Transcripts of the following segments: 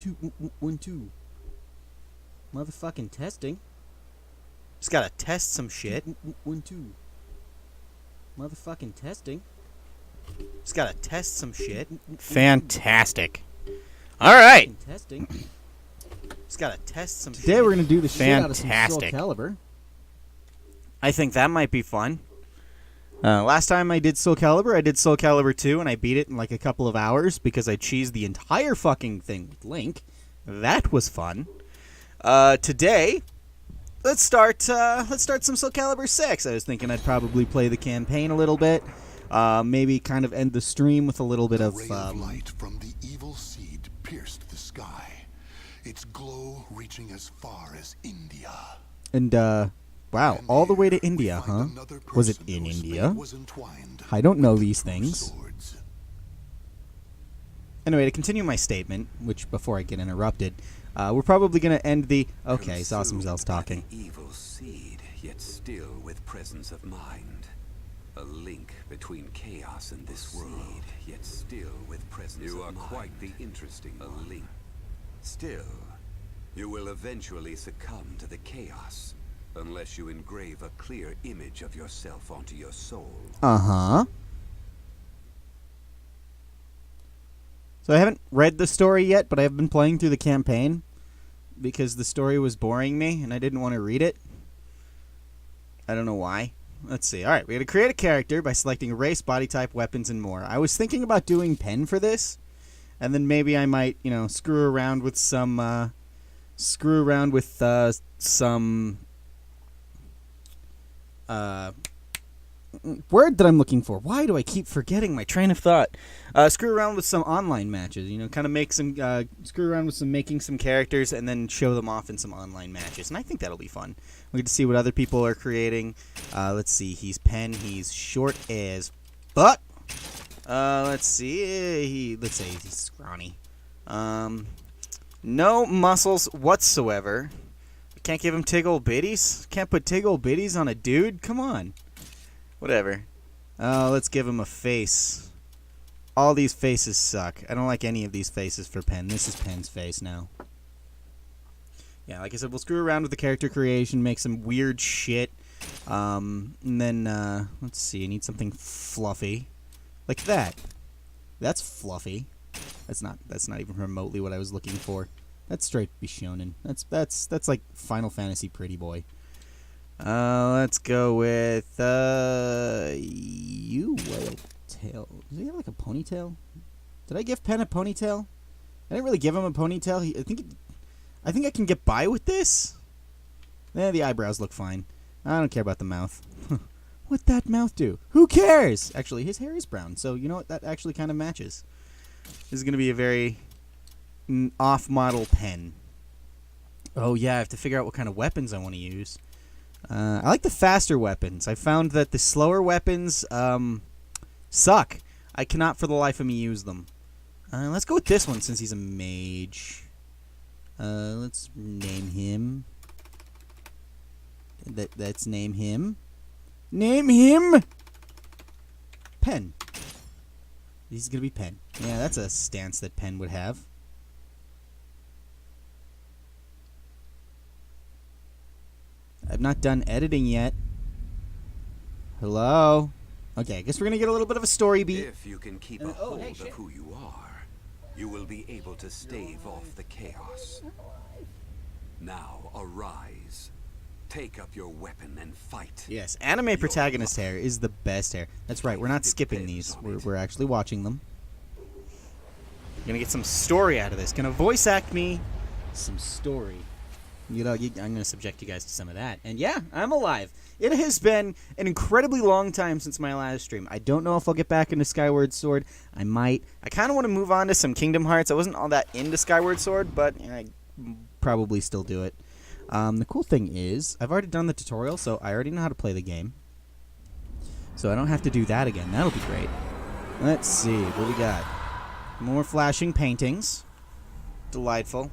Two. Motherfucking testing. Just gotta test some shit. Two. Motherfucking testing. Just gotta test some shit. Fantastic. All right. Testing. Just gotta test some shit. Today we're gonna do the shit out of some Soul Fantastic. Calibur. I think that might be fun. Last time I did Soul Calibur, I did Soul Calibur 2, and I beat it in like a couple of hours because I cheesed the entire fucking thing with Link. That was fun. Today, let's start some Soul Calibur 6. I was thinking I'd probably play the campaign a little bit. Maybe kind of end the stream with a little bit of ray of light from the evil seed pierced the sky, its glow reaching as far as India. And wow, And all the way to here we India, find huh? another Was it person in whose India? fate was entwined I don't know with the these two things. swords. Anyway, to continue my statement, which before I get interrupted, we're probably going to end the... Okay, Zossum Zell's talking. Consumed by the evil seed, yet still with presence of mind. A link between chaos and this world, yet still with presence of mind. You are quite the interesting one. A link. Still, you will eventually succumb to the chaos, unless you engrave a clear image of yourself onto your soul. Uh-huh. So I haven't read the story yet, but I've been playing through the campaign because the story was boring me and I didn't want to read it. I don't know why. Let's see. All right, we got to create a character by selecting a race, body type, weapons, and more. I was thinking about doing pen for this, and then maybe I might, screw around with some word that I'm looking for. Why do I keep forgetting my train of thought? Screw around with some online matches. Kind of make some screw around with making some characters and then show them off in some online matches. And I think that'll be fun. We get to see what other people are creating. Let's see. He's Pen. He's short as fuck. Let's see. Let's say he's scrawny. No muscles whatsoever. Can't give him tiggle bitties. Can't put tiggle bitties on a dude. Come on. Whatever. Let's give him a face. All these faces suck. I don't like any of these faces for Pen. This is Pen's face now. Yeah, like I said, we'll screw around with the character creation, make some weird shit. And then, let's see, I need something fluffy. Like that. That's fluffy. That's not even remotely what I was looking for. That's straight Bishonen. That's like Final Fantasy Pretty Boy. Let's go with, you whale tail. Does he have like a ponytail? Did I give Pen a ponytail? I didn't really give him a ponytail. I think I can get by with this. The eyebrows look fine. I don't care about the mouth. What'd that mouth do? Who cares? Actually, his hair is brown, so you know what? That actually kind of matches. This is going to be a very off-model Pen. Oh, yeah, I have to figure out what kind of weapons I want to use. I like the faster weapons. I found that the slower weapons suck. I cannot for the life of me use them. Let's go with this one since he's a mage. Let's name him. Let's name him. Name him! Pen. He's gonna be Pen. Yeah, that's a stance that Pen would have. I've not done editing yet. Hello? Okay, I guess we're gonna get a little bit of a story beat. If you can keep a hold of who you are, you will be able to stave off the chaos. Now arise. Take up your weapon and fight. Yes, anime protagonist hair is the best hair. That's right, we're not skipping these. We're actually watching them. Gonna get some story out of this. Gonna voice act me some story. I'm gonna subject you guys to some of that. And yeah, I'm alive. It has been an incredibly long time since my last stream. I don't know if I'll get back into Skyward Sword. I might. I kind of want to move on to some Kingdom Hearts. I wasn't all that into Skyward Sword, but I probably still do it. The cool thing is, I've already done the tutorial, so I already know how to play the game. So I don't have to do that again. That'll be great. Let's see, what we got? More flashing paintings. Delightful.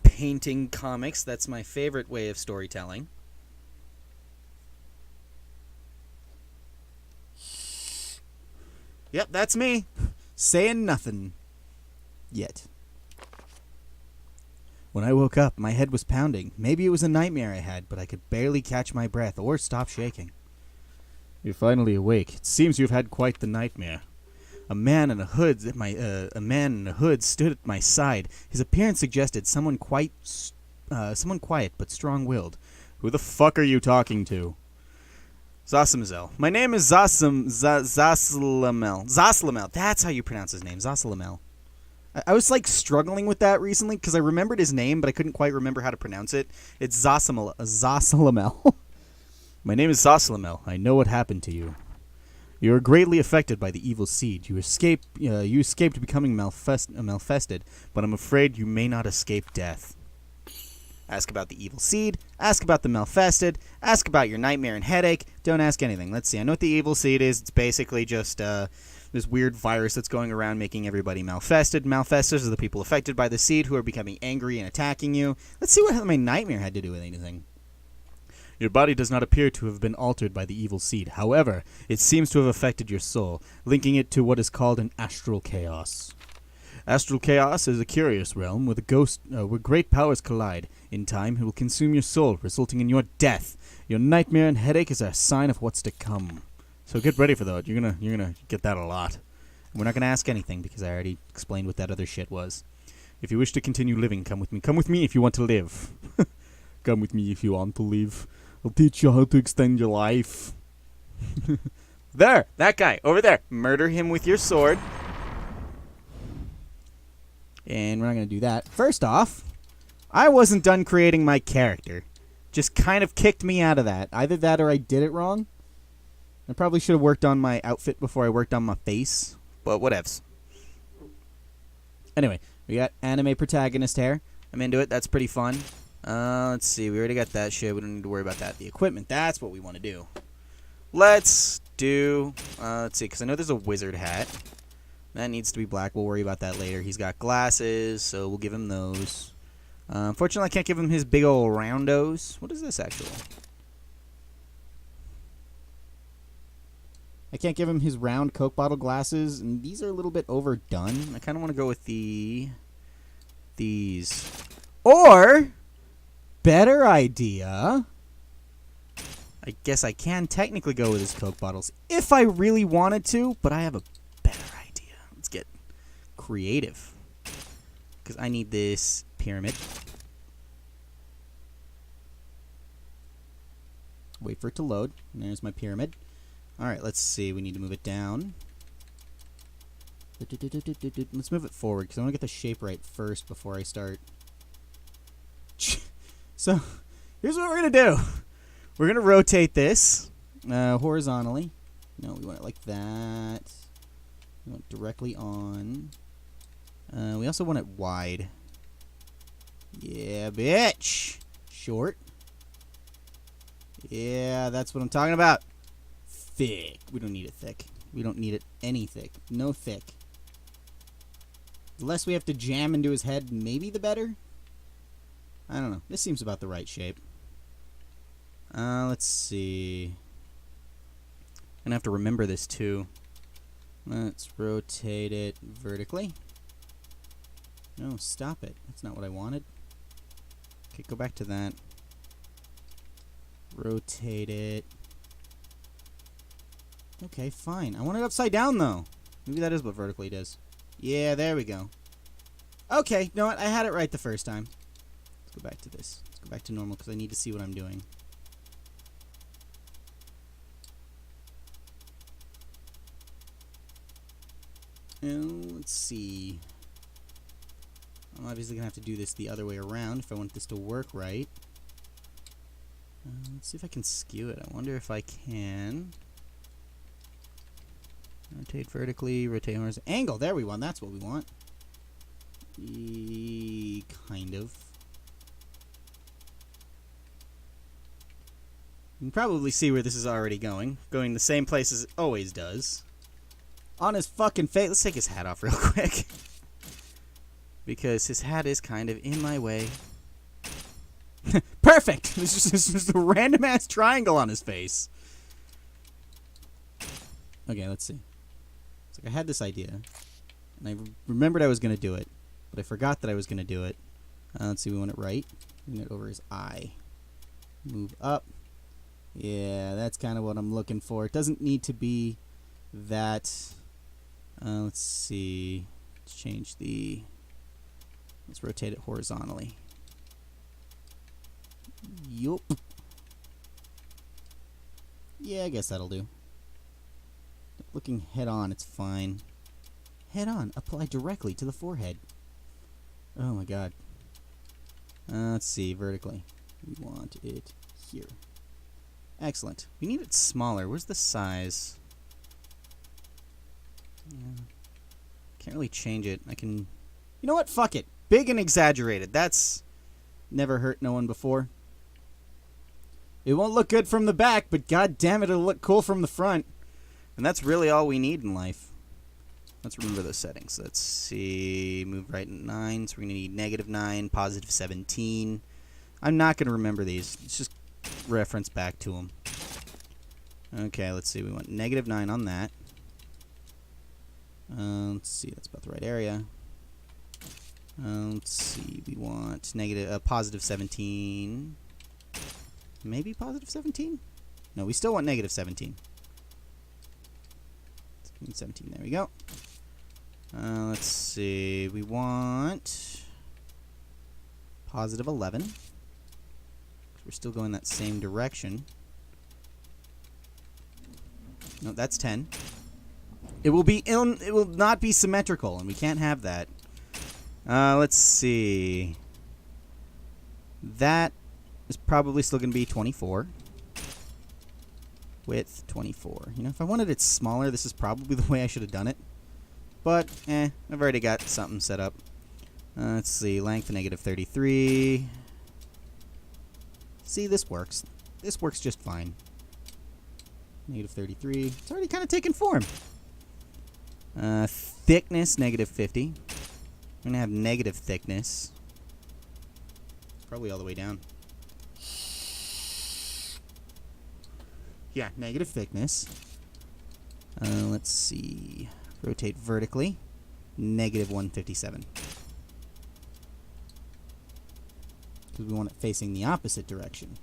Painting comics, that's my favorite way of storytelling. Yep, that's me. Saying nothing. Yet. When I woke up, my head was pounding. Maybe it was a nightmare I had, but I could barely catch my breath or stop shaking. You're finally awake. It seems you've had quite the nightmare. A man in a hood stood at my side. His appearance suggested someone quiet but strong-willed. Who the fuck are you talking to? Zasazel. My name is Zaslamel. Zaslamel. That's how you pronounce his name. Zaslamel. I was like struggling with that recently because I remembered his name, but I couldn't quite remember how to pronounce it. It's Zaslamel. My name is Zaslamel. I know what happened to you. You were greatly affected by the evil seed. You escaped becoming malfested, but I'm afraid you may not escape death. Ask about the evil seed. Ask about the malfested. Ask about your nightmare and headache. Don't ask anything. Let's see. I know what the evil seed is. It's basically just this weird virus that's going around making everybody malfested. Malfesters are the people affected by the seed who are becoming angry and attacking you. Let's see what my nightmare had to do with anything. Your body does not appear to have been altered by the evil seed. However, it seems to have affected your soul, linking it to what is called an astral chaos. Astral chaos is a curious realm where where great powers collide. In time, it will consume your soul, resulting in your death. Your nightmare and headache is a sign of what's to come. So get ready for that. You're gonna get that a lot. And we're not gonna ask anything because I already explained what that other shit was. If you wish to continue living, come with me. Come with me if you want to live. Come with me if you want to live. I'll teach you how to extend your life. There! That guy! Over there! Murder him with your sword. And we're not going to do that. First off, I wasn't done creating my character. Just kind of kicked me out of that. Either that or I did it wrong. I probably should have worked on my outfit before I worked on my face. But whatevs. Anyway, we got anime protagonist hair. I'm into it. That's pretty fun. Let's see. We already got that shit. We don't need to worry about that. The equipment. That's what we want to do. Let's do... let's see. Because I know there's a wizard hat. That needs to be black. We'll worry about that later. He's got glasses, so we'll give him those. Unfortunately, I can't give him his big ol' roundos. What is this, actually? I can't give him his round Coke bottle glasses, and these are a little bit overdone. I kind of want to go with these. Or... better idea. I guess I can technically go with his Coke bottles if I really wanted to, but I have a better idea. Let's get creative. Because I need this pyramid. Wait for it to load. And there's my pyramid. Alright, let's see. We need to move it down. Let's move it forward because I want to get the shape right first before I start. So, here's what we're going to do. We're going to rotate this horizontally. No, we want it like that. We want it directly on. We also want it wide. Yeah, bitch. Short. Yeah, that's what I'm talking about. Thick. We don't need it thick. We don't need it any thick. No thick. The less we have to jam into his head, maybe the better. I don't know. This seems about the right shape. Let's see. I'm gonna have to remember this too. Let's rotate it vertically. No, stop it. That's not what I wanted. Okay, go back to that. Rotate it. Okay, fine. I want it upside down though. Maybe that is what vertically does. Yeah, there we go. Okay, you know what? I had it right the first time. Go back to this. Let's go back to normal because I need to see what I'm doing. Let's see. I'm obviously going to have to do this the other way around if I want this to work right. Let's see if I can skew it. I wonder if I can. Rotate vertically, rotate horizontally. Angle! There we want. That's what we want. Kind of. You can probably see where this is already going. Going the same place as it always does. On his fucking face. Let's take his hat off real quick. Because his hat is kind of in my way. Perfect! There's just a random ass triangle on his face. Okay, let's see. It's like I had this idea. And I remembered I was going to do it. But I forgot that I was going to do it. Let's see, we want it right. Bring it over his eye. Move up. Yeah, that's kind of what I'm looking for. It doesn't need to be that. Let's see. Let's change the. Let's rotate it horizontally. Yup. Yeah, I guess that'll do. Looking head on, it's fine. Head on, apply directly to the forehead. Oh my god. Let's see, vertically. We want it here. Excellent. We need it smaller. Where's the size? Yeah. Can't really change it. I can... You know what? Fuck it. Big and exaggerated. That's never hurt no one before. It won't look good from the back, but god damn it, it'll look cool from the front. And that's really all we need in life. Let's remember those settings. Let's see. Move right in 9. So we're going to need -9, positive 17. I'm not going to remember these. Let's just reference back to them. Okay, let's see. We want -9 on that. Let's see. That's about the right area. Let's see. We want positive 17. Maybe positive 17? No, we still want -17. 17. There we go. Let's see. We want positive 11. We're still going that same direction. No, that's 10. It will not be symmetrical, and we can't have that. Let's see. That is probably still going to be 24. Width 24. You know, if I wanted it smaller, this is probably the way I should have done it. But, I've already got something set up. Let's see, length -33. See, this works. This works just fine. -33. It's already kind of taken form. Thickness, -50. I'm going to have negative thickness. Probably all the way down. Yeah, negative thickness. Let's see. Rotate vertically. -157. Because we want it facing the opposite direction.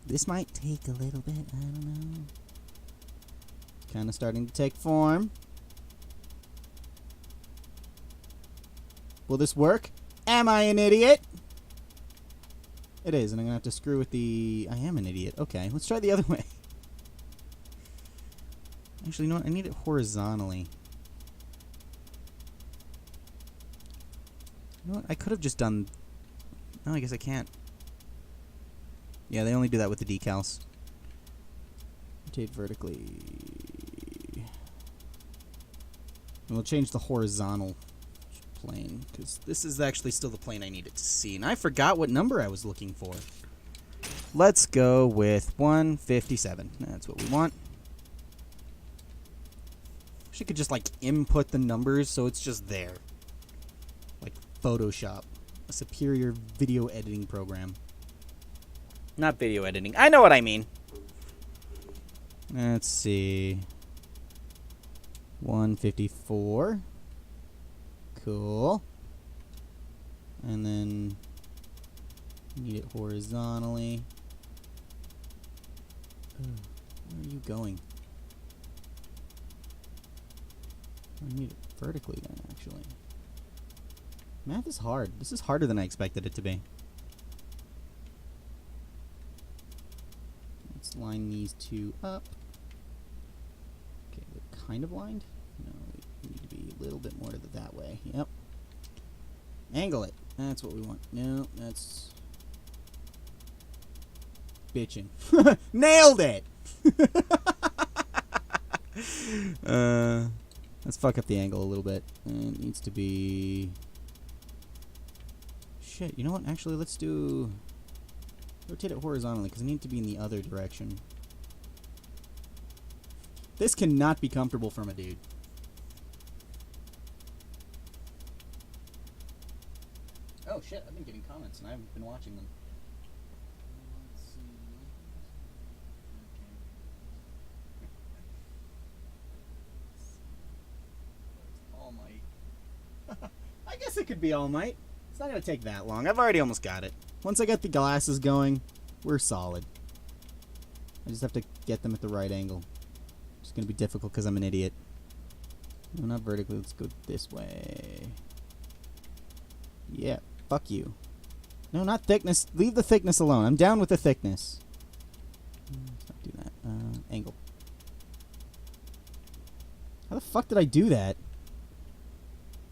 This might take a little bit. I don't know. Kind of starting to take form. Will this work? Am I an idiot? It is, and I'm going to have to screw with the... I am an idiot. Okay, let's try the other way. Actually, you know what? I need it horizontally. You know what? I could have just done... No, I guess I can't. Yeah, they only do that with the decals. Rotate vertically. And we'll change the horizontal plane, because this is actually still the plane I needed to see, and I forgot what number I was looking for. Let's go with 157. That's what we want. Wish I could just like input the numbers so it's just there, like Photoshop, a superior video editing program. Not video editing. I know what I mean. Let's see. 154. Cool. And then need it horizontally. Where are you going? I need it vertically then, actually. Math is hard. This is harder than I expected it to be. Let's line these two up. Okay, they're kind of lined. No, we need to be a little bit more to that way. Yep. Angle it. That's what we want. No, that's... bitchin'. Nailed it! Let's fuck up the angle a little bit. And it needs to be... Shit, you know what? Actually, let's do... rotate it horizontally, because I need it to be in the other direction. This cannot be comfortable from a dude. Oh shit, I've been getting comments and I haven't been watching them. Let's see. Okay. All my it could be All Might. It's not going to take that long. I've already almost got it. Once I get the glasses going, we're solid. I just have to get them at the right angle. It's going to be difficult because I'm an idiot. No, not vertically. Let's go this way. Yeah, fuck you. No, not thickness. Leave the thickness alone. I'm down with the thickness. Let's not do that. Angle. How the fuck did I do that?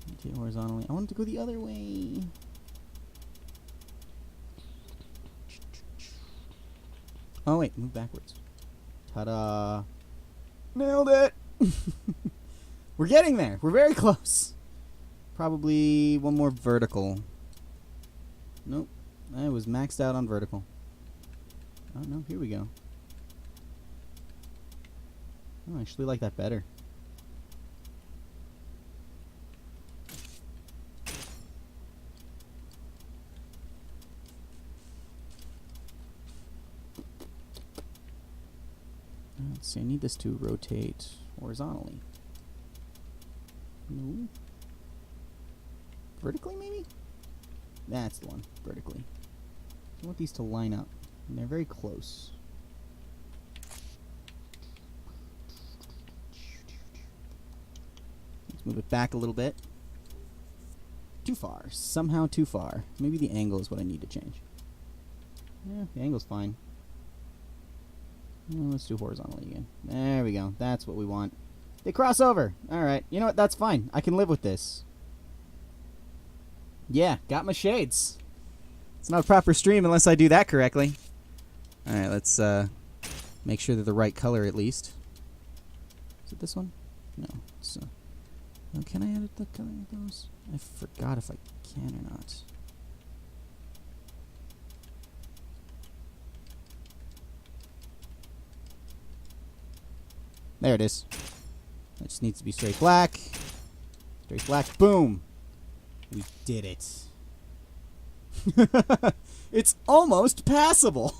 Rotate horizontally. I wanted to go the other way. Oh, wait. Move backwards. Ta-da. Nailed it! We're getting there. We're very close. Probably one more vertical. Nope. I was maxed out on vertical. Oh, no. Here we go. Oh, I actually like that better. Let's see, I need this to rotate horizontally. No. Vertically, maybe? That's the one. Vertically. I want these to line up. And they're very close. Let's move it back a little bit. Too far. Somehow too far. Maybe the angle is what I need to change. Yeah, the angle's fine. Let's do horizontally again. There we go. That's what we want. They cross over. Alright. You know what? That's fine. I can live with this. Yeah, got my shades. It's not a proper stream unless I do that correctly. Alright, let's make sure they're the right color at least. Is it this one? No. It's, oh, can I edit the color of those? I forgot if I can or not. There it is. It just needs to be straight black. Straight black. Boom. We did it. It's almost passable.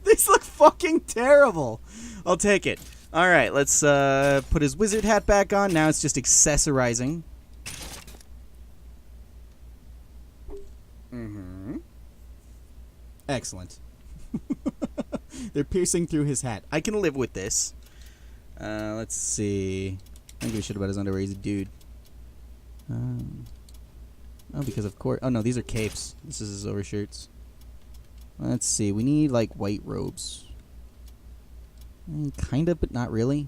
These look fucking terrible. I'll take it. Alright, let's put his wizard hat back on. Now it's just accessorizing. Mm-hmm. Excellent. They're piercing through his hat. I can live with this. Let's see. I don't give a shit about his underwear. He's a dude. Oh, because of course. Oh, no, these are capes. This is his overshirts. Let's see. We need, like, white robes. Kind of, but not really.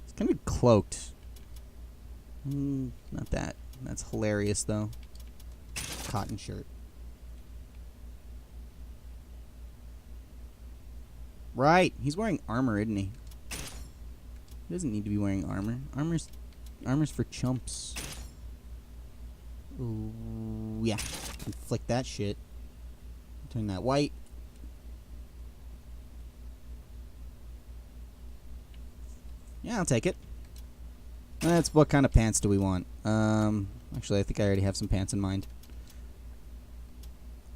It's kind of cloaked. Not that. That's hilarious, though. Cotton shirt. Right. He's wearing armor, isn't he? He doesn't need to be wearing armor. Armor's for chumps. Ooh, yeah. Can flick that shit. Turn that white. Yeah, I'll take it. That's what kind of pants do we want? Actually, I think I already have some pants in mind.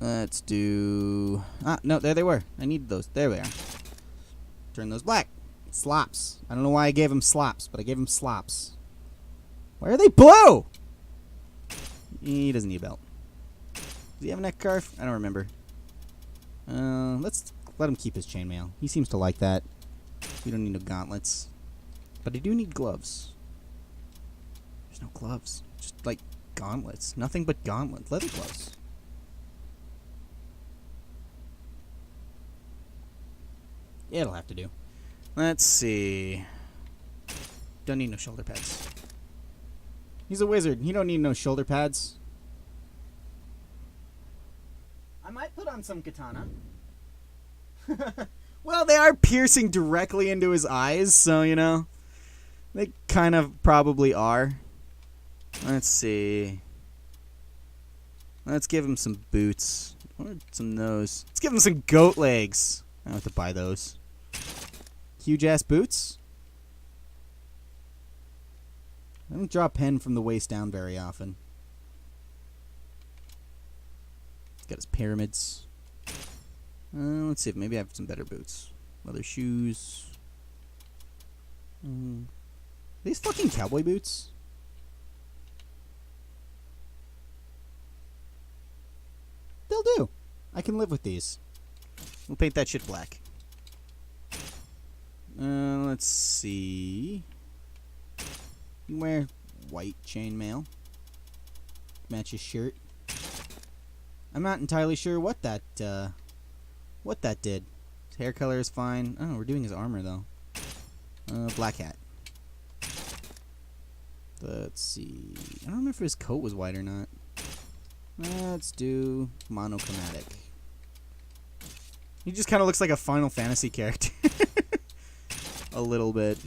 Let's do... Ah, no, there they were. I need those. There we are. Turn those black. Slops. I don't know why I gave him slops, but I gave him slops. Why are they blue? He doesn't need a belt. Does he have a neck scarf? I don't remember. Let's let him keep his chainmail. He seems to like that. We don't need no gauntlets. But I do need gloves. There's no gloves. Just, like, gauntlets. Nothing but gauntlets. Leather gloves. It'll have to do. Let's see. Don't need no shoulder pads. He's a wizard. He don't need no shoulder pads. I might put on some katana. Well, they are piercing directly into his eyes, so, you know. They kind of probably are. Let's see. Let's give him some boots. Or some nose. Let's give him some goat legs. I don't have to buy those. Huge ass boots. I don't draw a pen from the waist down very often. He's got his pyramids. Let's see if maybe I have some better boots. Leather shoes. Are these fucking cowboy boots? They'll do. I can live with these. We'll paint that shit black. Let's see. You can wear white chainmail. Match his shirt. I'm not entirely sure what that did. His hair color is fine. Oh, we're doing his armor though. Black hat. Let's see. I don't remember if his coat was white or not. Let's do monochromatic. He just kind of looks like a Final Fantasy character. A little bit.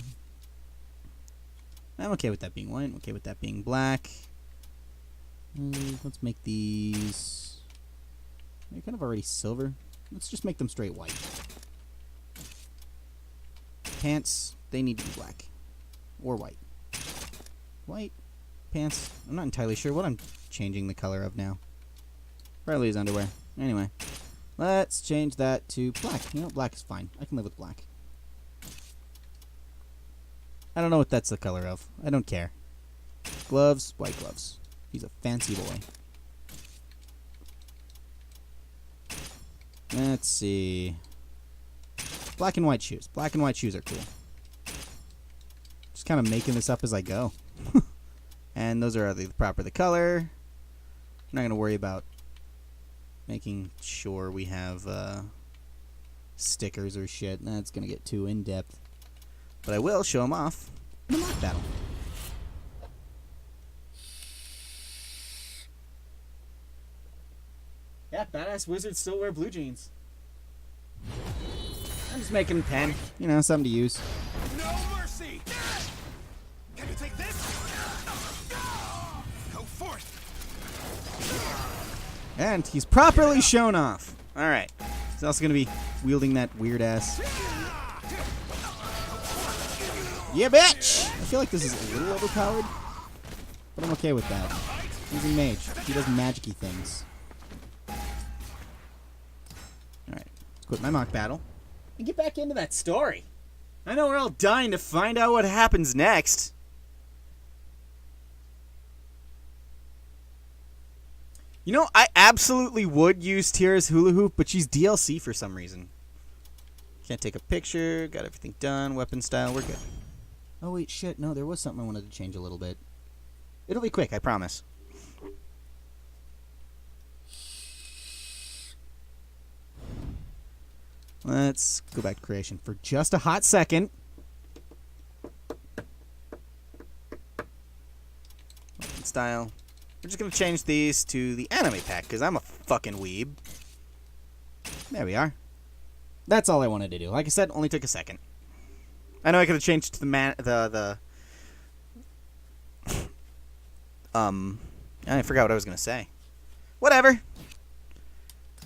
I'm okay with that being white. I'm okay with that being black. Let's make these... They're kind of already silver. Let's just make them straight white. Pants, they need to be black. Or white. White. Pants. I'm not entirely sure what I'm changing the color of now. Probably his underwear. Anyway. Let's change that to black. You know, black is fine. I can live with black. I don't know what that's the color of. I don't care. Gloves, white gloves. He's a fancy boy. Let's see. Black and white shoes. Black and white shoes are cool. Just kind of making this up as I go. And those are the proper the color. I'm not going to worry about making sure we have stickers or shit. That's going to get too in-depth. But I will show them off in the mock battle. Yeah, badass wizards still wear blue jeans. I'm just making 10. You know, something to use. No mercy! Can you take this? Go forth! And he's properly shown off. Alright. He's also going to be wielding that weird ass. Yeah, bitch! I feel like this is a little overpowered. But I'm okay with that. He's a mage. He does magic-y things. Alright. Let's quit my mock battle. And get back into that story. I know we're all dying to find out what happens next. You know, I absolutely would use Tira's hula hoop, but she's DLC for some reason. Can't take a picture. Got everything done. Weapon style. We're good. Oh, wait, shit. No, there was something I wanted to change a little bit. It'll be quick, I promise. Let's go back to creation for just a hot second. Weapon style. We're just going to change these to the anime pack, because I'm a fucking weeb. There we are. That's all I wanted to do. Like I said, only took a second. I know I could have changed to the I forgot what I was going to say. Whatever.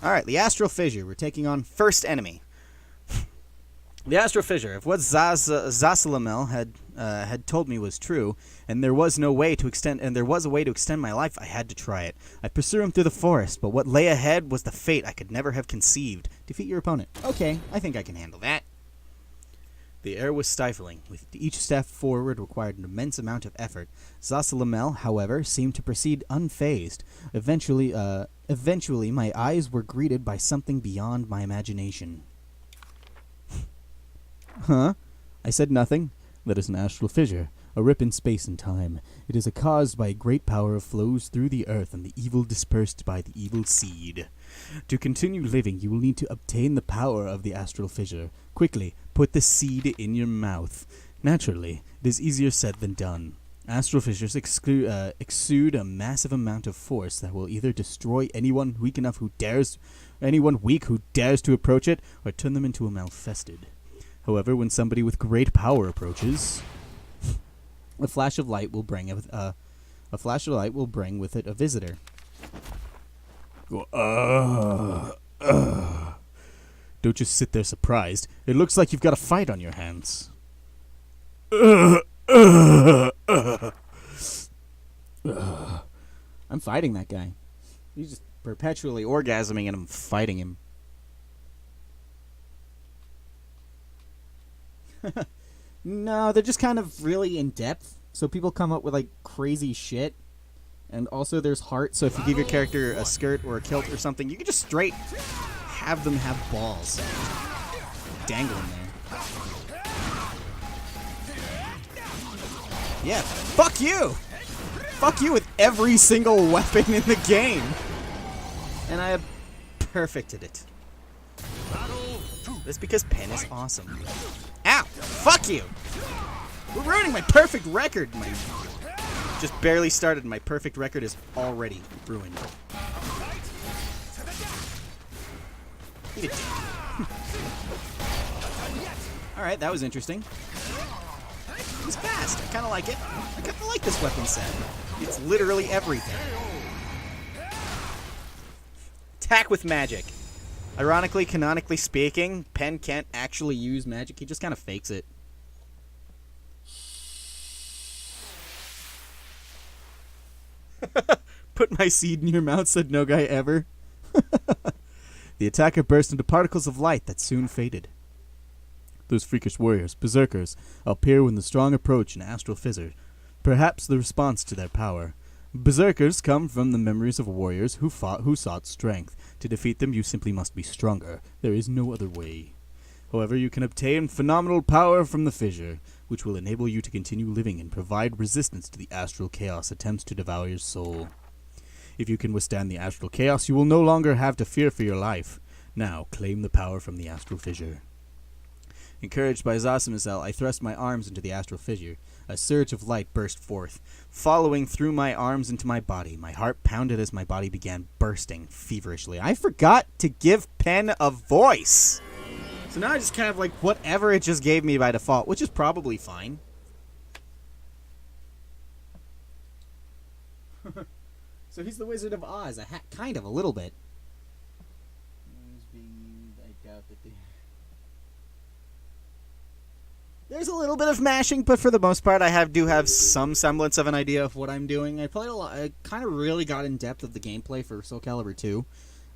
Alright, the Astral Fissure. We're taking on first enemy. The Astral Fissure. If what Zasalamel had told me was true, and there was a way to extend my life, I had to try it. I pursued him through the forest, but what lay ahead was the fate I could never have conceived. Defeat your opponent. Okay, I think I can handle that. The air was stifling. With each step forward required an immense amount of effort. Zasalamel, however, seemed to proceed unfazed. Eventually, my eyes were greeted by something beyond my imagination. Huh? I said nothing. That is an astral fissure, a rip in space and time. It is caused by a great power that flows through the earth and the evil dispersed by the evil seed. To continue living, you will need to obtain the power of the astral fissure. Quickly, put the seed in your mouth. Naturally, it is easier said than done. Astral fissures exude a massive amount of force that will either destroy anyone weak who dares to approach it, or turn them into a malfested. However, when somebody with great power approaches, a flash of light will bring with it a visitor. Don't just sit there surprised. It looks like you've got a fight on your hands. I'm fighting that guy. He's just perpetually orgasming and I'm fighting him. No, they're just kind of really in-depth. So people come up with, like, crazy shit. And also there's heart, so if you give your character a skirt or a kilt or something, you can just straight have them have balls dangling there. Yeah, fuck you! Fuck you with every single weapon in the game! And I have perfected it. That's because Pen is awesome. Ow! Fuck you! We're ruining my perfect record! Just barely started, my perfect record is already ruined. Alright, that was interesting. It's fast. I kind of like it. I kind of like this weapon set. It's literally everything. Attack with magic. Ironically, canonically speaking, Pen can't actually use magic. He just kind of fakes it. Put my seed in your mouth, said no guy ever. The attacker burst into particles of light that soon faded. Those freakish warriors, berserkers, appear when the strong approach an astral fissure, perhaps the response to their power. Berserkers come from the memories of warriors who sought strength. To defeat them, you simply must be stronger. There is no other way. However, you can obtain phenomenal power from the fissure, which will enable you to continue living and provide resistance to the astral chaos attempts to devour your soul. If you can withstand the astral chaos, you will no longer have to fear for your life. Now, claim the power from the astral fissure. Encouraged by Zasamitzel, I thrust my arms into the astral fissure. A surge of light burst forth, following through my arms into my body. My heart pounded as my body began bursting feverishly. I forgot to give Pen a voice! So now I just kind of like whatever it just gave me by default, which is probably fine. So he's the Wizard of Oz, kind of, a little bit. I doubt that there's a little bit of mashing, but for the most part, I do have some semblance of an idea of what I'm doing. I played a lot. I kind of really got in depth of the gameplay for Soul Calibur 2,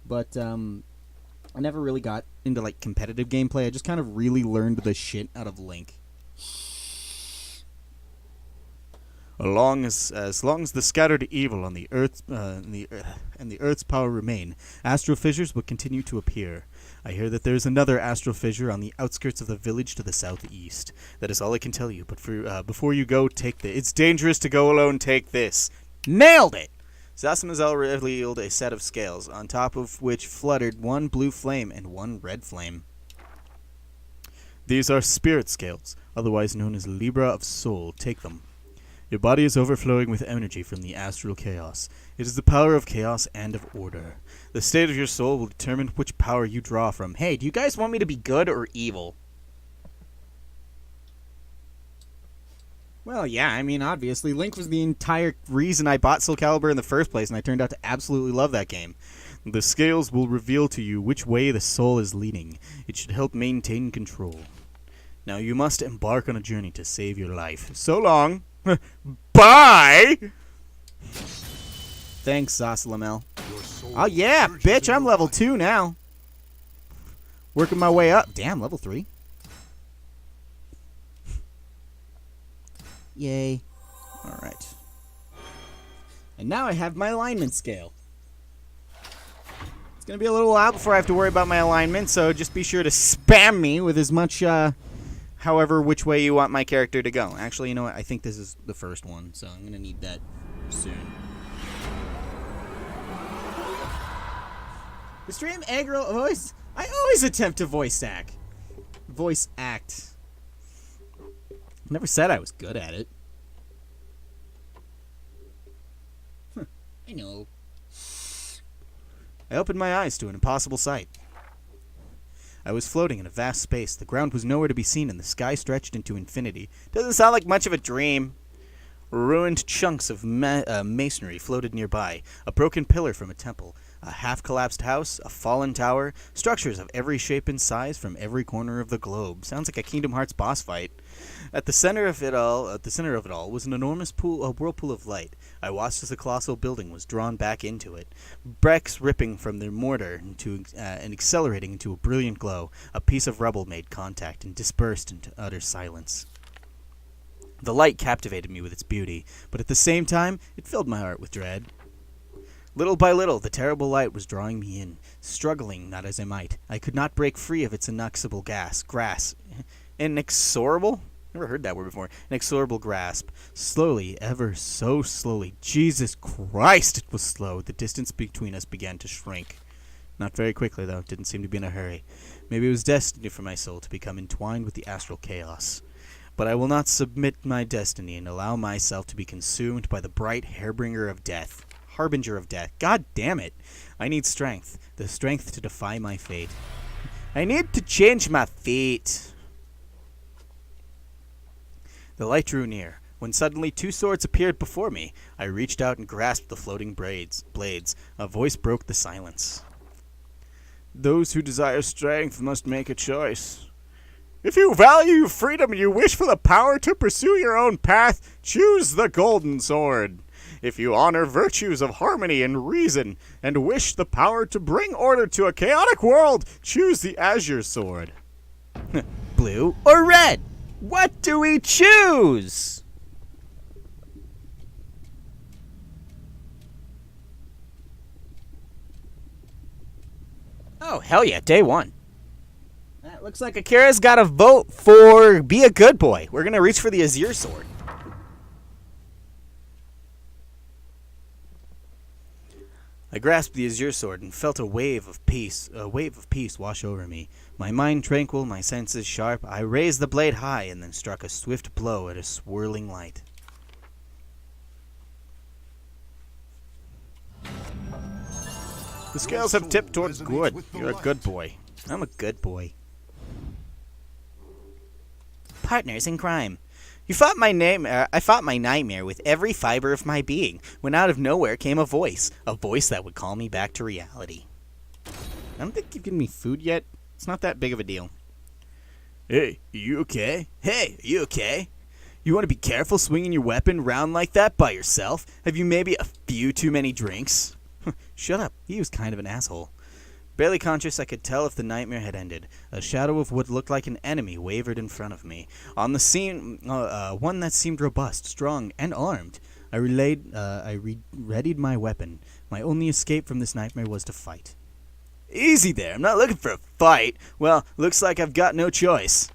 but I never really got into like competitive gameplay. I just kind of really learned the shit out of Link. As long as the scattered evil on the earth and the earth's power remain, astral fissures will continue to appear. I hear that there is another astral fissure on the outskirts of the village to the southeast. That is all I can tell you. But before you go, take this. It's dangerous to go alone. Take this. Nailed it. Zasamitzel revealed a set of scales, on top of which fluttered one blue flame and one red flame. These are spirit scales, otherwise known as Libra of Soul. Take them. Your body is overflowing with energy from the astral chaos. It is the power of chaos and of order. The state of your soul will determine which power you draw from. Hey, do you guys want me to be good or evil? Well, yeah, I mean, obviously, Link was the entire reason I bought Soul Calibur in the first place, and I turned out to absolutely love that game. The scales will reveal to you which way the soul is leading. It should help maintain control. Now, you must embark on a journey to save your life. So long. Bye! Thanks, Zasalamel. Oh, yeah, bitch, I'm level 2 now. Working my way up. Damn, level 3. Yay. Alright. And now I have my alignment scale. It's going to be a little while before I have to worry about my alignment, so just be sure to spam me with as much, however, which way you want my character to go. Actually, you know what? I think this is the first one, so I'm going to need that soon. The stream aggro voice. I always attempt to voice act. Never said I was good at it. I know. I opened my eyes to an impossible sight. I was floating in a vast space. The ground was nowhere to be seen, and the sky stretched into infinity. Doesn't sound like much of a dream. Ruined chunks of masonry floated nearby. A broken pillar from a temple. A half-collapsed house, a fallen tower, structures of every shape and size from every corner of the globe. Sounds like a Kingdom Hearts boss fight. At the center of it all, was an enormous whirlpool of light. I watched as a colossal building was drawn back into it. Bricks ripping from their mortar and accelerating into a brilliant glow. A piece of rubble made contact and dispersed into utter silence. The light captivated me with its beauty, but at the same time, it filled my heart with dread. Little by little, the terrible light was drawing me in, struggling not as I might. I could not break free of its inexorable? Never heard that word before. Inexorable grasp. Slowly, ever so slowly. Jesus Christ, it was slow. The distance between us began to shrink. Not very quickly, though. Didn't seem to be in a hurry. Maybe it was destiny for my soul to become entwined with the astral chaos. But I will not submit my destiny and allow myself to be consumed by the bright harbinger of death. God damn it. I need strength. The strength to defy my fate. I need to change my fate. The light drew near, when suddenly 2 swords appeared before me. I reached out and grasped the floating blades. A voice broke the silence. Those who desire strength must make a choice. If you value freedom and you wish for the power to pursue your own path, choose the golden sword. If you honor virtues of harmony and reason and wish the power to bring order to a chaotic world, choose the azure sword. Blue or red? What do we choose? Oh, hell yeah, day 1. That looks like Akira's got a vote for be a good boy. We're going to reach for the azure sword. I grasped the azure sword and felt a wave of peace wash over me. My mind tranquil, my senses sharp, I raised the blade high and then struck a swift blow at a swirling light. The scales have tipped towards good. You're a good boy. I'm a good boy. Partners in crime. I fought my nightmare with every fiber of my being, when out of nowhere came a voice that would call me back to reality. I don't think you've given me food yet. It's not that big of a deal. Hey, you okay? Hey, you okay? You want to be careful swinging your weapon around like that by yourself? Have you maybe a few too many drinks? Shut up. He was kind of an asshole. Barely conscious, I could tell if the nightmare had ended. A shadow of what looked like an enemy wavered in front of me. On the scene, one that seemed robust, strong, and armed. I readied my weapon. My only escape from this nightmare was to fight. Easy there, I'm not looking for a fight. Well, looks like I've got no choice.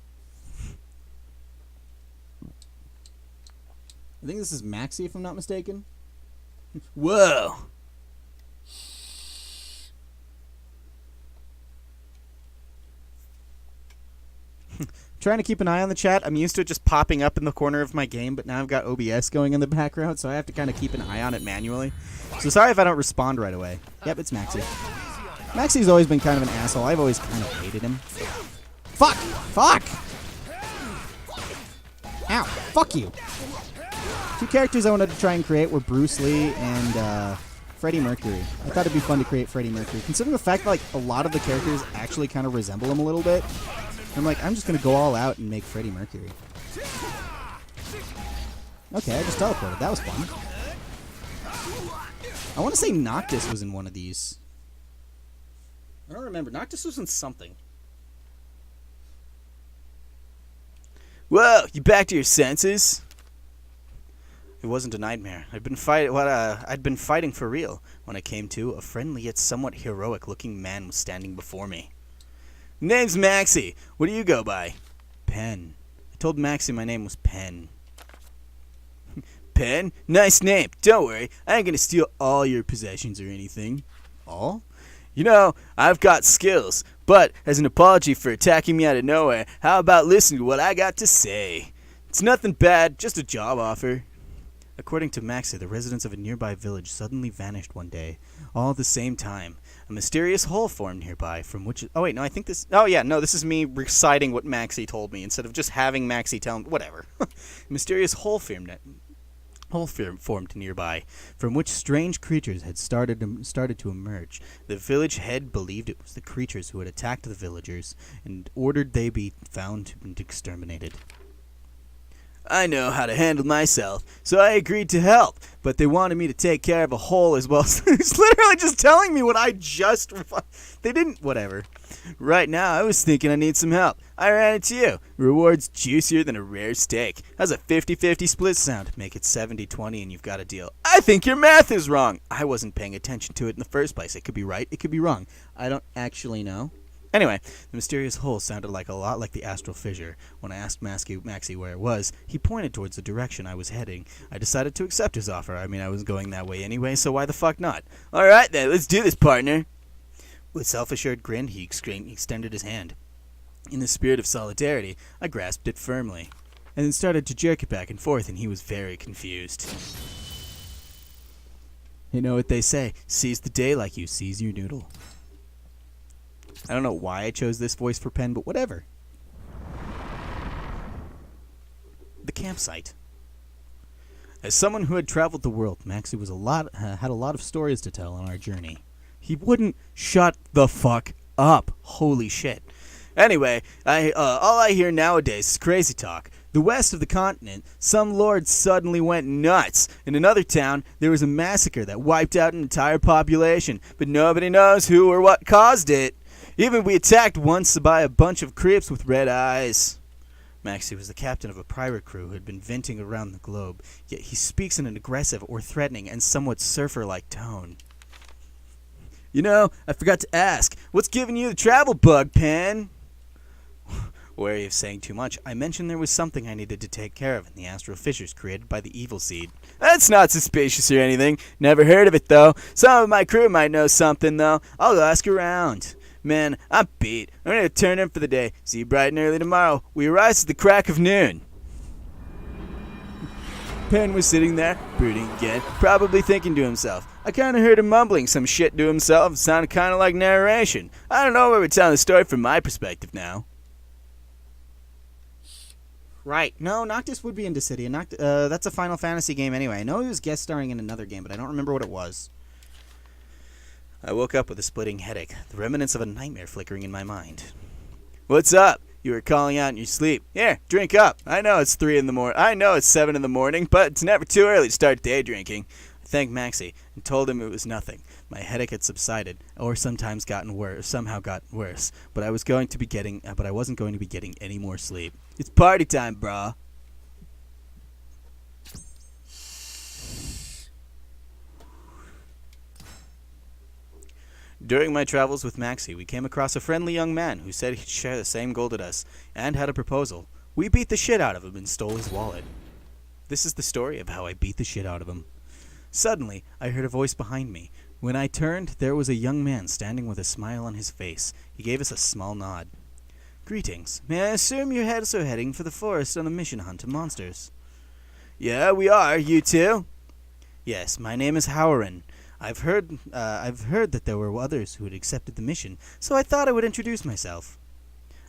I think this is Maxie, if I'm not mistaken. Whoa. Trying to keep an eye on the chat. I'm used to it just popping up in the corner of my game, but now I've got OBS going in the background, so I have to kind of keep an eye on it manually. So sorry if I don't respond right away. Yep, it's Maxie. Maxie's always been kind of an asshole. I've always kind of hated him. Fuck! Fuck! Ow! Fuck you! 2 characters I wanted to try and create were Bruce Lee and Freddie Mercury. I thought it'd be fun to create Freddie Mercury, considering the fact that like a lot of the characters actually kind of resemble him a little bit. I'm like, I'm just going to go all out and make Freddie Mercury. Okay, I just teleported. That was fun. I want to say Noctis was in one of these. I don't remember. Noctis was in something. Whoa, you back to your senses? It wasn't a nightmare. I'd been fighting for real. When I came to, a friendly yet somewhat heroic-looking man was standing before me. Name's Maxie. What do you go by? Pen. I told Maxie my name was Pen. Pen? Nice name. Don't worry. I ain't gonna steal all your possessions or anything. All? You know, I've got skills, but as an apology for attacking me out of nowhere, how about listening to what I got to say? It's nothing bad, just a job offer. According to Maxie, the residents of a nearby village suddenly vanished one day, all at the same time. A mysterious hole formed nearby, from which... Oh, wait, no, I think this... Oh, yeah, no, this is me reciting what Maxie told me, instead of just having Maxie tell me... Whatever. A mysterious hole formed nearby, from which strange creatures had started to emerge. The village head believed it was the creatures who had attacked the villagers, and ordered they be found and exterminated. I know how to handle myself, so I agreed to help. But they wanted me to take care of a hole as well. It's literally just telling me what I just... They didn't... Whatever. Right now, I was thinking I need some help. I ran into you. Reward's juicier than a rare steak. How's a 50-50 split sound? Make it 70-20 and you've got a deal. I think your math is wrong. I wasn't paying attention to it in the first place. It could be right. It could be wrong. I don't actually know. Anyway, the mysterious hole sounded a lot like the astral fissure. When I asked Maxie where it was, he pointed towards the direction I was heading. I decided to accept his offer. I mean, I was going that way anyway, so why the fuck not? All right, then, let's do this, partner. With self-assured grin, he extended his hand. In the spirit of solidarity, I grasped it firmly, and then started to jerk it back and forth, and he was very confused. You know what they say, seize the day like you seize your noodle. I don't know why I chose this voice for Penn, but whatever. The campsite. As someone who had traveled the world, Maxie was had a lot of stories to tell on our journey. He wouldn't shut the fuck up. Holy shit. Anyway, all I hear nowadays is crazy talk. The west of the continent, some lord suddenly went nuts. In another town, there was a massacre that wiped out an entire population, but nobody knows who or what caused it. Even we attacked once by a bunch of creeps with red eyes. Maxie was the captain of a pirate crew who had been venting around the globe, yet he speaks in an aggressive or threatening and somewhat surfer-like tone. You know, I forgot to ask, what's giving you the travel bug, Penn? Wary of saying too much, I mentioned there was something I needed to take care of in the astral fissures created by the evil seed. That's not suspicious or anything. Never heard of it, though. Some of my crew might know something, though. I'll ask around. Man, I'm beat. I'm going to turn in for the day. See you bright and early tomorrow. We rise at the crack of noon. Penn was sitting there, brooding again, probably thinking to himself. I kind of heard him mumbling some shit to himself. It sounded kind of like narration. I don't know where we're telling the story from my perspective now. Right. No, Noctis would be in Dissidia. That's a Final Fantasy game anyway. I know he was guest starring in another game, but I don't remember what it was. I woke up with a splitting headache, the remnants of a nightmare flickering in my mind. What's up? You were calling out in your sleep. Here, drink up. I know it's 3 in the morning. I know it's 7 in the morning, but it's never too early to start day drinking. I thanked Maxie and told him it was nothing. My headache had subsided, or somehow gotten worse. But I wasn't going to be getting any more sleep. It's party time, brah. During my travels with Maxie, we came across a friendly young man who said he'd share the same gold as us, and had a proposal. We beat the shit out of him and stole his wallet. This is the story of how I beat the shit out of him. Suddenly, I heard a voice behind me. When I turned, there was a young man standing with a smile on his face. He gave us a small nod. Greetings. May I assume you're also heading for the forest on a mission hunt of monsters? Yeah, we are. You too? Yes, my name is Howren. I've heard that there were others who had accepted the mission, so I thought I would introduce myself.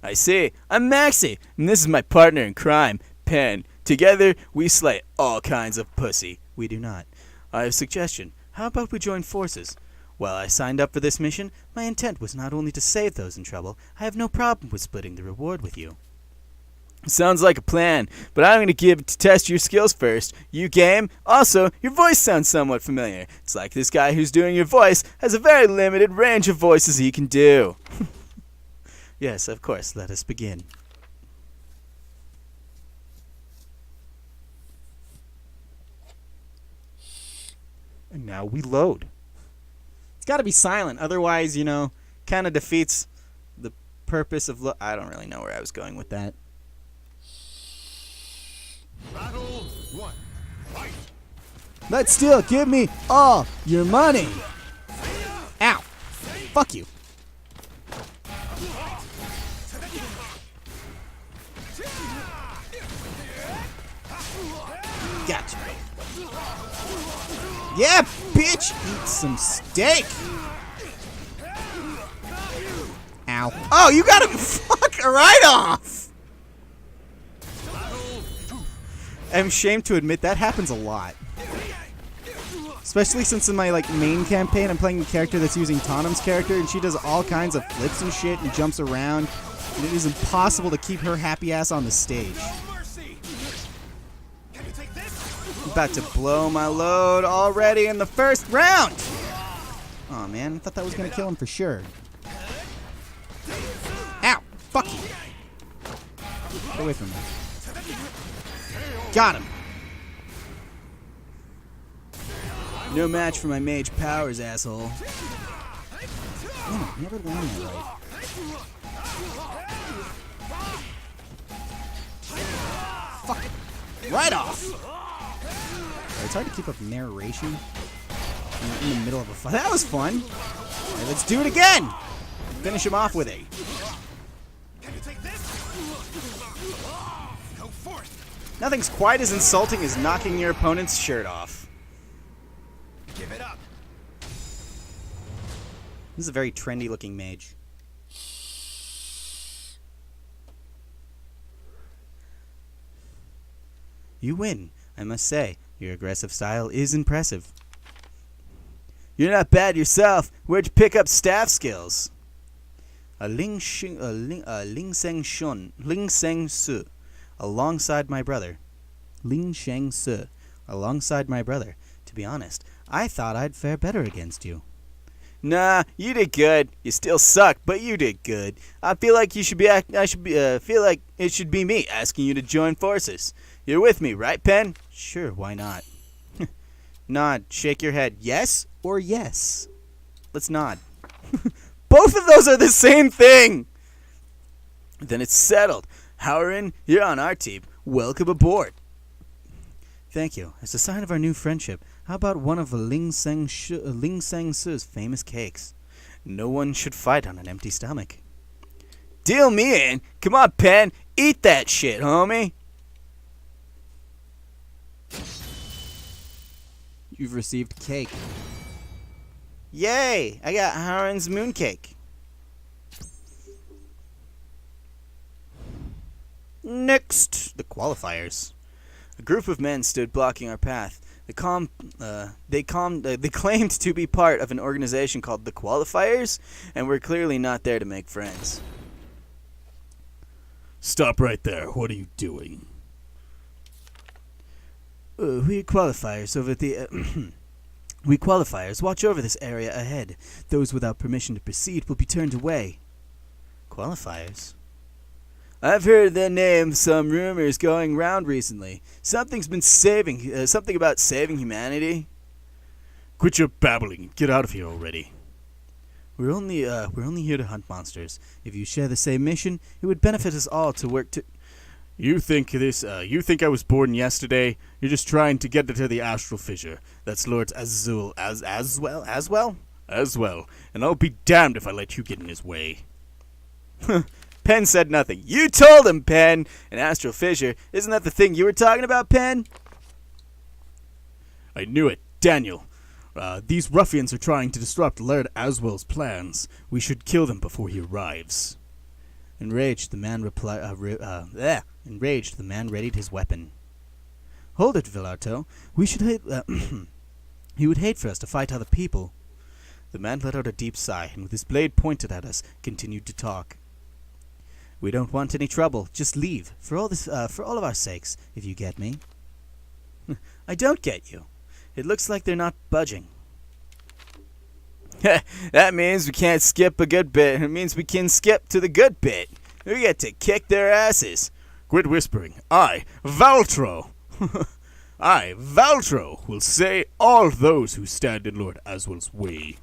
I see. I'm Maxie, and this is my partner in crime, Penn. Together, we slay all kinds of pussy. We do not. I have a suggestion. How about we join forces? While I signed up for this mission, my intent was not only to save those in trouble, I have no problem with splitting the reward with you. Sounds like a plan, but I'm going to test your skills first. You game? Also, your voice sounds somewhat familiar. It's like this guy who's doing your voice has a very limited range of voices he can do. Yes, of course, let us begin. And now we load. It's got to be silent, otherwise, kind of defeats the purpose of I don't really know where I was going with that. Battle 1. Fight! Let's still give me all your money. Ow. Fuck you. Gotcha. Yeah, bitch! Eat some steak! Ow. Oh, you got him fuck right off! I'm ashamed to admit that happens a lot. Especially since in my main campaign I'm playing a character that's using Tanum's character and she does all kinds of flips and shit and jumps around. And it is impossible to keep her happy ass on the stage. About to blow my load already in the first round. Oh man, I thought that was gonna kill him for sure. Ow! Fuck you! Get away from me. Got him! No match for my mage powers, asshole. Damn it, never land that right. Fuck it. Right off! It's hard to keep up narration in the middle of a fight. That was fun! Alright, let's do it again! Finish him off with it. Nothing's quite as insulting as knocking your opponent's shirt off. Give it up. This is a very trendy looking mage. You win, I must say. Your aggressive style is impressive. You're not bad yourself. Where'd you pick up staff skills? Ling Seng Su, alongside my brother. Ling Sheng Su, alongside my brother. To be honest, I thought I'd fare better against you. Nah, you did good. You still suck, but you did good. I feel like you should be. Feel like it should be me asking you to join forces. You're with me, right, Pen? Sure, why not? Nod. Shake your head. Yes or yes. Let's nod. Both of those are the same thing. Then it's settled. Howrin, you're on our team. Welcome aboard. Thank you. As a sign of our new friendship, how about one of Ling Seng Su's famous cakes? No one should fight on an empty stomach. Deal me in. Come on, Pen. Eat that shit, homie. You've received cake. Yay! I got Haren's mooncake. Next, the qualifiers. A group of men stood blocking our path. They claimed to be part of an organization called the Qualifiers, and were clearly not there to make friends. Stop right there. What are you doing? We qualifiers over the. We qualifiers watch over this area ahead. Those without permission to proceed will be turned away. Qualifiers? I've heard their name. Some rumors going round recently. Something about saving humanity. Quit your babbling and get out of here already. We're only here to hunt monsters. If you share the same mission, it would benefit us all to work to. You think I was born yesterday? You're just trying to get to the astral fissure. That's Lord Azul as well. And I'll be damned if I let you get in his way. Pen said nothing. You told him, Pen. An astral fissure. Isn't that the thing you were talking about, Pen? I knew it. Daniel. These ruffians are trying to disrupt Laird Aswell's plans. We should kill them before he arrives. Enraged, the man readied his weapon. Hold it, Villarto. We should hate. He would hate for us to fight other people. The man let out a deep sigh, and with his blade pointed at us, continued to talk. We don't want any trouble. Just leave, for all of our sakes, if you get me. I don't get you. It looks like they're not budging. That means we can't skip a good bit. It means we can skip to the good bit. We get to kick their asses. Quit whispering. I, Valtro, will say all those who stand in Lord Aswell's way.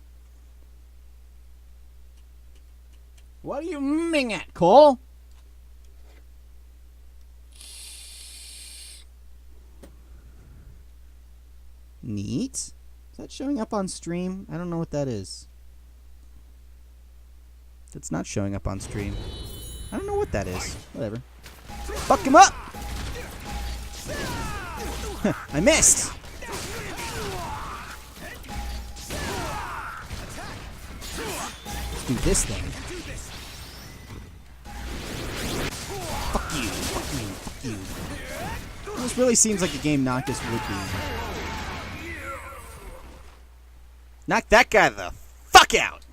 What are you ming at, Cole? Neat. Is that showing up on stream? I don't know what that is. That's not showing up on stream. I don't know what that is. Whatever. Fuck him up! I missed! Let's do this thing. Fuck you. Fuck you. Fuck you. This really seems like a game Noctis would be. Knock that guy the fuck out!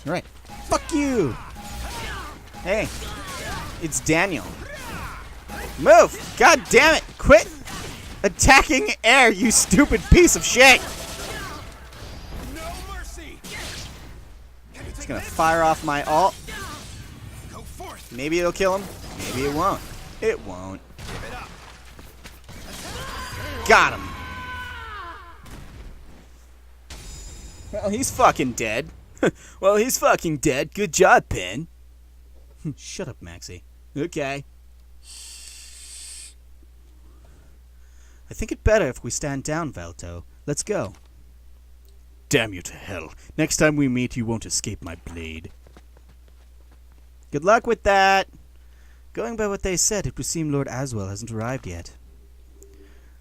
Alright. Fuck you! Hey, it's Daniel. Move! God damn it! Quit attacking air, you stupid piece of shit! No mercy. It's gonna fire off my ult. Go forth. Maybe it'll kill him. Maybe it won't. It won't. Give it up. Got him. Well, he's fucking dead. Well, he's fucking dead. Good job, Pin. Shut up, Maxie. Okay. I think it better if we stand down, Valto. Let's go. Damn you to hell. Next time we meet, you won't escape my blade. Good luck with that. Going by what they said, it would seem Lord Aswell hasn't arrived yet.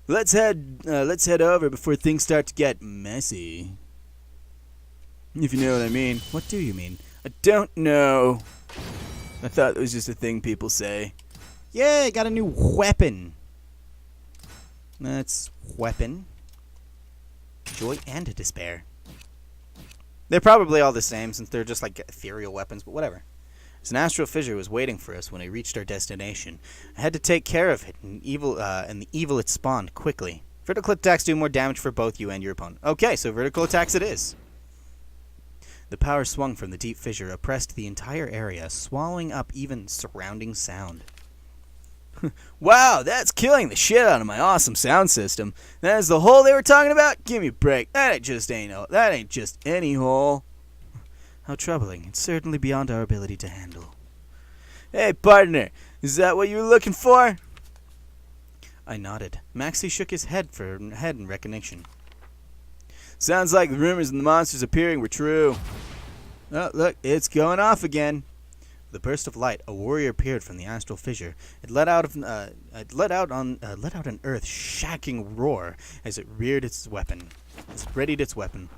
Let's head over before things start to get messy. If you know what I mean. What do you mean? I don't know. I thought it was just a thing people say. Yay, got a new weapon. That's weapon. Joy and despair. They're probably all the same since they're just like ethereal weapons, but whatever. An astral fissure was waiting for us when we reached our destination. I had to take care of it, and the evil it spawned quickly. Vertical attacks do more damage for both you and your opponent. Okay, so vertical attacks it is. The power swung from the deep fissure, oppressed the entire area, swallowing up even surrounding sound. Wow, that's killing the shit out of my awesome sound system. That is the hole they were talking about? Give me a break. That ain't just any hole. How troubling. It's certainly beyond our ability to handle. Hey, partner, is that what you were looking for? I nodded. Maxie shook his head in recognition. Sounds like the rumors and the monsters appearing were true. Oh, look, it's going off again. With a burst of light, a warrior appeared from the astral fissure. It let out an earth-shaking roar as it reared its weapon. As it readied its weapon.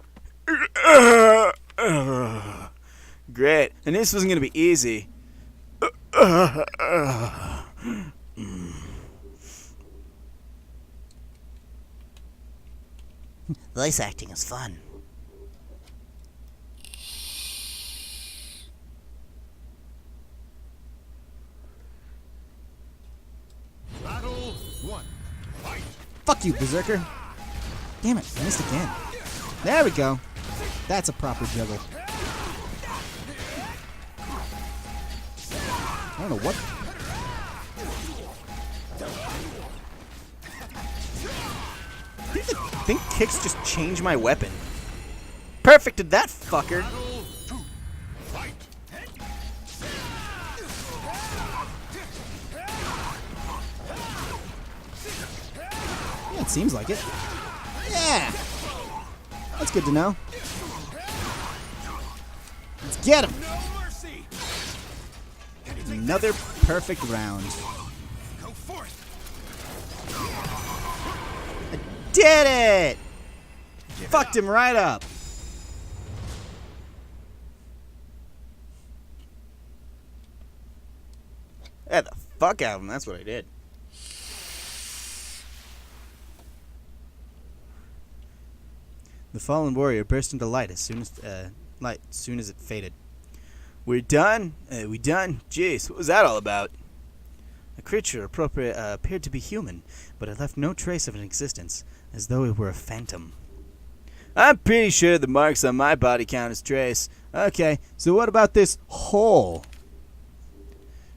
Great, and this wasn't going to be easy. Voice acting is fun. Battle 1. Fight. Fuck you, Berserker. Damn it, I missed again. There we go. That's a proper juggle. I don't know what. I think kicks just changed my weapon. Perfected that fucker. Battle 2. Fight. Yeah, it seems like it. Yeah! That's good to know. Let's get him! No mercy. Another perfect round. Go forth. Did it! Fucked him right up. Yeah, the fuck out of him. That's what I did. The fallen warrior burst into light as soon as it faded. We're done? We done? Jeez, what was that all about? A creature appeared to be human, but it left no trace of an existence, as though it were a phantom. I'm pretty sure the marks on my body count as trace. Okay, so what about this hole?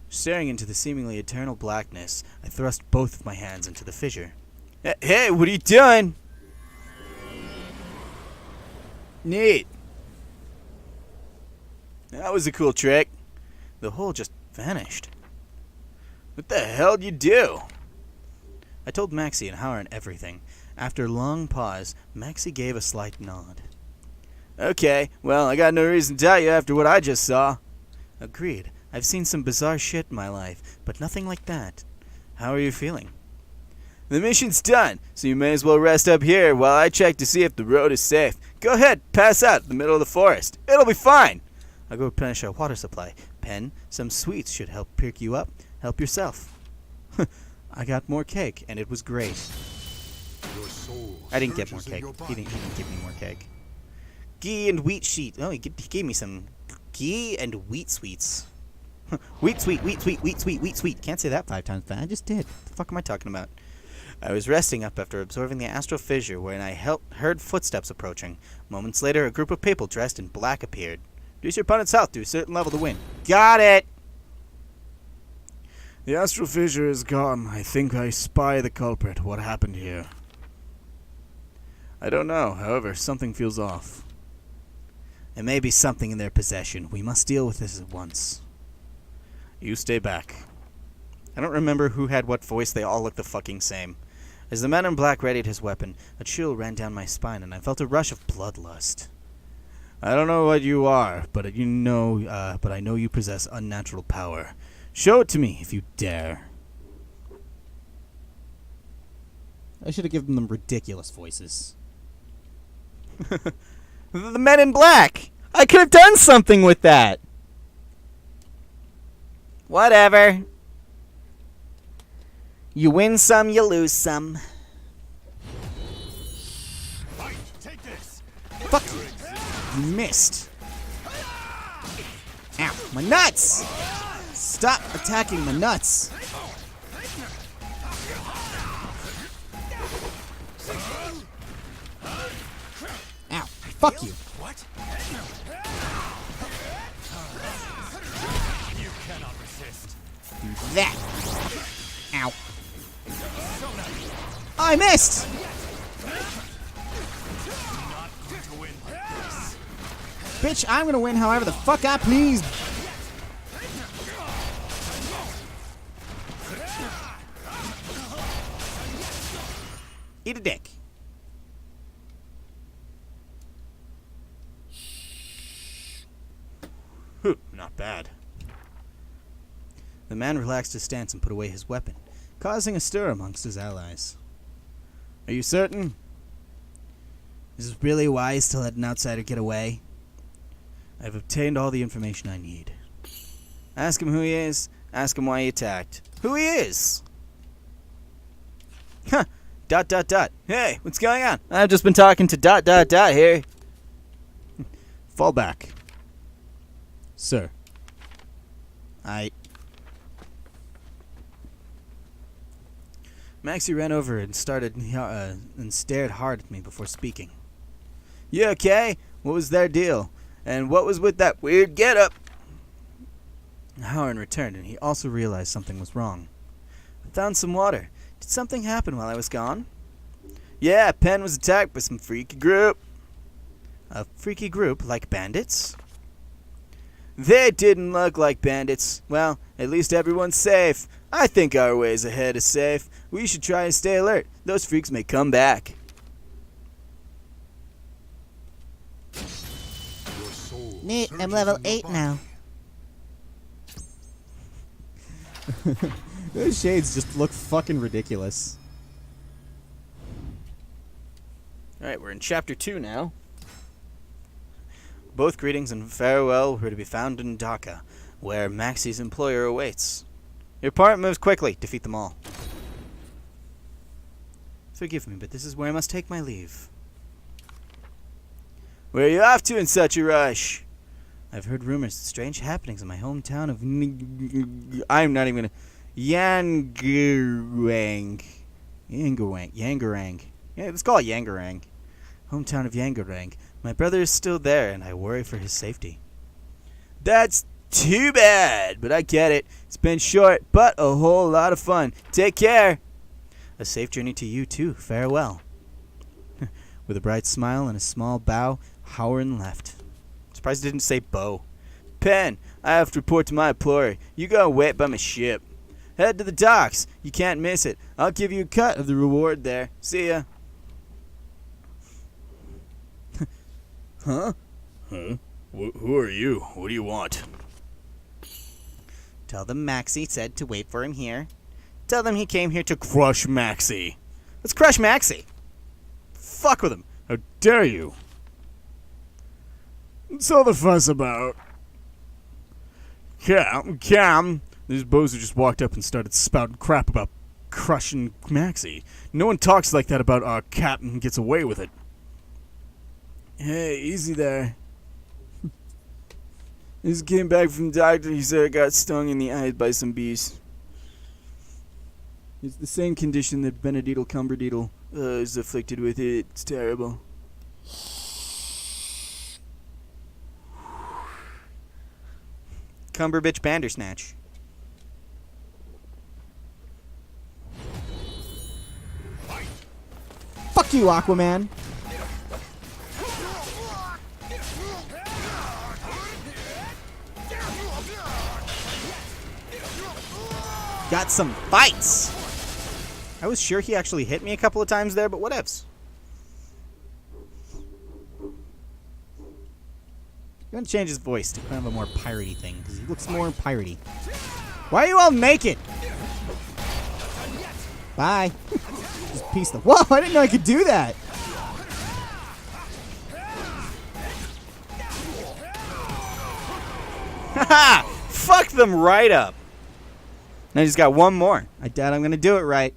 Staring into the seemingly eternal blackness, I thrust both of my hands into the fissure. Hey, what are you doing? Neat. That was a cool trick. The hole just vanished. What the hell did you do? I told Maxie and Howard everything. After a long pause, Maxie gave a slight nod. Okay, well, I got no reason to tell you after what I just saw. Agreed. I've seen some bizarre shit in my life, but nothing like that. How are you feeling? The mission's done, so you may as well rest up here while I check to see if the road is safe. Go ahead, pass out in the middle of the forest. It'll be fine. I'll go replenish our water supply. Pen, some sweets should help perk you up. Help yourself. I got more cake, and it was great. Your soul I didn't get more surges in cake. your He body. didn't give me more cake. Ghee and wheat sheet. Oh, he gave me some pea and wheat sweets. Wheat sweet, wheat sweet, wheat sweet, wheat sweet. Can't say that 5 times fast. I just did. What the fuck am I talking about? I was resting up after absorbing the astral fissure when I heard footsteps approaching. Moments later, a group of people dressed in black appeared. Reduce your opponent's health to a certain level to win. Got it! The astral fissure is gone. I think I spy the culprit. What happened here? I don't know. However, something feels off. It may be something in their possession. We must deal with this at once. You stay back. I don't remember who had what voice. They all look the fucking same. As the man in black readied his weapon, a chill ran down my spine and I felt a rush of bloodlust. I don't know what you are, but I know you possess unnatural power. Show it to me if you dare. I should have given them ridiculous voices. The men in black! I could have done something with that! Whatever. You win some, you lose some. Fight! Take this! Fuck you! You missed. Ow, my nuts! Stop attacking my nuts! Ow, fuck you! What? You cannot resist. That! Ow. I missed! Bitch, I'm gonna win however the fuck I please! Eat a dick. Not bad. The man relaxed his stance and put away his weapon, causing a stir amongst his allies. Are you certain? Is it really wise to let an outsider get away? I've obtained all the information I need. Ask him who he is. Ask him why he attacked. Who he is? Huh. ... Hey, what's going on? I've just been talking to ... here. Fall back. Sir. Maxie ran over and started and stared hard at me before speaking. You okay? What was their deal? And what was with that weird getup? Howard returned, and he also realized something was wrong. I found some water. Did something happen while I was gone? Yeah, Penn was attacked by some freaky group. A freaky group like bandits? They didn't look like bandits. Well, at least everyone's safe. I think our ways ahead is safe. We should try and stay alert. Those freaks may come back. Your soul Neat, I'm surges level in your 8 body. now. Those shades just look fucking ridiculous. Alright, we're in chapter 2 now. Both greetings and farewell were to be found in Dhaka, where Maxie's employer awaits. Your part moves quickly. Defeat them all. Forgive me, but this is where I must take my leave. Where are you off to in such a rush? I've heard rumors of strange happenings in my hometown of I'm not even gonna... Yangarang. Yeah, let's call it Yangarang. Hometown of Yangarang. My brother is still there, and I worry for his safety. That's too bad, but I get it. It's been short, but a whole lot of fun. Take care. A safe journey to you, too. Farewell. With a bright smile and a small bow, Howard left. Surprised he didn't say bow. Penn, I have to report to my employer. You got wet by my ship. Head to the docks. You can't miss it. I'll give you a cut of the reward there. See ya. Huh? Huh? Who are you? What do you want? Tell them Maxie said to wait for him here. Tell them he came here to crush Maxie. Let's crush Maxie. Fuck with him. How dare you? What's all the fuss about? Cam. These bozo just walked up and started spouting crap about crushing Maxie. No one talks like that about our captain and gets away with it. Hey, easy there. Just came back from the doctor. He said I got stung in the eye by some bees. It's the same condition that Benediddle Cumberdiddle is afflicted with. It's terrible. Cumberbitch Bandersnatch. Fuck you, Aquaman. Got some fights! I was sure he actually hit me a couple of times there, but whatevs. I'm gonna change his voice to kind of a more piratey thing, because he looks more piratey. Why are you all naked? Bye. Just piece the. Whoa! I didn't know I could do that. Haha! Fuck them right up. Now he's got one more. I doubt I'm gonna do it right.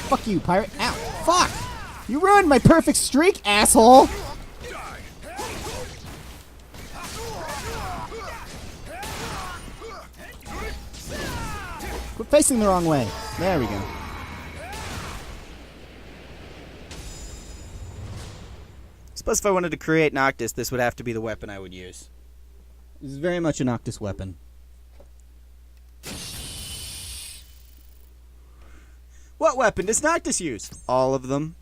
Fuck you, pirate. Ow. Fuck! You ruined my perfect streak, asshole! Quit facing the wrong way. There we go. Suppose if I wanted to create Noctis, this would have to be the weapon I would use. This is very much a Noctis weapon. What weapon does Noctis use? All of them.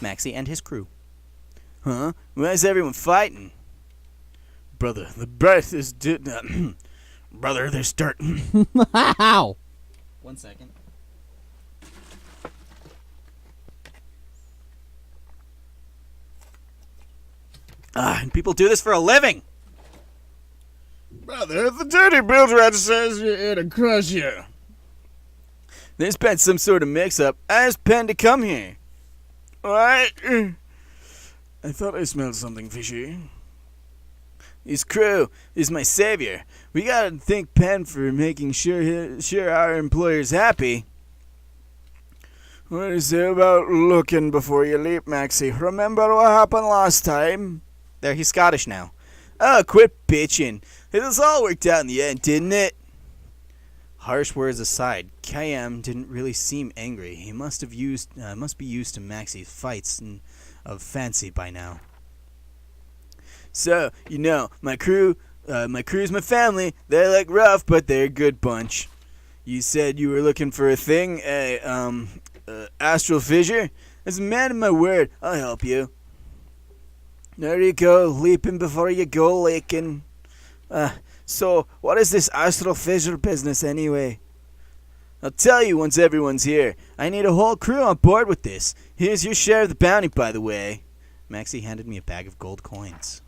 Maxie and his crew. Huh? Why is everyone fighting? Brother, the breath is... Brother, there's dirt. Ow! 1 second. And people do this for a living. Brother, the dirty build rat says you're here to crush you. There's been some sort of mix-up. I asked Penn to come here. What? I thought I smelled something fishy. His crew is my savior. We gotta thank Penn for making sure our employer's happy. What is it about looking before you leap, Maxie? Remember what happened last time? There, he's Scottish now. Oh, quit bitching. It was all worked out in the end, didn't it? Harsh words aside, Kayam didn't really seem angry. He must be used to Maxie's fights of fancy by now. So, you know, my crew's my family. They're like rough, but they're a good bunch. You said you were looking for a thing, astral fissure? As a man of my word, I'll help you. There you go, leaping before you go, Lakin. So, what is this astral fissure business anyway? I'll tell you once everyone's here. I need a whole crew on board with this. Here's your share of the bounty, by the way. Maxie handed me a bag of gold coins.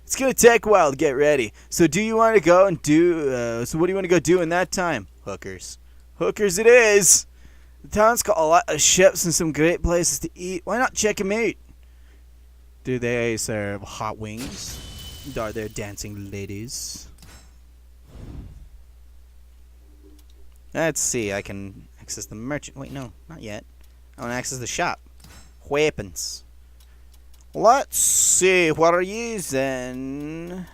It's gonna take a while to get ready. So do you want to go and do... so what do you want to go do in that time? Hookers. Hookers it is! The town's got a lot of ships and some great places to eat. Why not check 'em out? Do they serve hot wings? Are there dancing ladies? Let's see. I can access the merchant. Wait, no, not yet. I want to access the shop. Weapons. Let's see. What are you using?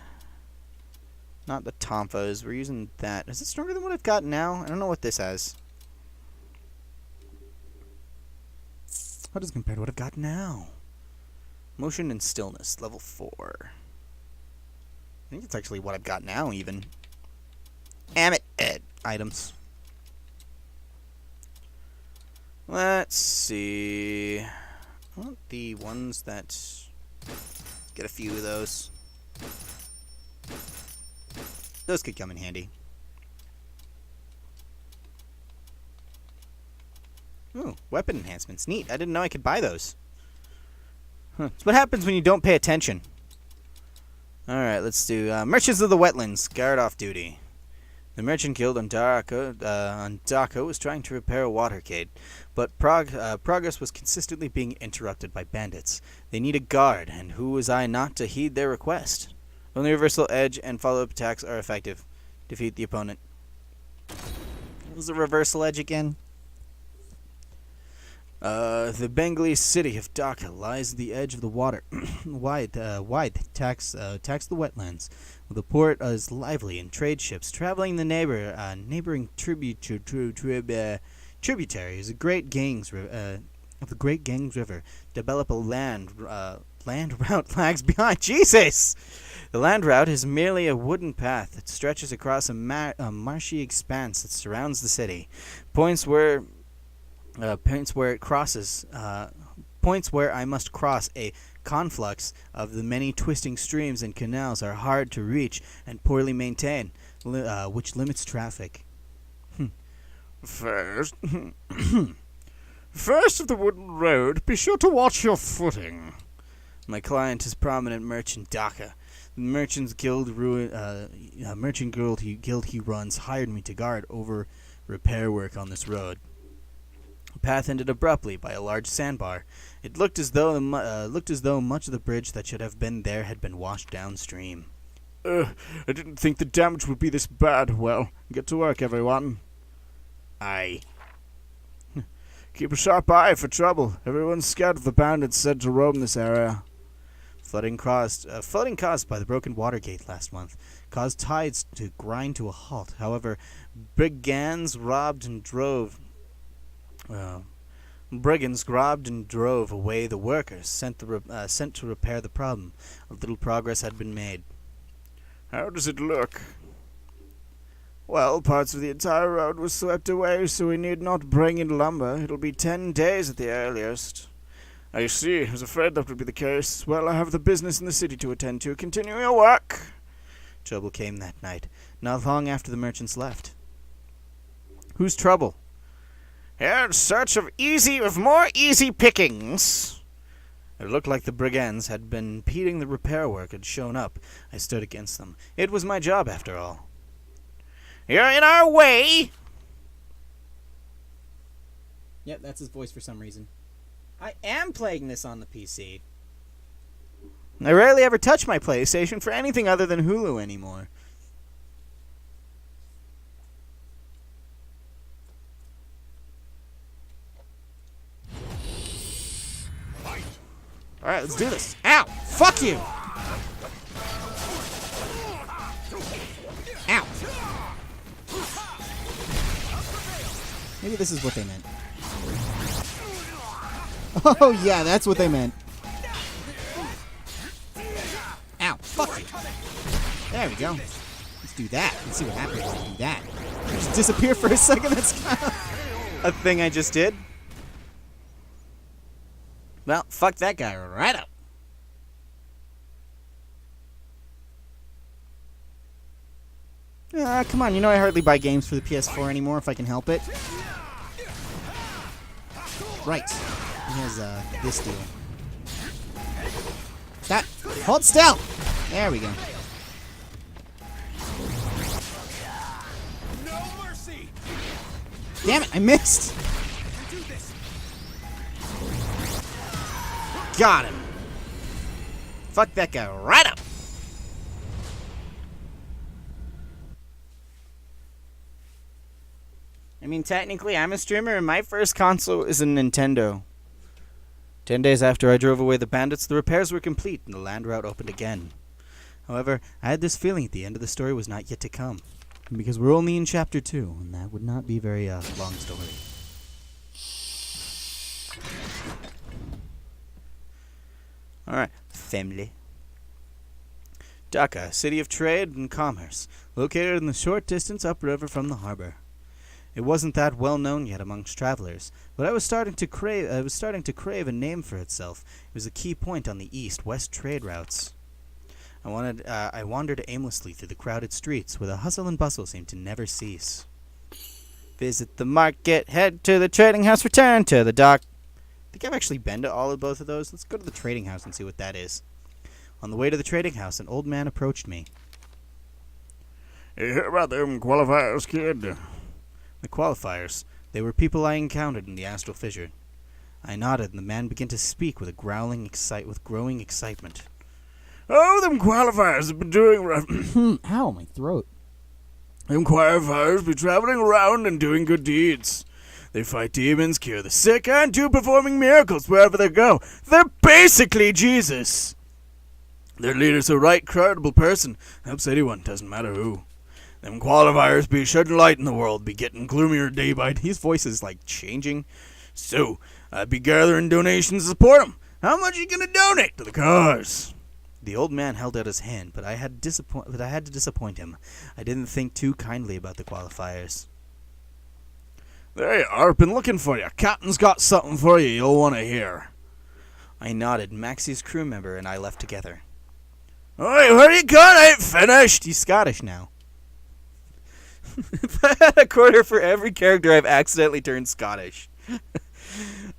Not the Tonfas. We're using that. Is it stronger than what I've got now? I don't know what this has. How does it compare to what I've got now? Motion and stillness, level 4. I think it's actually what I've got now, even. Amit items. Let's see. I want the ones that... Get a few of those. Those could come in handy. Ooh, weapon enhancements. Neat. I didn't know I could buy those. Huh. It's what happens when you don't pay attention. Alright, let's do Merchants of the Wetlands. Guard off duty. The merchant guild on Dako was trying to repair a watercade, but progress was consistently being interrupted by bandits. They need a guard, and who was I not to heed their request? Only reversal edge and follow-up attacks are effective. Defeat the opponent. What was the reversal edge again? The Bengali city of Dhaka lies at the edge of the water. wide tax the wetlands. The port is lively, and trade ships traveling the neighboring tributaries of the Great Ganges River develop a land route lags behind. Jesus! The land route is merely a wooden path that stretches across a marshy expanse that surrounds the city. Points where I must cross a conflux of the many twisting streams and canals are hard to reach and poorly maintained, which limits traffic. First, first of the wooden road, be sure to watch your footing. My client is prominent merchant Dhaka. The merchant guild he runs hired me to guard over repair work on this road. The path ended abruptly by a large sandbar. It looked as though much of the bridge that should have been there had been washed downstream. I didn't think the damage would be this bad. Well, get to work, everyone. Aye. Keep a sharp eye for trouble. Everyone's scared of the bandits said to roam this area. Flooding caused by the broken water gate last month caused tides to grind to a halt. However, brigands robbed and drove away the workers sent to repair the problem. A little progress had been made. How does it look? Well, parts of the entire road was swept away, so we need not bring in lumber. It'll be 10 days at the earliest. I see. I was afraid that would be the case. Well, I have the business in the city to attend to. Continue your work. Trouble came that night, not long after the merchants left. Whose trouble? Here in search of more easy pickings. It looked like the brigands had been impeding the repair work had shown up. I stood against them. It was my job, after all. You're in our way! Yep, that's his voice for some reason. I am playing this on the PC. I rarely ever touch my PlayStation for anything other than Hulu anymore. Alright, let's do this. Ow! Fuck you! Ow! Maybe this is what they meant. Oh, yeah, that's what they meant. Ow, fuck you. There we go. Let's do that. Let's see what happens when we do that. Just disappear for a second. That's kind of A thing I just did? Well, fuck that guy right up. Come on, you know I hardly buy games for the PS4 anymore if I can help it. Right. He has this deal. Stop. Hold still. There we go. No mercy! Damn it, I missed. Got him. Fuck that guy right up. I mean, technically, I'm a streamer, and my first console is a Nintendo. 10 days after I drove away the bandits, the repairs were complete and the land route opened again. However, I had this feeling at the end of the story was not yet to come, because we're only in Chapter 2, and that would not be very long story. Alright, family. Dhaka, city of trade and commerce, located in the short distance upriver from the harbor. It wasn't that well known yet amongst travelers, but I was starting to crave a name for itself. It was a key point on the east-west trade routes. I wandered aimlessly through the crowded streets, where the hustle and bustle seemed to never cease. Visit the market, head to the trading house, return to the dock. I think I've actually been to both of those. Let's go to the trading house and see what that is. On the way to the trading house, an old man approached me. You hear about them qualifiers, kid? The qualifiers. They were people I encountered in the astral fissure. I nodded, and the man began to speak with growing excitement. Oh, them qualifiers have been doing rough. Ow, my throat. Them choir fires be traveling around and doing good deeds. They fight demons, cure the sick, and do performing miracles wherever they go. They're basically Jesus. Their leader's a right credible person. Helps anyone, doesn't matter who. Them qualifiers be shedding light in the world, be getting gloomier day by day. His voice is like changing. So, I'd be gathering donations to support 'em. How much you gonna donate to the cause? The old man held out his hand, but I had to disappoint him. I didn't think too kindly about the qualifiers. There you are, been looking for you. Captain's got something for you you'll want to hear. I nodded. Maxie's crew member and I left together. Oi, where you going? I ain't finished. He's Scottish now. If I had a quarter for every character I've accidentally turned Scottish,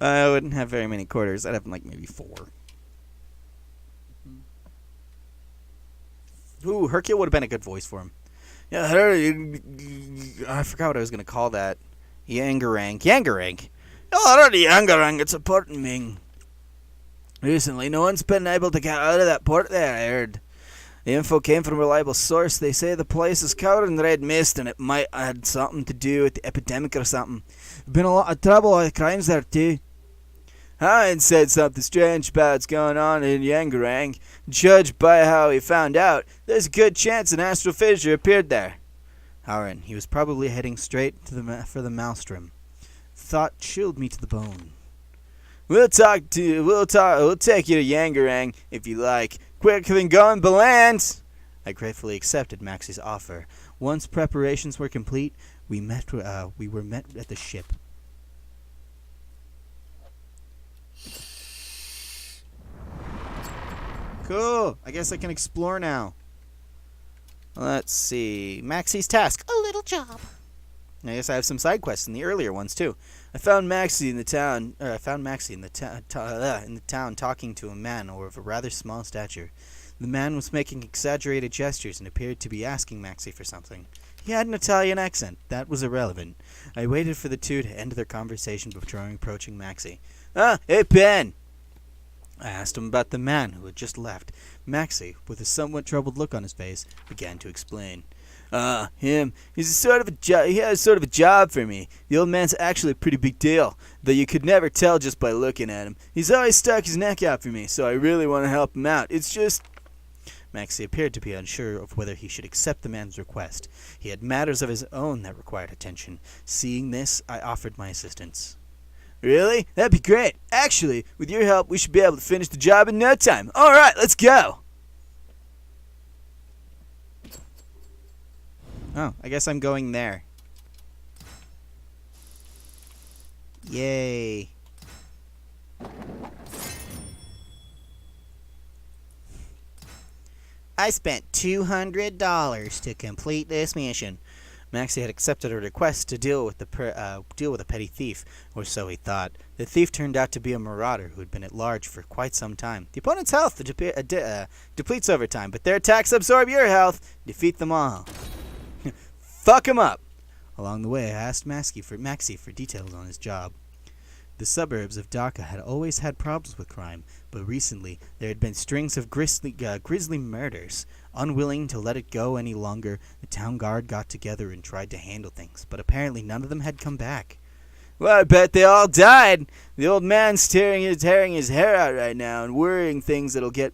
I wouldn't have very many quarters. I'd have like maybe 4. Ooh, Hercule would have been a good voice for him. Yeah, I forgot what I was going to call that. Yangarang. Yangarang. oh, not the Yangarang, it's a Portming. Recently, no one's been able to get out of that port there, I heard. The info came from a reliable source. They say the place is covered in red mist and it might have something to do with the epidemic or something. Been a lot of trouble with crimes there too. Hine said something strange about what's going on in Yangarang. Judged by how he found out, there's a good chance an astral fissure appeared there. Howren, he was probably heading straight to for the Maelstrom. Thought chilled me to the bone. We'll take you to Yangarang if you like. Quicker than going Beland. I gratefully accepted Maxie's offer. Once preparations were complete, we were met at the ship. Cool. I guess I can explore now. Let's see. Maxie's task. A little job. I guess I have some side quests in the earlier ones too. I found Maxie in the town. In the town talking to a man of a rather small stature. The man was making exaggerated gestures and appeared to be asking Maxie for something. He had an Italian accent. That was irrelevant. I waited for the two to end their conversation before approaching Maxie. Hey, Ben. I asked him about the man who had just left. Maxie, with a somewhat troubled look on his face, began to explain. Him. He has sort of a job for me. The old man's actually a pretty big deal, though you could never tell just by looking at him. He's always stuck his neck out for me, so I really want to help him out. It's just... Maxie appeared to be unsure of whether he should accept the man's request. He had matters of his own that required attention. Seeing this, I offered my assistance. Really? That'd be great. Actually, with your help, we should be able to finish the job in no time. All right, let's go. Oh, I guess I'm going there. Yay. I spent $200 to complete this mission. Maxie had accepted a request to deal with a petty thief, or so he thought. The thief turned out to be a marauder who had been at large for quite some time. The opponent's health depletes over time, but their attacks absorb your health. Defeat them all. Fuck him up. Along the way, I asked Maxie for details on his job. The suburbs of Dhaka had always had problems with crime, but recently there had been strings of grisly murders. Unwilling to let it go any longer, the town guard got together and tried to handle things, but apparently none of them had come back. Well, I bet they all died. The old man's tearing his hair out right now and worrying things will get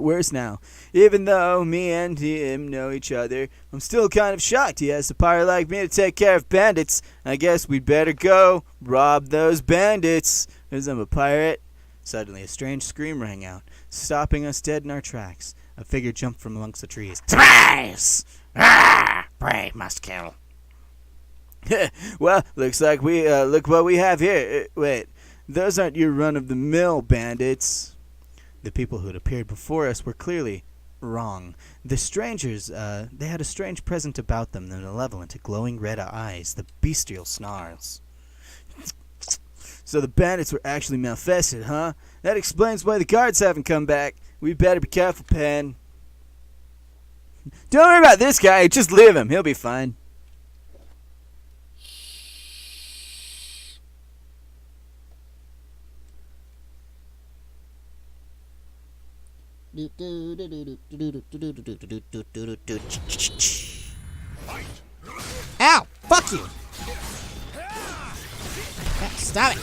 worse now. Even though me and him know each other, I'm still kind of shocked he has the power like me to take care of bandits. I guess we'd better go rob those bandits, because I'm a pirate. Suddenly, a strange scream rang out, stopping us dead in our tracks. A figure jumped from amongst the trees. Surprise! Ah! Prey must kill. Well, looks like look what we have here. Wait, those aren't your run-of-the-mill bandits. The people who had appeared before us were clearly wrong. The strangers, they had a strange presence about them, the malevolent, glowing red eyes, the bestial snarls. So the bandits were actually malfested, huh? That explains why the guards haven't come back. We better be careful, Pen. Don't worry about this guy, just leave him. He'll be fine. Ow! Fuck you! Ah, stop it!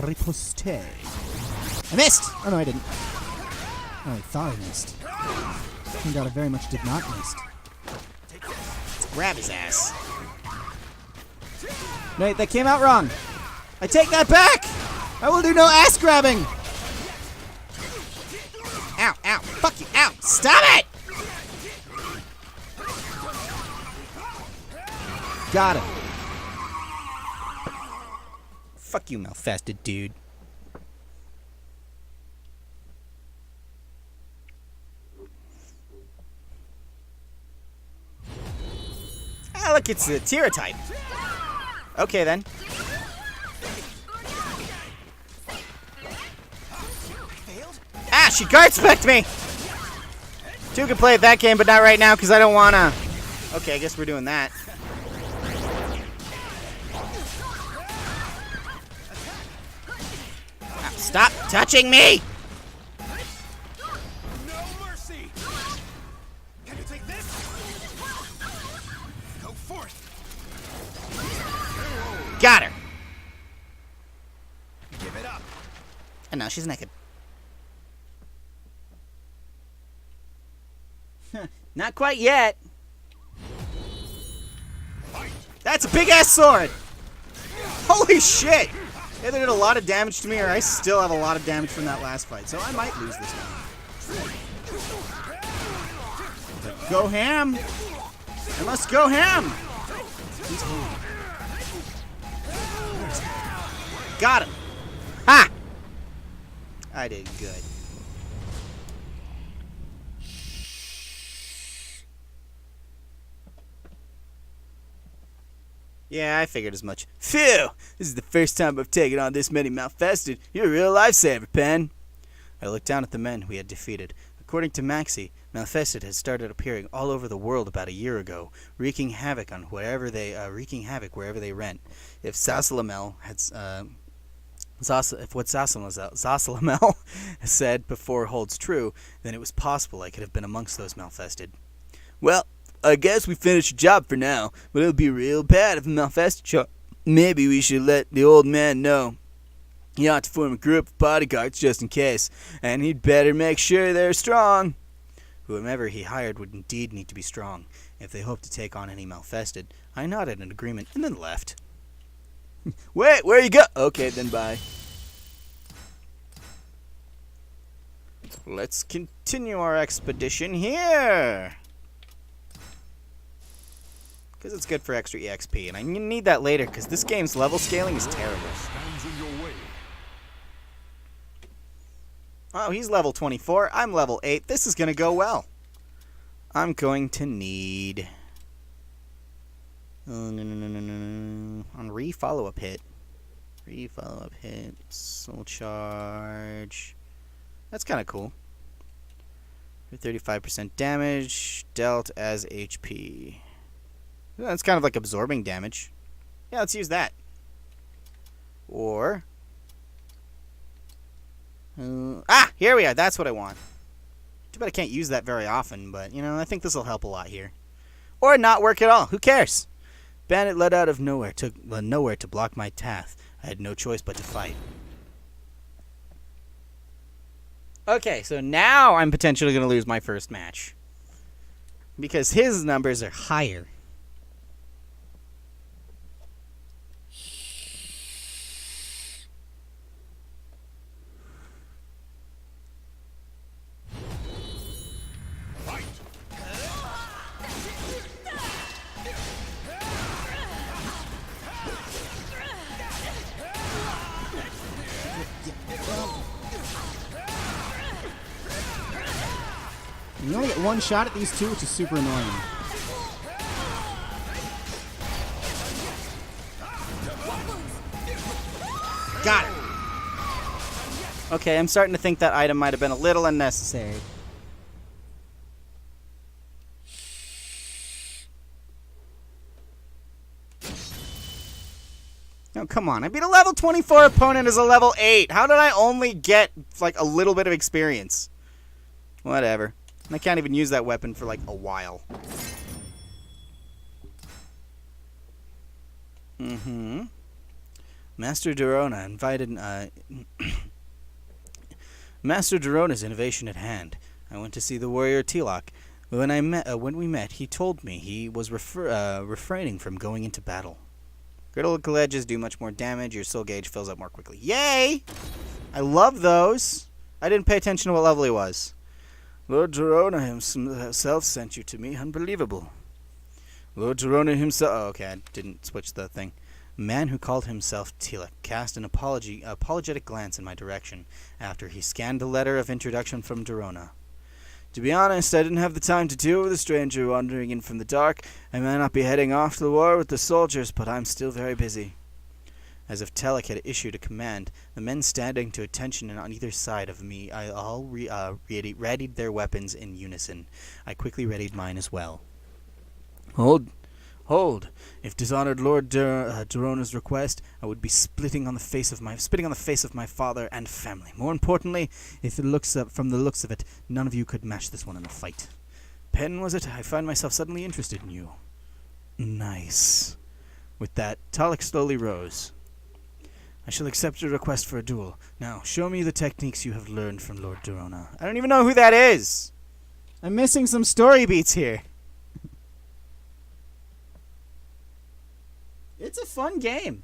Riposte. I missed! Oh no, I didn't. Oh, I thought I missed. Turned out I very much did not miss. Let's grab his ass. Wait, that came out wrong. I take that back! I will do no ass grabbing! Ow, ow, fuck you, ow! Stop it! Got him. Fuck you, Malfested dude. Ah, look, it's a Tira type. Okay, then. Ah, she guard spec'd me! Two can play at that game, but not right now, because I don't wanna. Okay, I guess we're doing that. Ah, stop touching me! No mercy! Can you take this? Go forth! Got her! Give it up! And now she's naked. Not quite yet. That's a big ass sword! Holy shit! Either did a lot of damage to me, or I still have a lot of damage from that last fight, so I might lose this one. But go ham! I must go ham! He's ham. Got him! Ha! I did good. Yeah, I figured as much. Phew! This is the first time I've taken on this many Malfested. You're a real lifesaver, Pen. I looked down at the men we had defeated. According to Maxie, Malfested had started appearing all over the world about a year ago, wreaking havoc wherever they went. If Zasalamel had, if what Zasalamel said before holds true, then it was possible I could have been amongst those Malfested. Well, I guess we finished the job for now, but it'll be real bad if a Malfested show. Maybe we should let the old man know. He ought to form a group of bodyguards just in case, and he'd better make sure they're strong. Whomever he hired would indeed need to be strong, if they hoped to take on any Malfested. I nodded in agreement and then left. Wait, where you go? Okay, then bye. Let's continue our expedition here. Because it's good for extra EXP, and I need that later, because this game's level scaling is terrible. Oh, he's level 24. I'm level 8. This is going to go well. I'm going to need... Oh, no. On re-follow-up hit. Re-follow-up hit. Soul charge. That's kind of cool. 35% damage dealt as HP. That's kind of like absorbing damage. Yeah, let's use that. Or... here we are. That's what I want. Too bad I can't use that very often, but, you know, I think this will help a lot here. Or not work at all. Who cares? Bandit led out of nowhere to block my path. I had no choice but to fight. Okay, so now I'm potentially going to lose my first match. Because his numbers are higher. You only get one shot at these two, which is super annoying. Got it! Okay, I'm starting to think that item might have been a little unnecessary. No, come on. I beat a level 24 opponent as a level 8. How did I only get, like, a little bit of experience? Whatever. And I can't even use that weapon for, like, a while. Mm-hmm. Master Dorona invited... Master Dorona's innovation at hand. I went to see the warrior Tilak. When we met, he told me he was refraining from going into battle. Critical edges do much more damage. Your soul gauge fills up more quickly. Yay! I love those. I didn't pay attention to what level he was. Lord Dorona himself sent you to me. Unbelievable. Lord Dorona himself... Oh, okay, I didn't switch the thing. A man who called himself Tilak cast an apologetic glance in my direction after he scanned the letter of introduction from Dorona. To be honest, I didn't have the time to deal with a stranger wandering in from the dark. I may not be heading off to the war with the soldiers, but I'm still very busy. As if Tilak had issued a command, the men standing to attention on either side of me all readied their weapons in unison. I quickly readied mine as well. Hold! If dishonored Lord Dorona's request, I would be spitting on the face of my father and family. More importantly, from the looks of it, none of you could match this one in a fight. Pen, was it? I find myself suddenly interested in you. Nice. With that, Tilak slowly rose. I shall accept your request for a duel. Now, show me the techniques you have learned from Lord Dorona. I don't even know who that is! I'm missing some story beats here. It's a fun game.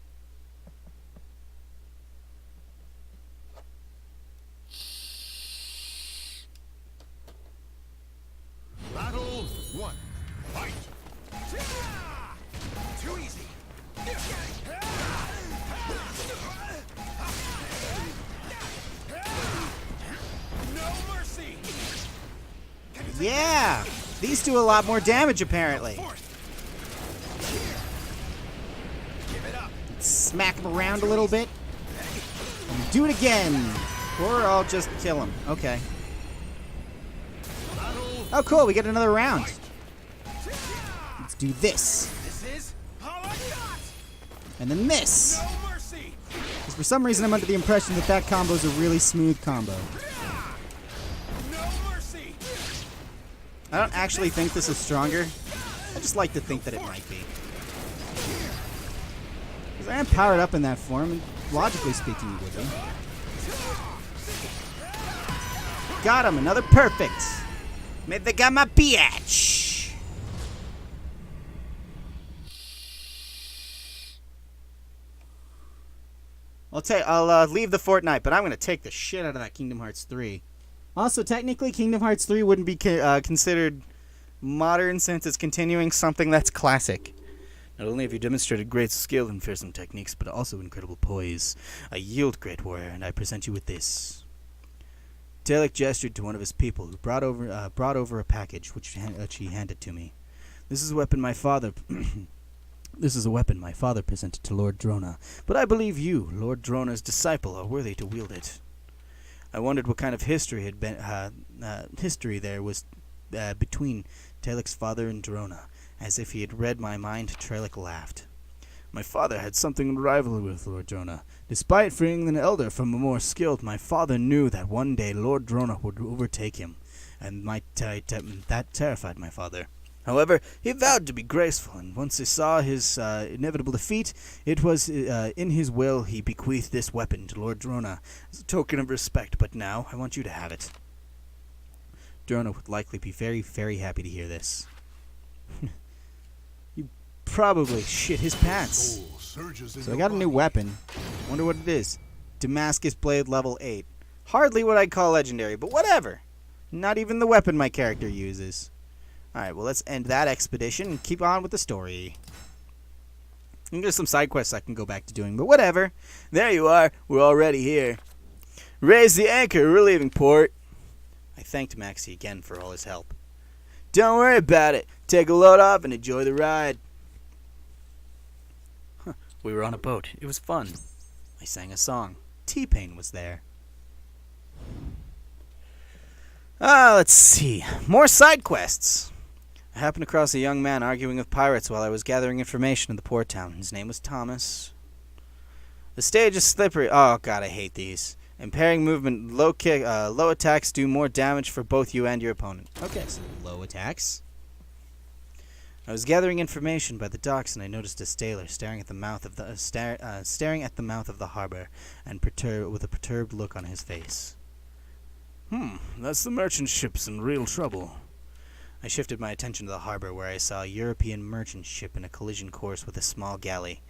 Battle 1. Fight! Too easy. No mercy. Yeah! These do a lot more damage, apparently. Smack him around a little bit. And do it again. Or I'll just kill him. Okay. Oh, cool. We get another round. Let's do this. And then this. Because for some reason I'm under the impression that that combo is a really smooth combo. I don't actually think this is stronger. I just like to think that it might be. Because I am powered up in that form, and logically speaking, you would be. Got him, another perfect. Me they got my bitch. I'll leave the Fortnite, but I'm gonna take the shit out of that Kingdom Hearts 3. Also, technically, Kingdom Hearts 3 wouldn't be considered modern since it's continuing something that's classic. Not only have you demonstrated great skill and fearsome techniques, but also incredible poise. I yield, great warrior, and I present you with this. Tilak gestured to one of his people, who brought over a package, which he handed to me. This is a weapon my father presented to Lord Dorona, but I believe you, Lord Dorona's disciple, are worthy to wield it. I wondered what kind of history there was between Tilak's father and Dorona. As if he had read my mind, Tilak laughed. My father had something in rivalry with Lord Dorona. Despite freeing an elder from a more skilled, my father knew that one day Lord Dorona would overtake him, and that terrified my father. However, he vowed to be graceful, and once he saw his inevitable defeat, it was in his will he bequeathed this weapon to Lord Dorona as a token of respect. But now, I want you to have it. Dorona would likely be very, very happy to hear this. You probably shit his pants. So I got a new weapon. Wonder what it is. Damascus Blade level 8. Hardly what I'd call legendary, but whatever. Not even the weapon my character uses. Alright, well, let's end that expedition and keep on with the story. And there's some side quests I can go back to doing, but whatever. There you are. We're already here. Raise the anchor. We're leaving port. I thanked Maxie again for all his help. Don't worry about it. Take a load off and enjoy the ride. We were on a boat. It was fun. I sang a song. T-Pain was there. Let's see. More side quests. I happened across a young man arguing with pirates while I was gathering information in the port town. His name was Thomas. The stage is slippery. Oh, God, I hate these. Impairing movement, low attacks do more damage for both you and your opponent. Okay, so low attacks. I was gathering information by the docks, and I noticed a sailor staring at the mouth of the staring at the mouth of the harbor, and with a perturbed look on his face. That's the merchant ship's in real trouble. I shifted my attention to the harbor, where I saw a European merchant ship in a collision course with a small galley.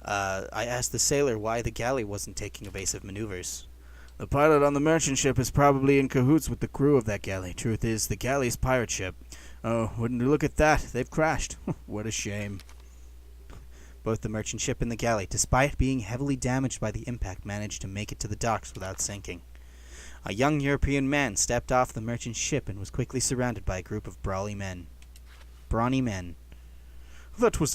I asked the sailor why the galley wasn't taking evasive maneuvers. The pilot on the merchant ship is probably in cahoots with the crew of that galley. Truth is, the galley's pirate ship. Oh, wouldn't you look at that? They've crashed. What a shame. Both the merchant ship and the galley, despite being heavily damaged by the impact, managed to make it to the docks without sinking. A young European man stepped off the merchant ship and was quickly surrounded by a group of brawny men. That was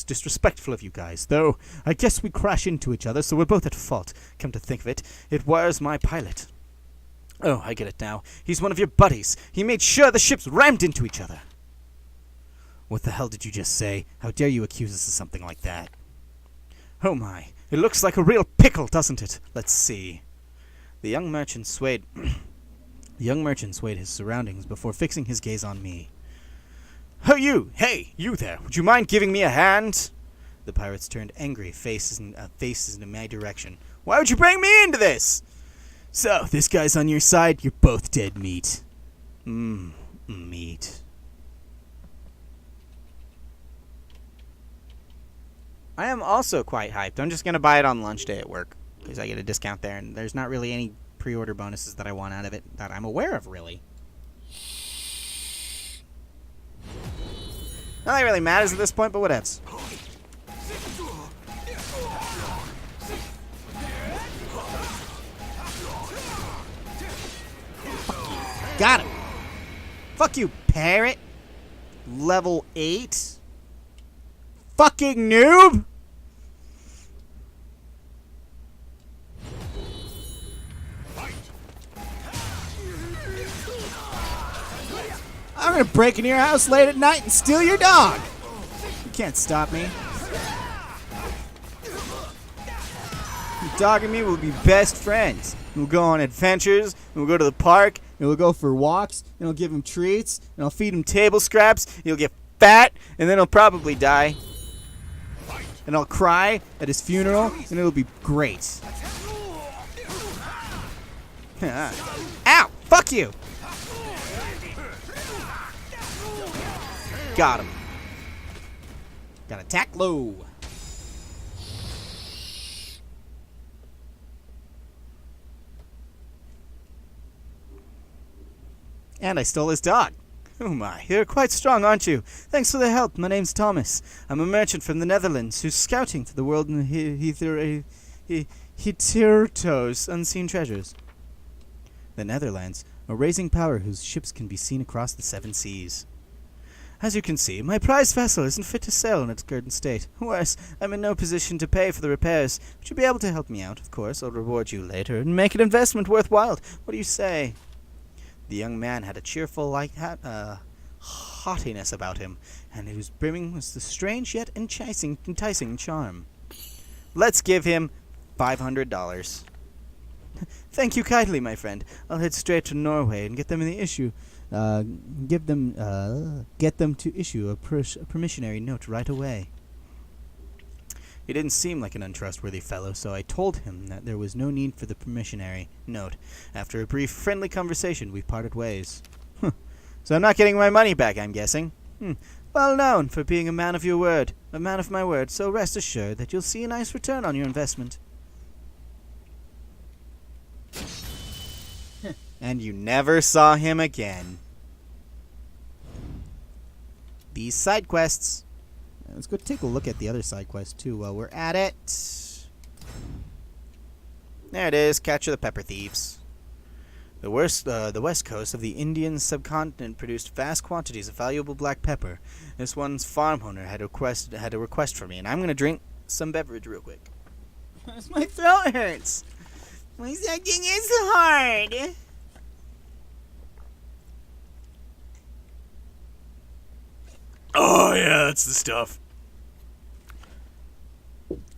disrespectful of you guys, though I guess we crash into each other, so we're both at fault. Come to think of it, it was my pilot. Oh, I get it now. He's one of your buddies. He made sure the ships rammed into each other. What the hell did you just say? How dare you accuse us of something like that? Oh my, it looks like a real pickle, doesn't it? Let's see. The young merchant swayed his surroundings before fixing his gaze on me. Oh, you! Hey, you there! Would you mind giving me a hand? The pirates turned angry, faces in my direction. Why would you bring me into this? So, this guy's on your side, you're both dead meat. Meat. I am also quite hyped. I'm just going to buy it on lunch day at work, because I get a discount there, and there's not really any pre-order bonuses that I want out of it that I'm aware of, really. Not that it really matters at this point, but whatevs. Got him. Fuck you, parrot. Level 8. Fucking noob. I'm gonna break into your house late at night and steal your dog. You can't stop me. Your dog and me will be best friends. We'll go on adventures, and we'll go to the park, and we'll go for walks, and I'll give him treats, and I'll feed him table scraps, he'll get fat, and then he'll probably die. And I'll cry at his funeral, and it'll be great. Ow! Fuck you! Got him. Got attack low. And I stole his dog. Oh my, you're quite strong, aren't you? Thanks for the help. My name's Thomas. I'm a merchant from the Netherlands who's scouting to the world in Hitherto's unseen treasures. The Netherlands, a rising power whose ships can be seen across the 7 seas. As you can see, my prized vessel isn't fit to sail in its current state. Worse, I'm in no position to pay for the repairs. Would you be able to help me out? Of course, I'll reward you later and make an investment worthwhile. What do you say? The young man had a cheerful haughtiness about him, and whose brimming was the strange yet enticing charm. Let's give him $500. Thank you kindly, my friend. I'll head straight to Norway and get them to issue a promissory note right away. He didn't seem like an untrustworthy fellow, so I told him that there was no need for the promissory note. After a brief, friendly conversation, we parted ways. So I'm not getting my money back, I'm guessing. Well known for being a man of your word, a man of my word, so rest assured that you'll see a nice return on your investment. And you never saw him again. These side quests. Let's go take a look at the other side quest too while we're at it. There it is, Capture the Pepper Thieves. The west coast of the Indian subcontinent produced vast quantities of valuable black pepper. This one's farm owner had a request for me, and I'm gonna drink some beverage real quick. My throat hurts. My sucking is hard. Oh yeah, that's the stuff.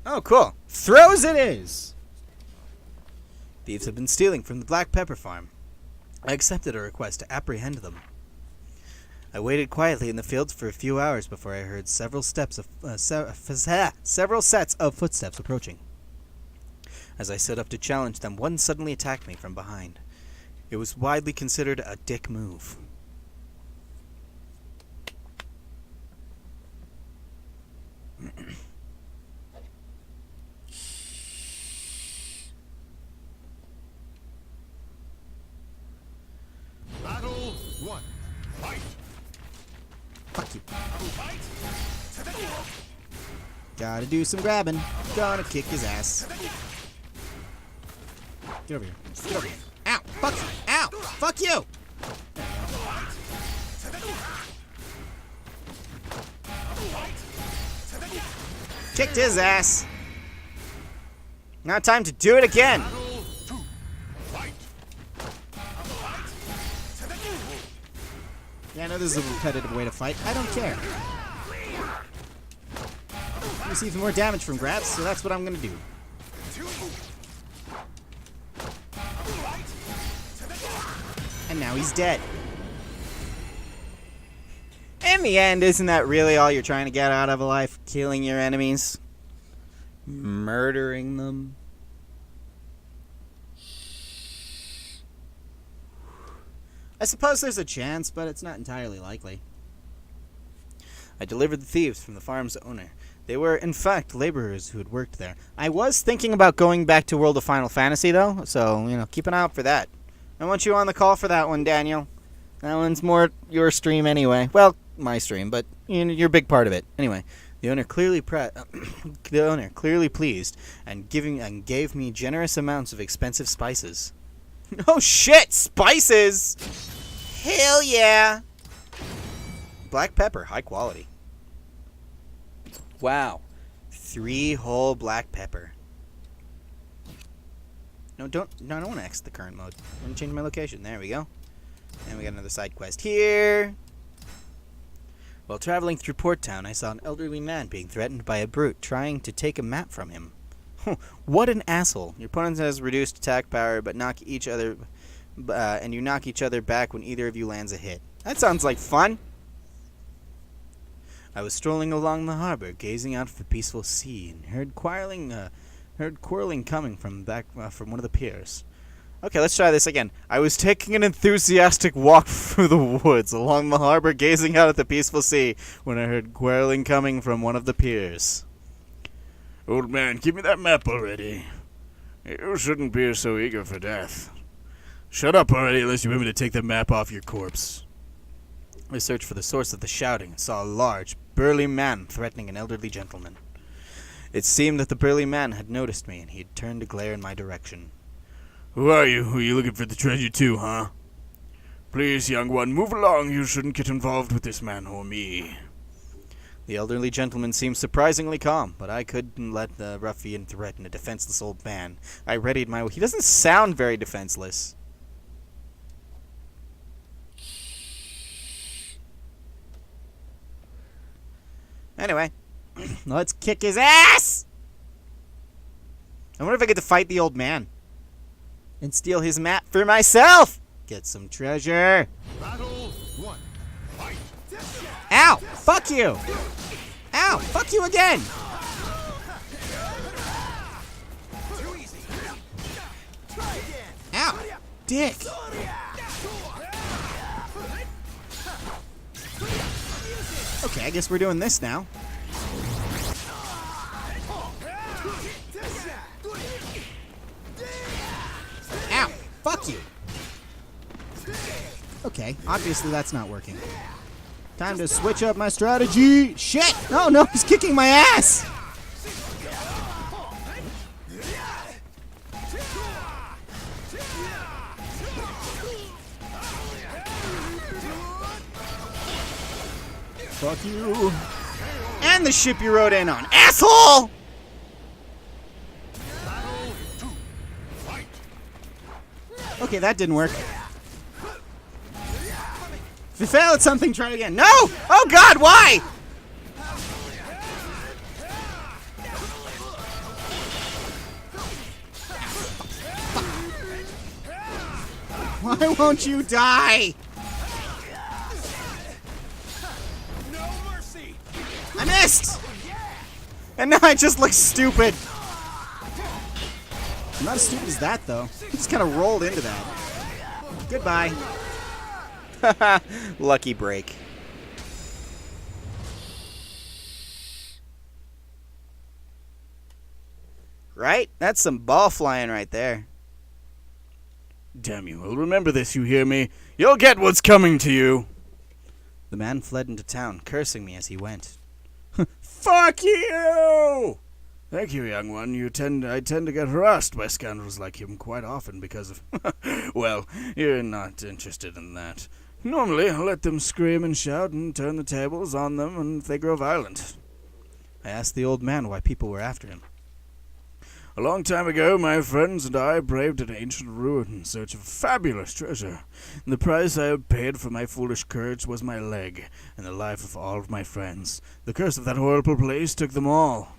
Oh, cool. Throws it is! Thieves have been stealing from the black pepper farm. I accepted a request to apprehend them. I waited quietly in the fields for a few hours before I heard several sets of footsteps approaching. As I stood up to challenge them, one suddenly attacked me from behind. It was widely considered a dick move. Battle 1. Fight! Fuck you. Gotta do some grabbing. Gonna kick his ass. Get over here. Get over here. Ow! Fuck you! Ow! Fuck you! Kicked his ass. Now time to do it again. Battle 2. Fight! Yeah, I know this is a repetitive way to fight. I don't care. I receive more damage from grabs, so that's what I'm gonna do. And now he's dead. In the end, isn't that really all you're trying to get out of life? Killing your enemies? Murdering them? I suppose there's a chance, but it's not entirely likely. I delivered the thieves from the farm's owner. They were, in fact, laborers who had worked there. I was thinking about going back to World of Final Fantasy, though, so, keep an eye out for that. I want you on the call for that one, Daniel. That one's more your stream anyway. Well, my stream, but you're a big part of it. Anyway, the owner clearly pleased and gave me generous amounts of expensive spices. Oh shit, spices! Hell yeah! Black pepper, high quality. Wow. 3 whole black pepper. No, I don't want to exit the current mode. I'm going to change my location. There we go. And we got another side quest here. While traveling through Port Town, I saw an elderly man being threatened by a brute trying to take a map from him. What an asshole. Your opponent has reduced attack power, but you knock each other back when either of you lands a hit. That sounds like fun. I was strolling along the harbor, gazing out at the peaceful sea, and heard quarreling coming from one of the piers. Okay, let's try this again. I was taking an enthusiastic walk through the woods along the harbor, gazing out at the peaceful sea, when I heard quarreling coming from one of the piers. Old man, give me that map already. You shouldn't be so eager for death. Shut up already unless you want me to take the map off your corpse. I searched for the source of the shouting and saw a large, burly man threatening an elderly gentleman. It seemed that the burly man had noticed me, and he had turned to glare in my direction. Who are you? Who are you looking for the treasure too, huh? Please, young one, move along. You shouldn't get involved with this man or me. The elderly gentleman seemed surprisingly calm, but I couldn't let the ruffian threaten a defenseless old man. I readied my... He doesn't sound very defenseless. Anyway, let's kick his ass! I wonder if I get to fight the old man. And steal his map for myself! Get some treasure! Battle 1. Fight! Ow! Fuck you! Ow! Fuck you again! Ow! Dick! Okay, I guess we're doing this now. Ow! Fuck you! Okay, obviously that's not working. Time to switch up my strategy! Shit! Oh no, he's kicking my ass! Fuck you! And the ship you rode in on, asshole! Okay, that didn't work. If you fail at something, try it again. No! Oh god, why? Why won't you die? And now I just look stupid. I'm not as stupid as that, though. I just kind of rolled into that. Goodbye. Lucky break. Right? That's some ball flying right there. Damn you, I'll remember this, you hear me? You'll get what's coming to you! The man fled into town, cursing me as he went. Fuck you! Thank you, young one. I tend to get harassed by scoundrels like him quite often because of... well, you're not interested in that. Normally, I'll let them scream and shout and turn the tables on them and they grow violent. I asked the old man why people were after him. A long time ago, my friends and I braved an ancient ruin in search of fabulous treasure. And the price I paid for my foolish courage was my leg and the life of all of my friends. The curse of that horrible place took them all.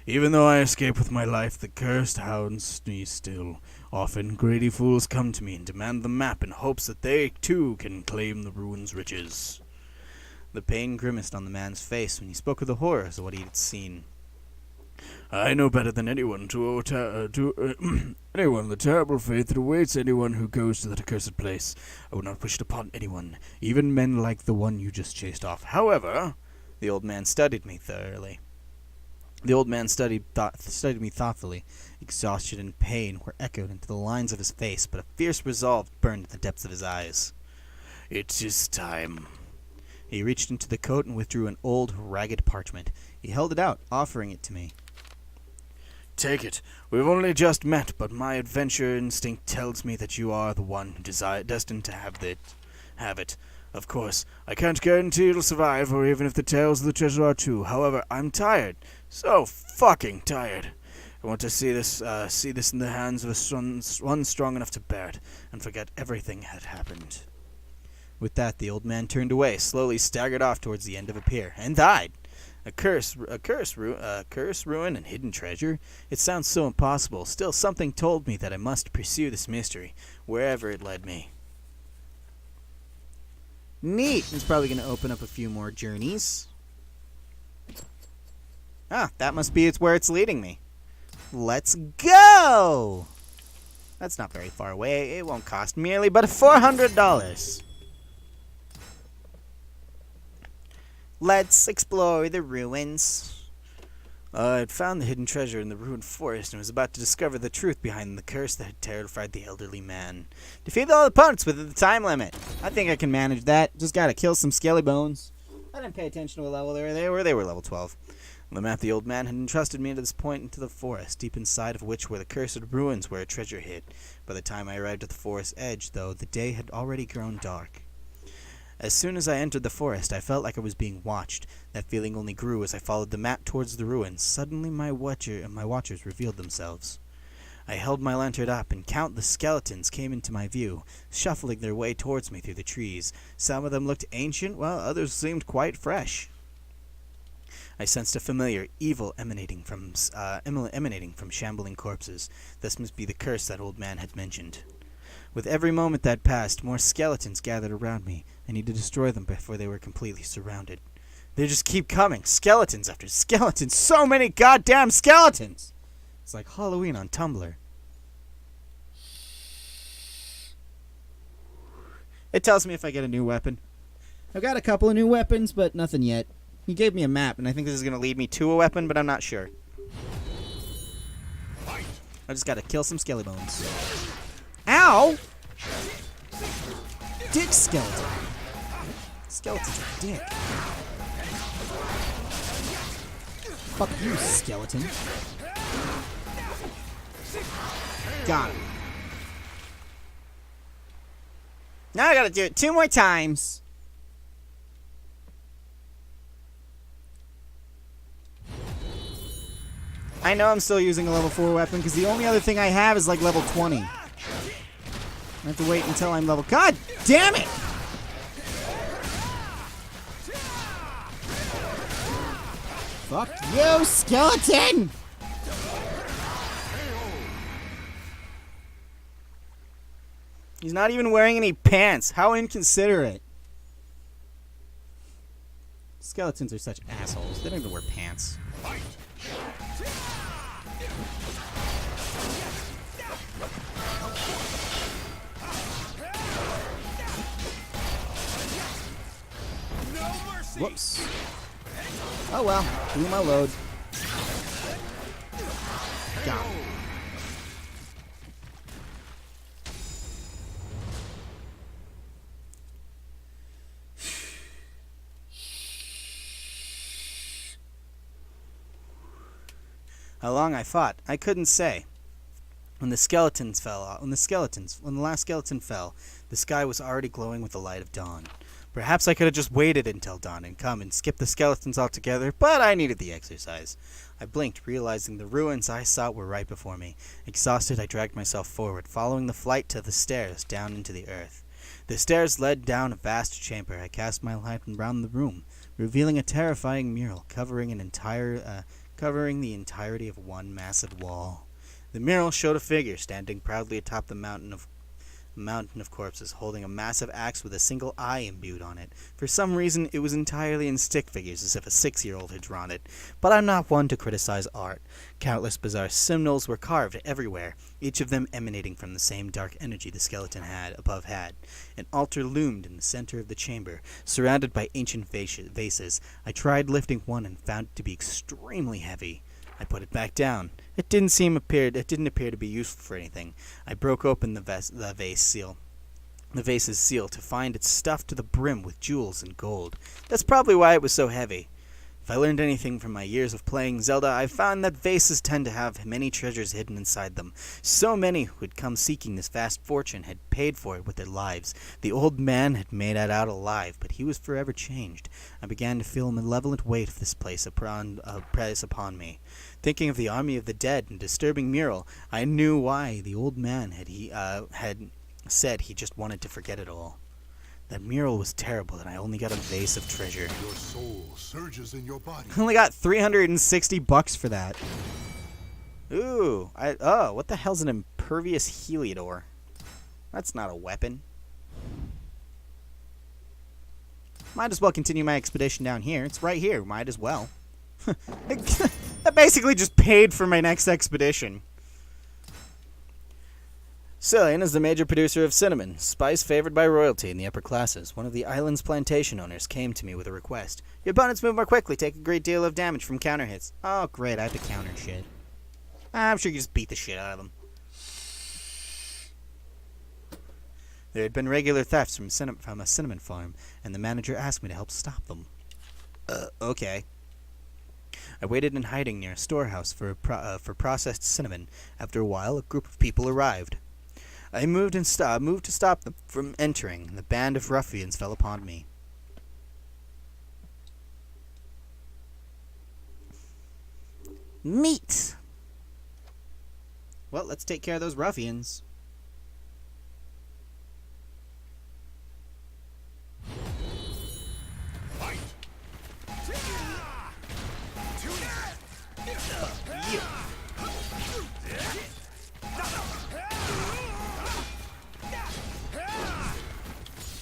Even though I escaped with my life, the curse hounds me still. Often, greedy fools come to me and demand the map in hopes that they, too, can claim the ruin's riches. The pain grimaced on the man's face when he spoke of the horrors of what he had seen. I know better than anyone anyone the terrible fate that awaits anyone who goes to that accursed place. I would not wish it upon anyone, even men like the one you just chased off. However, the old man studied me thoroughly. The old man studied me thoughtfully. Exhaustion and pain were echoed into the lines of his face, but a fierce resolve burned in the depths of his eyes. It is time. He reached into the coat and withdrew an old, ragged parchment. He held it out, offering it to me. Take it. We've only just met, but my adventure instinct tells me that you are the one destined to have it. Of course, I can't guarantee it'll survive, or even if the tales of the treasure are true. However, I'm tired. So fucking tired. I want to see this in the hands of one strong enough to bear it, and forget everything that happened. With that, the old man turned away, slowly staggered off towards the end of a pier, and died. A curse, ruin, and hidden treasure? It sounds so impossible. Still, something told me that I must pursue this mystery, wherever it led me. Neat! It's probably going to open up a few more journeys. Ah, that must be where it's leading me. Let's go! That's not very far away. It won't cost merely but $400. Let's explore the ruins. I had found the hidden treasure in the ruined forest and was about to discover the truth behind the curse that had terrified the elderly man. Defeat all opponents within the time limit. I think I can manage that. Just gotta kill some skelly bones. I didn't pay attention to what level they were. They were level 12. The map the old man had entrusted me to this point into the forest, deep inside of which were the cursed ruins where a treasure hid. By the time I arrived at the forest's edge, though, the day had already grown dark. As soon as I entered the forest, I felt like I was being watched. That feeling only grew as I followed the map towards the ruins. Suddenly my watchers revealed themselves. I held my lantern up, and countless skeletons came into my view, shuffling their way towards me through the trees. Some of them looked ancient, while others seemed quite fresh. I sensed a familiar evil emanating from shambling corpses. This must be the curse that old man had mentioned. With every moment that passed, more skeletons gathered around me. I need to destroy them before they were completely surrounded. They just keep coming. Skeletons after skeletons. So many goddamn skeletons! It's like Halloween on Tumblr. It tells me if I get a new weapon. I've got a couple of new weapons, but nothing yet. He gave me a map, and I think this is going to lead me to a weapon, but I'm not sure. I just got to kill some skelly bones. Ow! Dick skeleton. Skeleton's a dick. Fuck you, skeleton. Got him. Now I gotta do it 2 more times. I know I'm still using a level 4 weapon because the only other thing I have is like level 20. I have to wait until I'm level... God damn it! Fuck you, skeleton! He's not even wearing any pants. How inconsiderate. Skeletons are such assholes. They don't even wear pants. Whoops. Oh well, blew my load. Got him. How long I fought, I couldn't say. When the last skeleton fell, the sky was already glowing with the light of dawn. Perhaps I could have just waited until dawn and come and skip the skeletons altogether, but I needed the exercise. I blinked, realizing the ruins I sought were right before me. Exhausted, I dragged myself forward, following the flight to the stairs down into the earth. The stairs led down a vast chamber. I cast my light around the room, revealing a terrifying mural covering the entirety of one massive wall. The mural showed a figure standing proudly atop the mountain of corpses, holding a massive axe with a single eye imbued on it. For some reason, it was entirely in stick figures, as if a 6-year-old had drawn it. But I'm not one to criticize art. Countless bizarre symbols were carved everywhere, each of them emanating from the same dark energy the skeleton had. An altar loomed in the center of the chamber, surrounded by ancient vases. I tried lifting one and found it to be extremely heavy. I put it back down. It didn't appear to be useful for anything. I broke open the vase's seal to find it stuffed to the brim with jewels and gold. That's probably why it was so heavy. If I learned anything from my years of playing Zelda, I found that vases tend to have many treasures hidden inside them. So many who had come seeking this vast fortune had paid for it with their lives. The old man had made it out alive, but he was forever changed. I began to feel a malevolent weight of this place upon me. Thinking of the army of the dead and disturbing mural, I knew why the old man had said he just wanted to forget it all. That mural was terrible, and I only got a vase of treasure. Your soul surges in your body. I only got $360 for that. Ooh, what the hell's an impervious Heliodor? That's not a weapon. Might as well continue my expedition down here. It's right here. Might as well. That basically just paid for my next expedition. Cillian is the major producer of cinnamon, spice favored by royalty in the upper classes. One of the island's plantation owners came to me with a request. Your opponents move more quickly, take a great deal of damage from counter hits. Oh, great. I have to counter shit. I'm sure you just beat the shit out of them. There had been regular thefts from a cinnamon farm, and the manager asked me to help stop them. Okay. I waited in hiding near a storehouse for processed cinnamon. After a while, a group of people arrived. I moved to stop them from entering, and the band of ruffians fell upon me. Meat! Well, let's take care of those ruffians.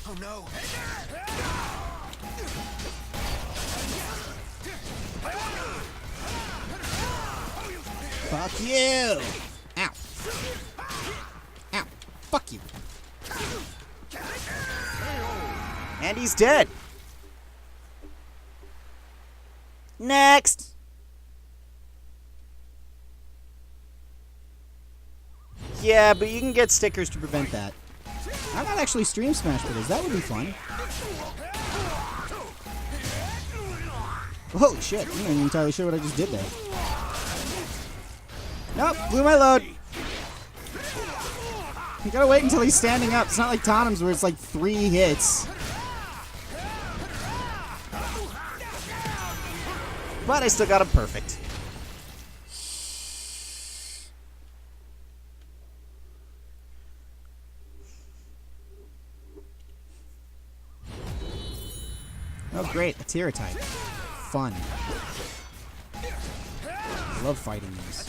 Oh no! Fuck you! Ow. Ow. Fuck you. And he's dead! Next! Yeah, but you can get stickers to prevent Prevent that. I might actually stream Smash Brothers. That would be fun. Holy shit. I'm not even entirely sure what I just did there. Nope, blew my load. You gotta wait until he's standing up. It's not like Tottem's where it's like 3 hits. But I still got him perfect. Oh great, a Tira type. Fun. I love fighting these.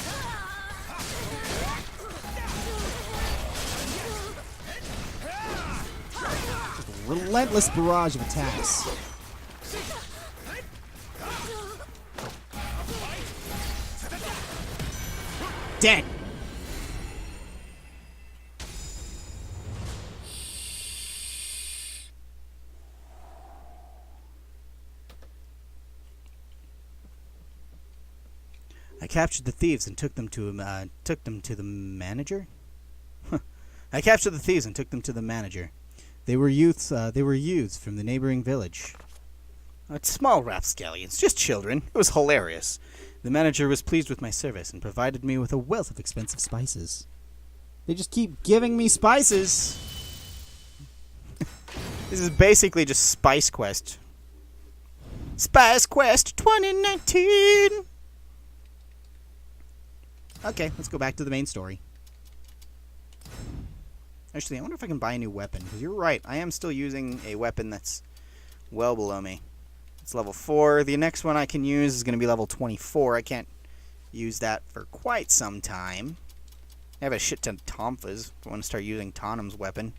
Just a relentless barrage of attacks. dead. I captured the thieves and took them to the manager. I captured the thieves and took them to the manager. They were youths. They were youths from the neighboring village. Small rapscallions, just children. It was hilarious. The manager was pleased with my service and provided me with a wealth of expensive spices. They just keep giving me spices. This is basically just Spice Quest. Spice Quest 2019. Okay, let's go back to the main story. Actually, I wonder if I can buy a new weapon. Because you're right, I am still using a weapon that's well below me. It's level 4. The next one I can use is going to be level 24. I can't use that for quite some time. I have a shit ton of Tonfas. I want to start using Tonum's weapon.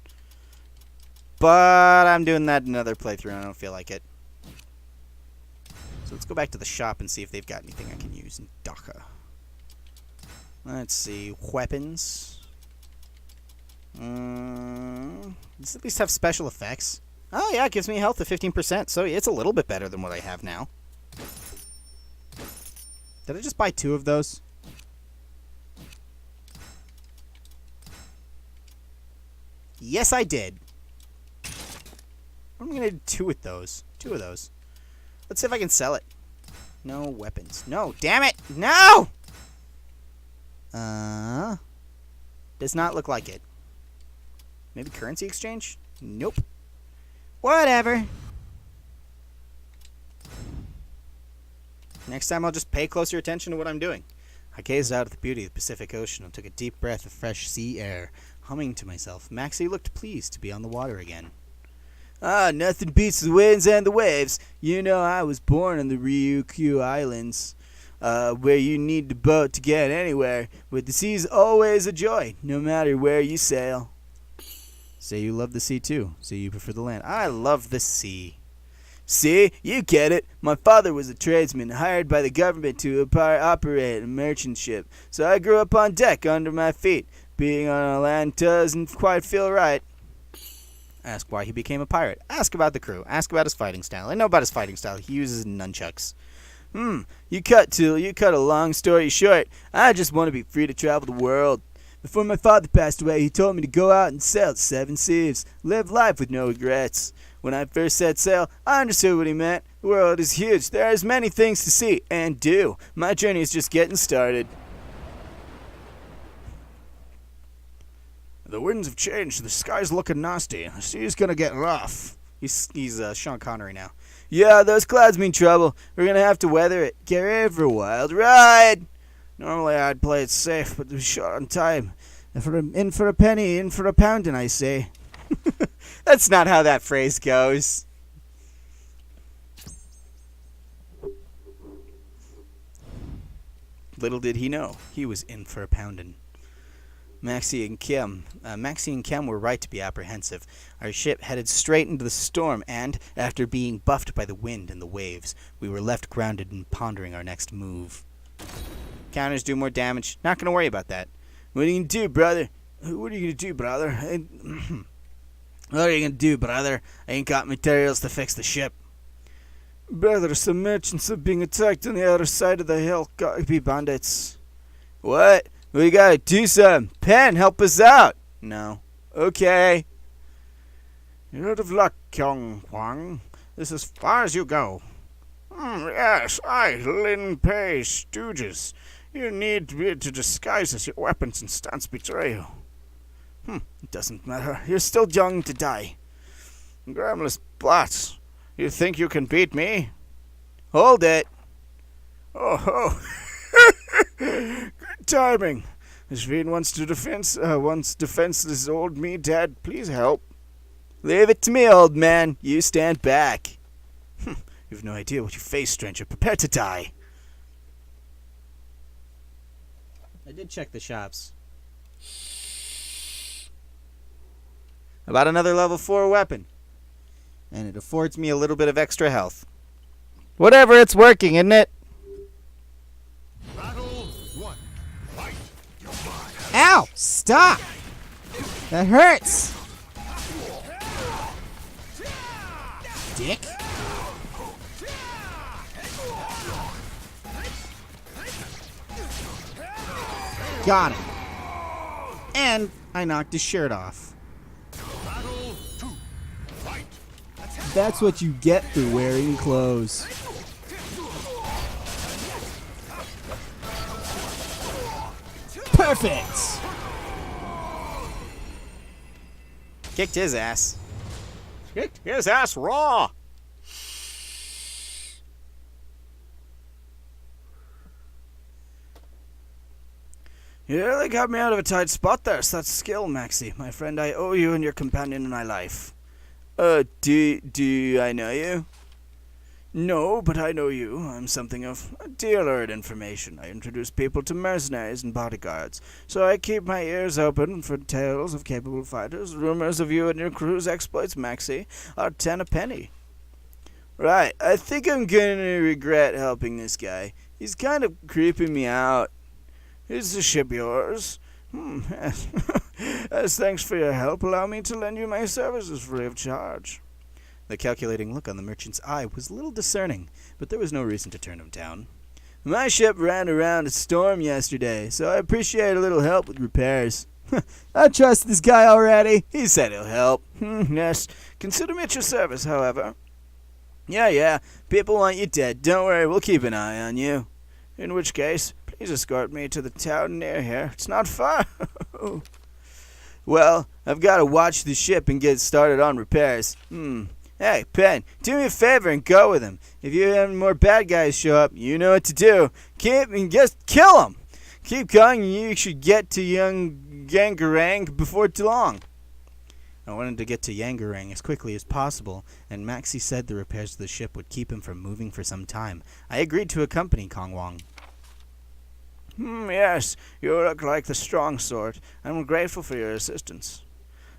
But I'm doing that in another playthrough and I don't feel like it. So let's go back to the shop and see if they've got anything I can use in Dhaka. Let's see. Weapons. Does it at least have special effects? Oh, yeah, it gives me health of 15%, so it's a little bit better than what I have now. Did I just buy 2 of those? Yes, I did. What am I going to do 2 with those? 2 of those. Let's see if I can sell it. No weapons. No, damn it! No! Does not look like it. Maybe currency exchange? Nope. Whatever. Next time I'll just pay closer attention to what I'm doing. I gazed out at the beauty of the Pacific Ocean and took a deep breath of fresh sea air, humming to myself. Maxie looked pleased to be on the water again. Ah, nothing beats the winds and the waves. You know, I was born on the Ryukyu Islands, where you need the boat to get anywhere, but the sea's always a joy, no matter where you sail. Say you love the sea too. Say you prefer the land. I love the sea. See, you get it. My father was a tradesman hired by the government to operate a merchant ship, so I grew up on deck under my feet. Being on land doesn't quite feel right. Ask why he became a pirate. Ask about the crew. Ask about his fighting style. I know about his fighting style. He uses nunchucks. You cut a long story short. I just want to be free to travel the world. Before my father passed away, he told me to go out and sail the 7 seas, live life with no regrets. When I first set sail, I understood what he meant. The world is huge. There are many things to see and do. My journey is just getting started. The winds have changed. The sky's looking nasty. The sea's gonna get rough. He's Sean Connery now. Yeah, those clouds mean trouble. We're gonna have to weather it. Get ready for a wild ride. Normally I'd play it safe, but we're short on time. In for a penny, in for a poundin', I say. That's not how that phrase goes. Little did he know, he was in for a poundin'. Maxie and Kem were right to be apprehensive. Our ship headed straight into the storm, and, after being buffed by the wind and the waves, we were left grounded and pondering our next move. Counters do more damage. Not going to worry about that. What are you going to do, brother? What are you gonna do, brother? What are you going to do, brother? I ain't got materials to fix the ship. Brother, some merchants are being attacked on the other side of the hill. Gotta be bandits. What? We gotta do something. Pen, help us out. No. Okay. You're out of luck, Kyung Hwang. This is as far as you go. Yes, Lin Pei Stooges. You need to disguise as your weapons and stance betray you. It doesn't matter. You're still young to die. Gramless Blats. You think you can beat me? Hold it. Oh. Good timing. Sveen wants defenseless old me, Dad. Please help. Leave it to me, old man. You stand back. You've no idea what you face, stranger. Prepare to die. I did check the shops. About another level 4 weapon. And it affords me a little bit of extra health. Whatever, it's working, isn't it? Battle 1. Fight! Ow! Stop! That hurts! Dick? Got him. And I knocked his shirt off. That's what you get for wearing clothes. Perfect! Kicked his ass. Kicked his ass raw. You really got me out of a tight spot there. So that's skill, Maxie. My friend, I owe you and your companion in my life. Do I know you? No, but I know you. I'm something of a dealer in information. I introduce people to mercenaries and bodyguards, so I keep my ears open for tales of capable fighters. Rumors of you and your crew's exploits, Maxie, are 10 a penny. Right, I think I'm gonna regret helping this guy. He's kind of creeping me out. Is the ship yours? As thanks for your help, allow me to lend you my services free of charge. The calculating look on the merchant's eye was a little discerning, but there was no reason to turn him down. My ship ran around a storm yesterday, so I appreciate a little help with repairs. I trust this guy already. He said he'll help. Yes, consider me at your service, however. Yeah, people want you dead. Don't worry, we'll keep an eye on you. In which case, please escort me to the town near here. It's not far. Well, I've got to watch the ship and get started on repairs. Hey, Pen, do me a favor and go with him. If you have any more bad guys show up, you know what to do. Just kill them. Keep going, and you should get to young Yangarang before too long. I wanted to get to Yangarang as quickly as possible, and Maxie said the repairs to the ship would keep him from moving for some time. I agreed to accompany Kong Wong. Yes, you look like the strong sort. I'm grateful for your assistance.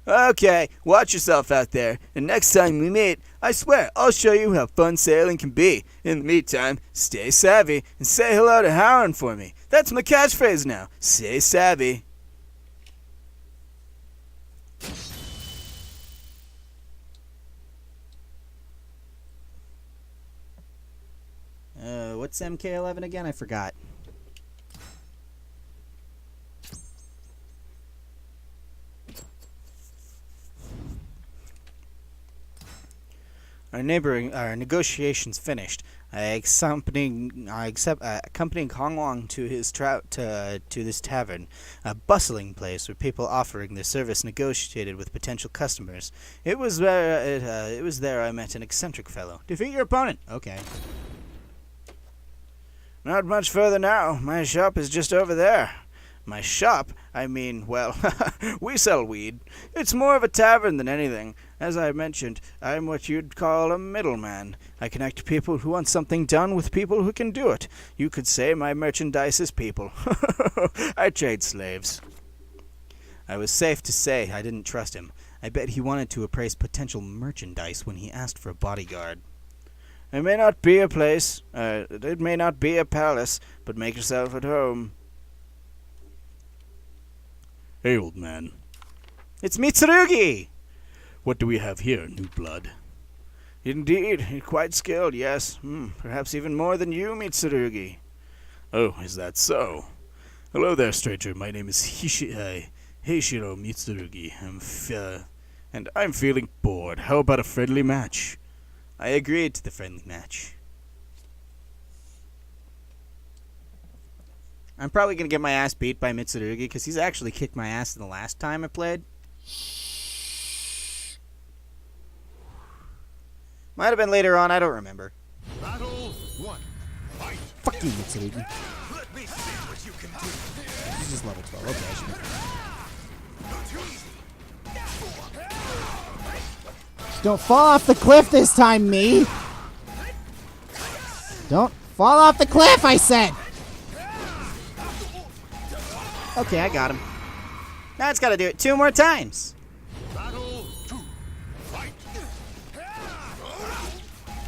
Okay, watch yourself out there, and next time we meet, I swear I'll show you how fun sailing can be. In the meantime, stay savvy, and say hello to Howard for me. That's my catchphrase now. Stay savvy. What's MK11 again? I forgot. Our negotiations finished. Accompanying Kong Wong to his to this tavern, a bustling place where people offering their service negotiated with potential customers. It was there I met an eccentric fellow. Defeat your opponent. Okay. Not much further now. My shop is just over there. My shop? I mean, well, we sell weed. It's more of a tavern than anything. As I mentioned, I'm what you'd call a middleman. I connect people who want something done with people who can do it. You could say my merchandise is people. I trade slaves. I was safe to say I didn't trust him. I bet he wanted to appraise potential merchandise when he asked for a bodyguard. It may not be a place, it may not be a palace, but make yourself at home. Hey, old man. It's Mitsurugi! What do we have here, new blood? Indeed, quite skilled, yes. Perhaps even more than you, Mitsurugi. Oh, is that so? Hello there, stranger. My name is Heishiro Mitsurugi. And I'm feeling bored. How about a friendly match? I agreed to the friendly match. I'm probably going to get my ass beat by Mitsurugi because he's actually kicked my ass the last time I played. Might have been later on, I don't remember. Battle 1. Fight. Fuck you, Mitsurugi. Let me see what you can do. He's just level 12. Okay, I should be fine. Don't fall off the cliff this time, me! Don't fall off the cliff, I said! Okay, I got him. Now it's got to do it 2 more times. Battle 2. Fight.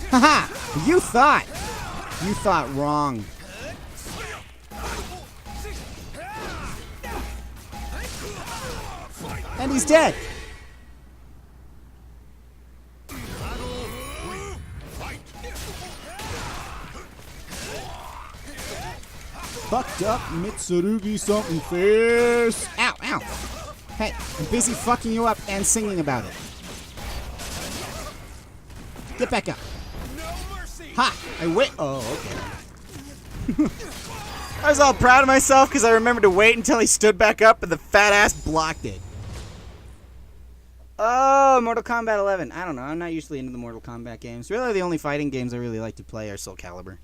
Haha! You thought! You thought wrong. And he's dead. Fucked up Mitsurugi something fierce. Ow, ow. Hey, I'm busy fucking you up and singing about it. Get back up. Ha! I wait. Oh, okay. I was all proud of myself because I remembered to wait until he stood back up and the fat ass blocked it. Oh, Mortal Kombat 11. I don't know. I'm not usually into the Mortal Kombat games. Really, the only fighting games I really like to play are Soul Calibur.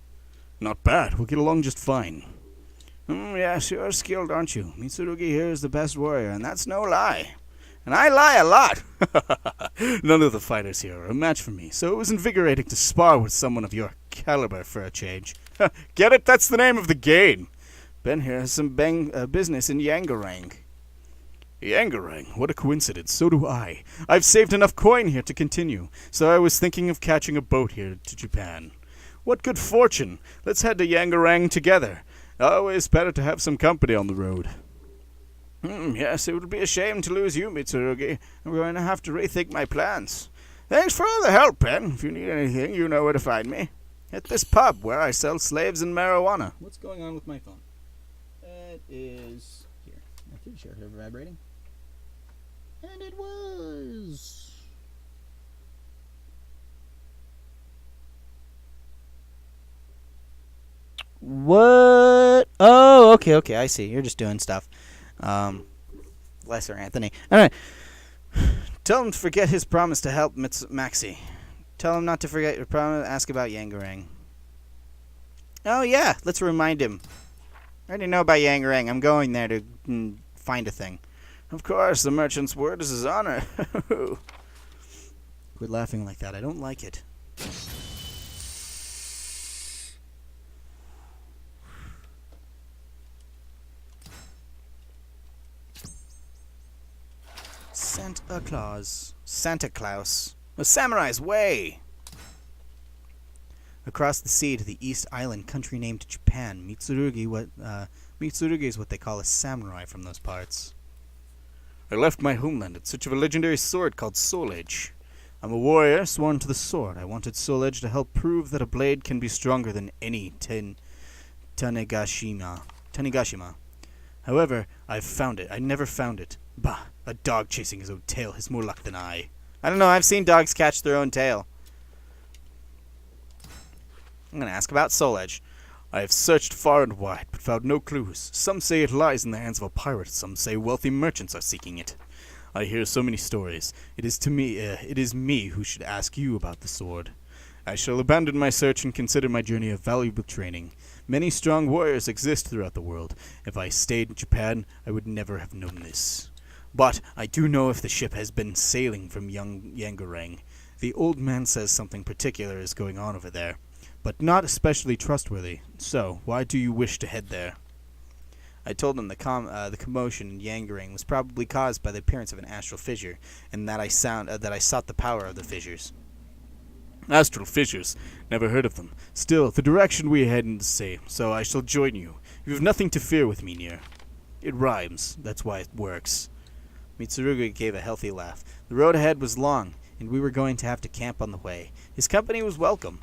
Not bad. We'll get along just fine. Yes, you're skilled, aren't you? Mitsurugi here is the best warrior, and that's no lie. And I lie a lot. None of the fighters here are a match for me, so it was invigorating to spar with someone of your caliber for a change. Get it? That's the name of the game. Ben here has some business in Yangarang. Yangarang? What a coincidence. So do I. I've saved enough coin here to continue, so I was thinking of catching a boat here to Japan. What good fortune. Let's head to Yangarang together. Always better to have some company on the road. Yes, it would be a shame to lose you, Mitsurugi. I'm going to have to rethink my plans. Thanks for all the help, Ben. If you need anything, you know where to find me. At this pub where I sell slaves and marijuana. What's going on with my phone? It is here. I'm pretty sure it's vibrating. And it was. What? Oh, okay, I see. You're just doing stuff. Lesser Anthony. Alright. Tell him to forget his promise to help Maxi. Tell him not to forget your promise to ask about Yangarang. Oh, yeah. Let's remind him. I already know about Yangarang. I'm going there to find a thing. Of course, the merchant's word is his honor. Quit laughing like that. I don't like it. Santa Claus. A samurai's way! Across the sea to the East Island, country named Japan, Mitsurugi is what they call a samurai from those parts. I left my homeland in search of a legendary sword called Soul Edge. I'm a warrior sworn to the sword. I wanted Soul Edge to help prove that a blade can be stronger than any Tanegashima. However, I've found it. I never found it. Bah, a dog chasing his own tail has more luck than I. I don't know, I've seen dogs catch their own tail. I'm going to ask about Soul Edge. I have searched far and wide, but found no clues. Some say it lies in the hands of a pirate, some say wealthy merchants are seeking it. I hear so many stories. It is me who should ask you about the sword. I shall abandon my search and consider my journey a valuable training. Many strong warriors exist throughout the world. If I stayed in Japan, I would never have known this. But I do know if the ship has been sailing from Yangarang. The old man says something particular is going on over there, but not especially trustworthy. So, why do you wish to head there? I told him the commotion in Yangarang was probably caused by the appearance of an astral fissure, and that I sought the power of the fissures. Astral fissures. Never heard of them. Still, the direction we head in the same, so I shall join you. You have nothing to fear with me near. It rhymes. That's why it works. Mitsurugi gave a healthy laugh. The road ahead was long, and we were going to have to camp on the way. His company was welcome.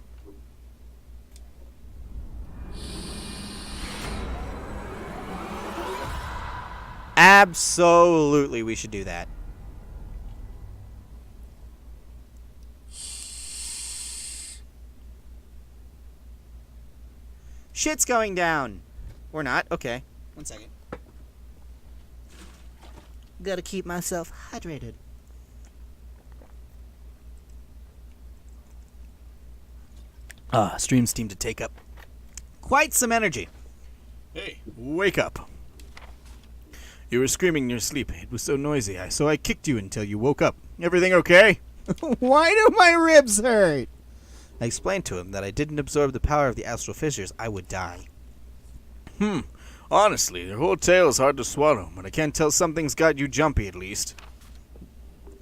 Absolutely, we should do that. Shit's going down. Or not. Okay. 1 second. Gotta keep myself hydrated. Streams seem to take up quite some energy. Hey, wake up. You were screaming in your sleep. It was so noisy, so I kicked you until you woke up. Everything okay? Why do my ribs hurt? I explained to him that I didn't absorb the power of the astral fissures, I would die. Honestly, your whole tale is hard to swallow, but I can't tell something's got you jumpy at least.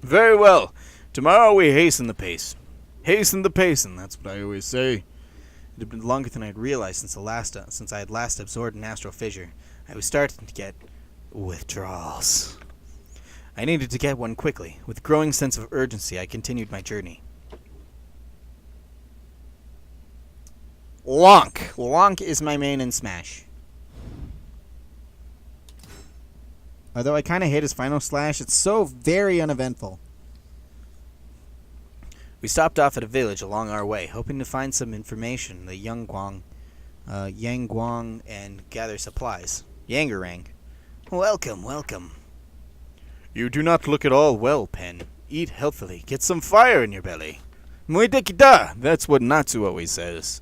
Very well. Tomorrow we hasten the pace. Hasten the pace, and that's what I always say. It had been longer than I had realized since I had last absorbed an astral fissure. I was starting to get withdrawals. I needed to get one quickly. With growing sense of urgency, I continued my journey. Lonk. Lonk is my main in Smash. Although I kind of hate his final slash, it's so very uneventful. We stopped off at a village along our way, hoping to find some information on the Yangguang, and gather supplies. Yangarang. Welcome, welcome. You do not look at all well, Pen. Eat healthily. Get some fire in your belly. Muite kita! That's what Natsu always says.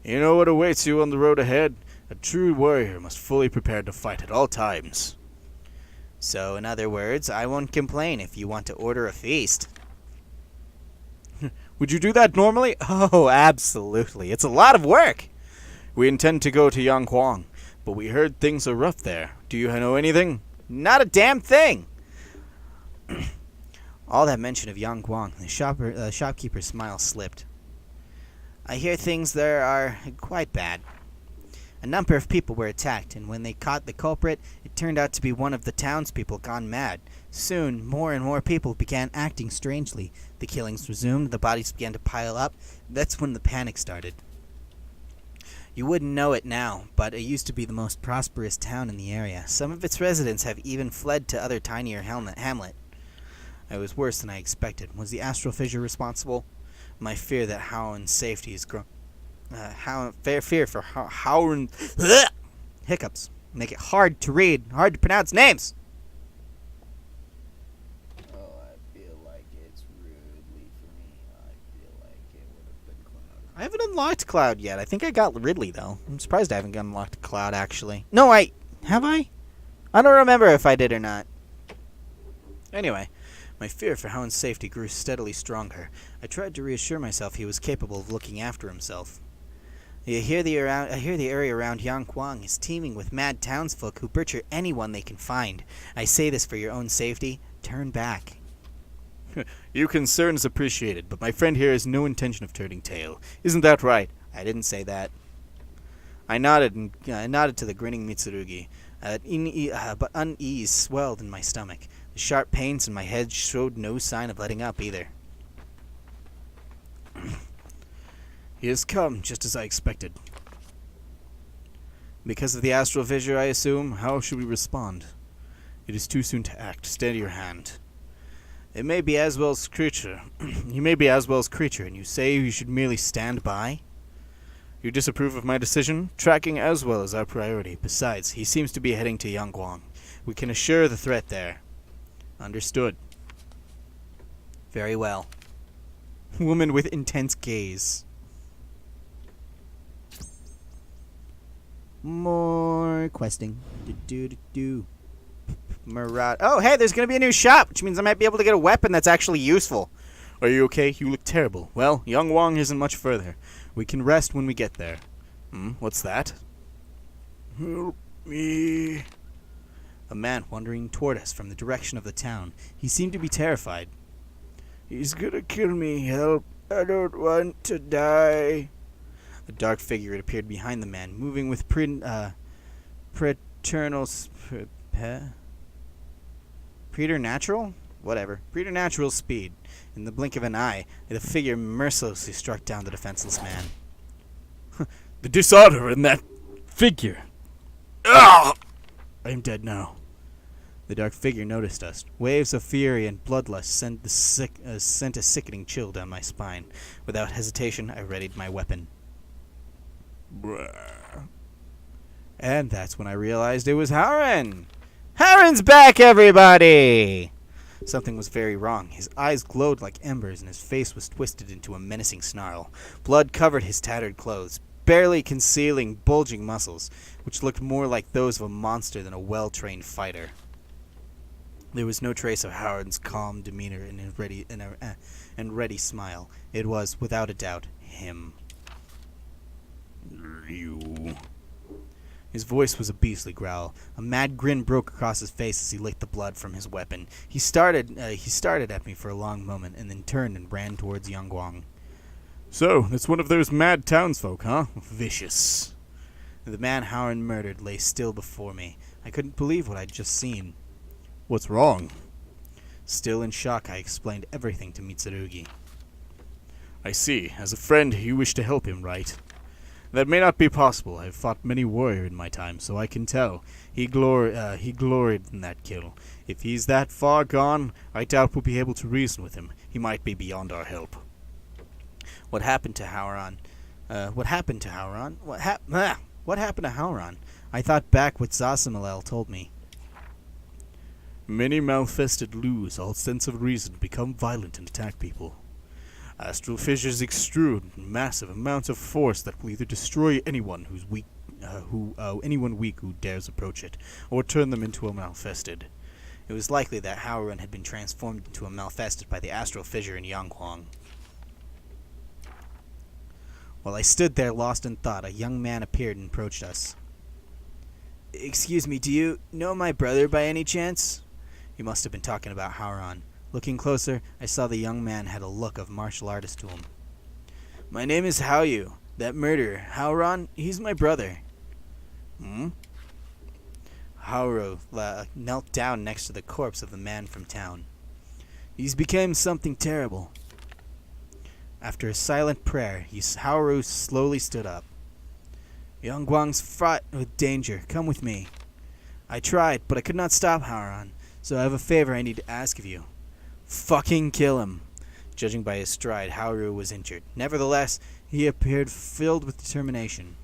You know what awaits you on the road ahead? A true warrior must fully prepare to fight at all times. So, in other words, I won't complain if you want to order a feast. Would you do that normally? Oh, absolutely. It's a lot of work. We intend to go to Yangguang, but we heard things are rough there. Do you know anything? Not a damn thing. All that mention of Yangguang, the shopkeeper's smile slipped. I hear things there are quite bad. A number of people were attacked, and when they caught the culprit, it turned out to be one of the townspeople gone mad. Soon, more and more people began acting strangely. The killings resumed, the bodies began to pile up. That's when the panic started. You wouldn't know it now, but it used to be the most prosperous town in the area. Some of its residents have even fled to other tinier hamlet. It was worse than I expected. Was the astral fissure responsible? My fear that Howren's safety is grown. Fear for Howren hiccups make it hard to read, hard to pronounce names. Oh, I feel like it's rudely for me. I feel like it would have been Cloud. I haven't unlocked Cloud yet. I think I got Ridley though. I'm surprised I haven't unlocked Cloud actually. No, have I? I don't remember if I did or not. Anyway. My fear for Hound's safety grew steadily stronger. I tried to reassure myself he was capable of looking after himself. I hear the area around Yangguang is teeming with mad townsfolk who butcher anyone they can find. I say this for your own safety. Turn back. Your concern is appreciated, but my friend here has no intention of turning tail. Isn't that right? I didn't say that. I nodded to the grinning Mitsurugi, but unease swelled in my stomach. The sharp pains in my head showed no sign of letting up either. He has come, just as I expected. Because of the astral fissure, I assume. How should we respond? It is too soon to act. Steady your hand. It may be Aswell's creature. He may be Aswell's creature, and you say you should merely stand by? You disapprove of my decision? Tracking Aswell is our priority. Besides, he seems to be heading to Yangguang. We can assure the threat there. Understood. Very well. Woman with intense gaze. More questing. Murad. Oh, hey, there's going to be a new shop, which means I might be able to get a weapon that's actually useful. Are you okay? You look terrible. Well, Yangguang isn't much further. We can rest when we get there. What's that? Help me. A man wandering toward us from the direction of the town. He seemed to be terrified. He's gonna kill me. Help. I don't want to die. A dark figure had appeared behind the man, moving with preternatural speed. In the blink of an eye, the figure mercilessly struck down the defenseless man. The dishonor in that figure. I am dead now. The dark figure noticed us. Waves of fury and bloodlust sent a sickening chill down my spine. Without hesitation, I readied my weapon. Bruh. And that's when I realized it was Howren. Howren's back, everybody! Something was very wrong. His eyes glowed like embers, and his face was twisted into a menacing snarl. Blood covered his tattered clothes, barely concealing bulging muscles, which looked more like those of a monster than a well-trained fighter. There was no trace of Howren's calm demeanor and ready smile. It was, without a doubt, him. You. His voice was a beastly growl. A mad grin broke across his face as he licked the blood from his weapon. He started at me for a long moment, and then turned and ran towards Yangguang. So, that's one of those mad townsfolk, huh? Vicious. The man Howren murdered lay still before me. I couldn't believe what I'd just seen. What's wrong? Still in shock, I explained everything to Mitsurugi. I see. As a friend, you wish to help him, right? That may not be possible. I have fought many warriors in my time, so I can tell. He gloried in that kill. If he's that far gone, I doubt we'll be able to reason with him. He might be beyond our help. What happened to Howron? What happened to Howron? What happened to Howron? I thought back what Zasamalel told me. Many malfested lose all sense of reason, become violent, and attack people. Astral fissures extrude massive amounts of force that will either destroy anyone who's weak, anyone weak who dares approach it, or turn them into a malfested. It was likely that Howron had been transformed into a malfested by the astral fissure in Yanghuang. While I stood there lost in thought, a young man appeared and approached us. "Excuse me, do you know my brother by any chance?" He must have been talking about Howron. Looking closer, I saw the young man had a look of martial artist to him. "My name is Haoyu. That murderer, Howron, he's my brother." Hmm? Haoyu knelt down next to the corpse of the man from town. "He's became something terrible." After a silent prayer, Haoyu slowly stood up. "Yangguang's fraught with danger. Come with me." I tried, but I could not stop Howron, so I have a favor I need to ask of you. Fucking kill him. Judging by his stride, Haoyu was injured. Nevertheless, he appeared filled with determination.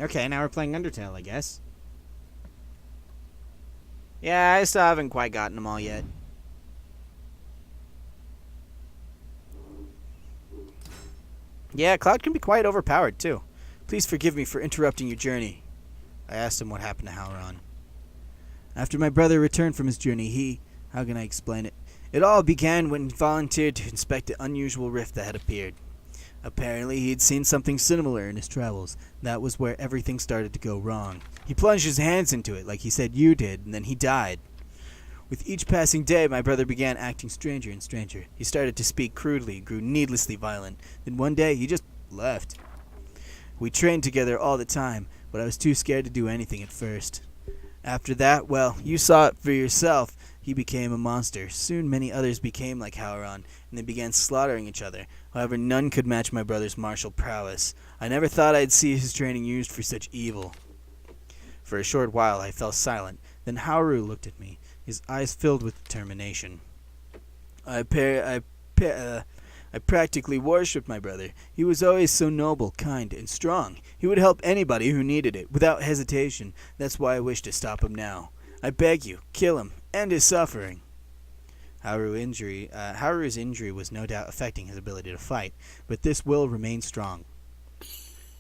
Okay, now we're playing Undertale, I guess. Yeah, I still haven't quite gotten them all yet. Yeah, Cloud can be quite overpowered, too. Please forgive me for interrupting your journey. I asked him what happened to Howron. After my brother returned from his journey, how can I explain it? It all began when he volunteered to inspect the unusual rift that had appeared. Apparently, he had seen something similar in his travels. That was where everything started to go wrong. He plunged his hands into it, like he said you did, and then he died. With each passing day, my brother began acting stranger and stranger. He started to speak crudely, grew needlessly violent. Then one day, he just left. We trained together all the time, but I was too scared to do anything at first. After that, well, you saw it for yourself. He became a monster. Soon many others became like Howron, and they began slaughtering each other. However, none could match my brother's martial prowess. I never thought I'd see his training used for such evil. For a short while, I fell silent. Then Haoyu looked at me, his eyes filled with determination. I practically worshipped my brother. He was always so noble, kind, and strong. He would help anybody who needed it, without hesitation. That's why I wish to stop him now. I beg you, kill him, end his suffering. Haoru's injury was no doubt affecting his ability to fight, but this will remain strong.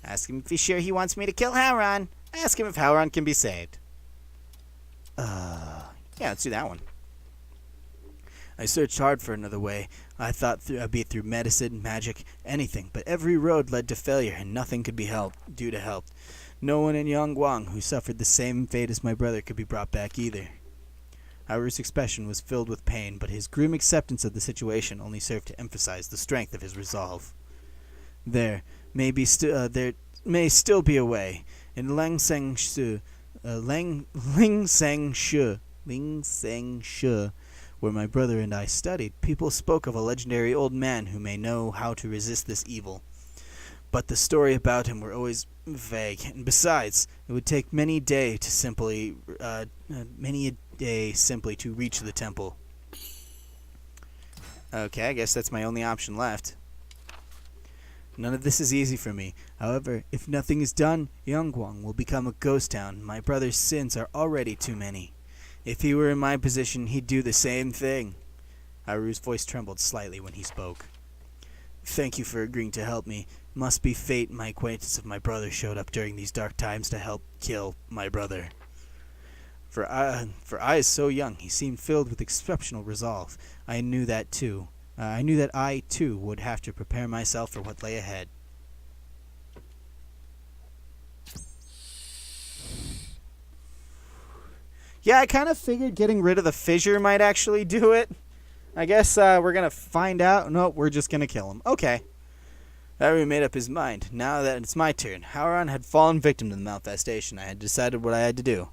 Ask him if he's sure he wants me to kill Howron. Ask him if Howron can be saved. Yeah, let's do that one. I searched hard for another way. I thought I'd be through medicine, magic, anything, but every road led to failure, and nothing could be due to help. No one in Yangguang who suffered the same fate as my brother could be brought back either. Haoru's expression was filled with pain, but his grim acceptance of the situation only served to emphasize the strength of his resolve. There may still be a way. In Lingseng Shi, where my brother and I studied, people spoke of a legendary old man who may know how to resist this evil. But the story about him were always vague, and besides, it would take many a day simply to reach the temple. Okay, I guess that's my only option left. None of this is easy for me. However, if nothing is done, Yangguang will become a ghost town. My brother's sins are already too many. If he were in my position, he'd do the same thing. Haoru's voice trembled slightly when he spoke. Thank you for agreeing to help me. Must be fate my acquaintance of my brother showed up during these dark times to help kill my brother. For eyes so young, he seemed filled with exceptional resolve. I knew that I, too, would have to prepare myself for what lay ahead. Yeah, I kind of figured getting rid of the fissure might actually do it. I guess we're going to find out. Nope, we're just going to kill him. Okay. Haoru made up his mind. Now that it's my turn. Howron had fallen victim to the malfestation. I had decided what I had to do.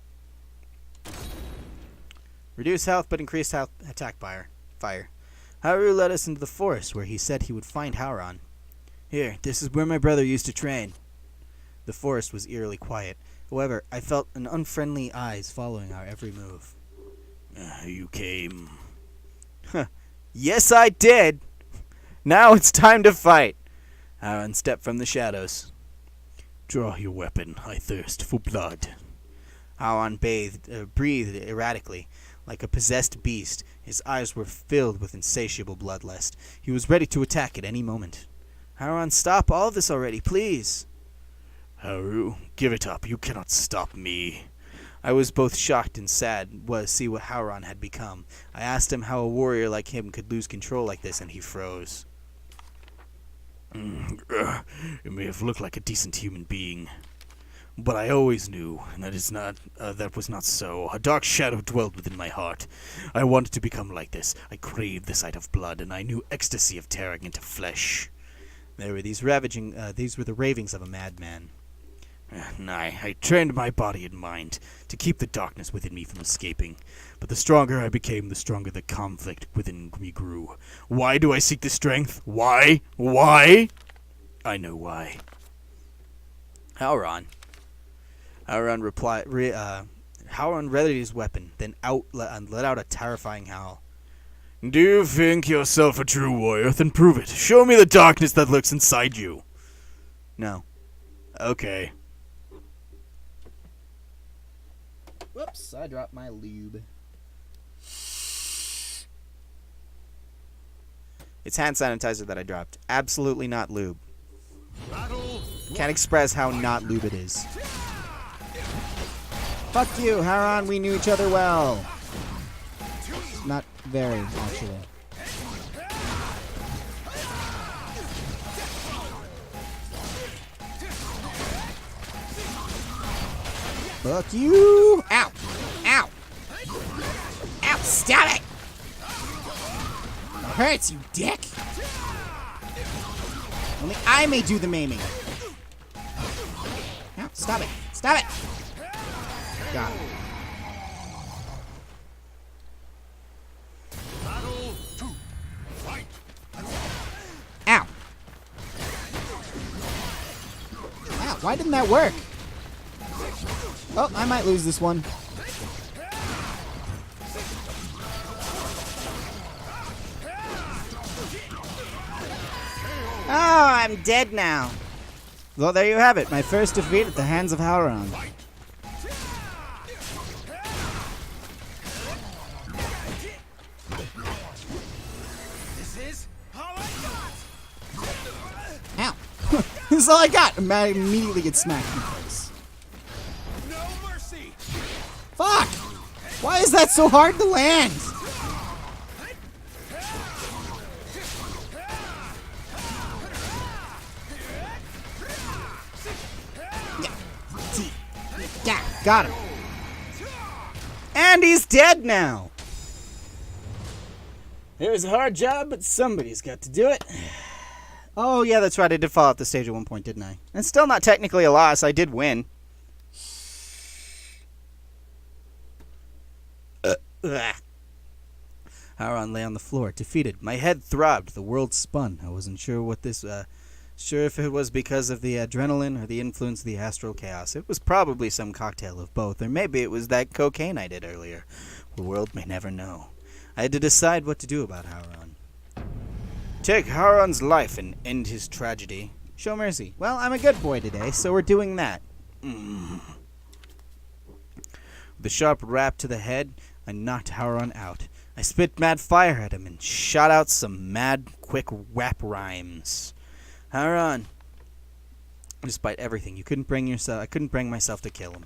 Reduce health, but increase health attack power. fire. Haru led us into the forest where he said he would find Howron. Here, this is where my brother used to train. The forest was eerily quiet. However, I felt an unfriendly eyes following our every move. You came. Yes, I did! Now it's time to fight! Howron stepped from the shadows. Draw your weapon. I thirst for blood. Howron breathed erratically, like a possessed beast. His eyes were filled with insatiable bloodlust. He was ready to attack at any moment. Howron, stop all of this already, please! Haru, give it up. You cannot stop me. I was both shocked and sad to see what Howron had become. I asked him how a warrior like him could lose control like this, and he froze. You may have looked like a decent human being, but I always knew that was not so. A dark shadow dwelled within my heart. I wanted to become like this. I craved the sight of blood, and I knew ecstasy of tearing into flesh. There were these were the ravings of a madman. I trained my body and mind to keep the darkness within me from escaping. But the stronger I became, the stronger the conflict within me grew. Why do I seek this strength? Why? Why? I know why. Howron readied his weapon, then let out a terrifying howl. Do you think yourself a true warrior? Then prove it. Show me the darkness that lurks inside you. No. Okay. Whoops, I dropped my lube. It's hand sanitizer that I dropped. Absolutely not lube. Can't express how not lube it is. Fuck you, Howron. We knew each other well. Not very, actually. Fuck you! Ow! Ow! Ow! Stop it! It hurts, you dick! Only I may do the maiming. Ow! Stop it! Stop it! Got it. Ow! Ow! Why didn't that work? Oh, I might lose this one. Oh, I'm dead now. Well, there you have it. My first defeat at the hands of Howron. Ow! This is all I got. I immediately get smacked in the face. Fuck! Why is that so hard to land? Yeah! Got him. And he's dead now. It was a hard job, but somebody's got to do it. Oh, yeah, that's right. I did fall off the stage at one point, didn't I? It's still not technically a loss. I did win. Howron lay on the floor, defeated. My head throbbed. The world spun. I wasn't sure if it was because of the adrenaline or the influence of the astral chaos. It was probably some cocktail of both, or maybe it was that cocaine I did earlier. The world may never know. I had to decide what to do about Howron. Take Howron's life and end his tragedy. Show mercy. Well, I'm a good boy today, so we're doing that. With a sharp rap to the head, I knocked Howron out. I spit mad fire at him and shot out some mad, quick rap rhymes. Howron, despite everything, I couldn't bring myself to kill him.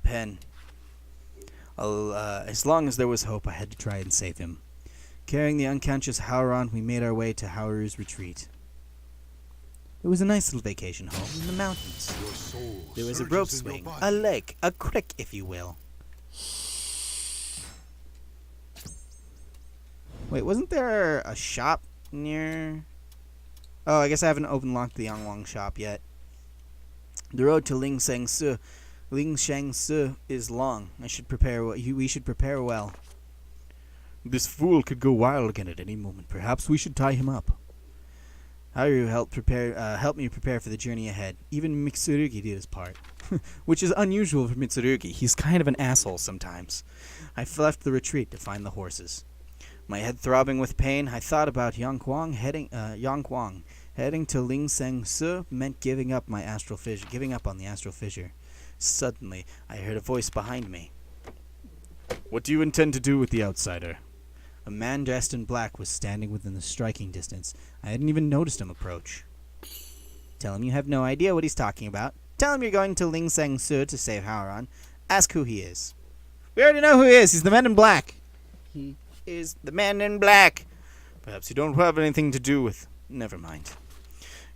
Pen. As long as there was hope, I had to try and save him. Carrying the unconscious Howron, we made our way to Haru's retreat. It was a nice little vacation home in the mountains. There was a rope swing, a lake, a creek, if you will. Wait, wasn't there a shop near... Oh, I guess I haven't unlocked the Yangwang shop yet. The road to Lingshangsu is long. We should prepare well. This fool could go wild again at any moment. Perhaps we should tie him up. Haru helped me prepare for the journey ahead. Even Mitsurugi did his part, which is unusual for Mitsurugi. He's kind of an asshole sometimes. I left the retreat to find the horses. My head throbbing with pain, I thought about Yang Kuang heading to Ling Seng Su meant giving up on the astral fissure. Suddenly, I heard a voice behind me. What do you intend to do with the outsider? A man dressed in black was standing within the striking distance. I hadn't even noticed him approach. Tell him you have no idea what he's talking about. Tell him you're going to Ling Seng Su to save Hauran. Ask who he is. We already know who he is. He's the man in black. He is the man in black. Perhaps you don't have anything to do with... Never mind.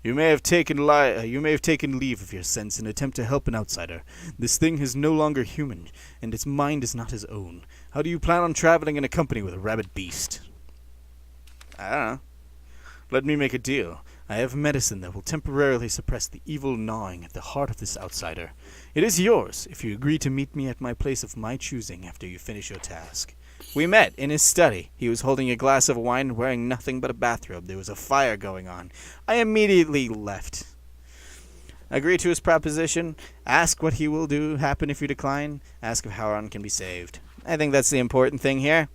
You may have taken leave of your sense in an attempt to help an outsider. This thing is no longer human, and its mind is not his own. How do you plan on traveling in a company with a rabid beast? I don't know. Let me make a deal. I have medicine that will temporarily suppress the evil gnawing at the heart of this outsider. It is yours, if you agree to meet me at my place of my choosing after you finish your task. We met in his study. He was holding a glass of wine and wearing nothing but a bathrobe. There was a fire going on. I immediately left. Agree to his proposition. Ask what he will do happen if you decline. Ask if Hauran can be saved. I think that's the important thing here.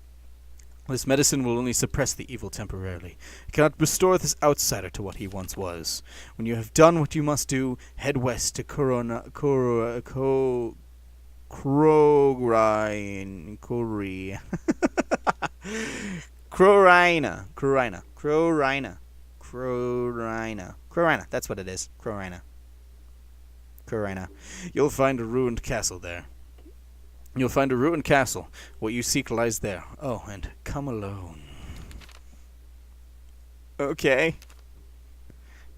This medicine will only suppress the evil temporarily. It cannot restore this outsider to what he once was. When you have done what you must do, head west to Crorina. That's what it is. Crorina. You'll find a ruined castle there. What you seek lies there. Oh, and come alone. Okay.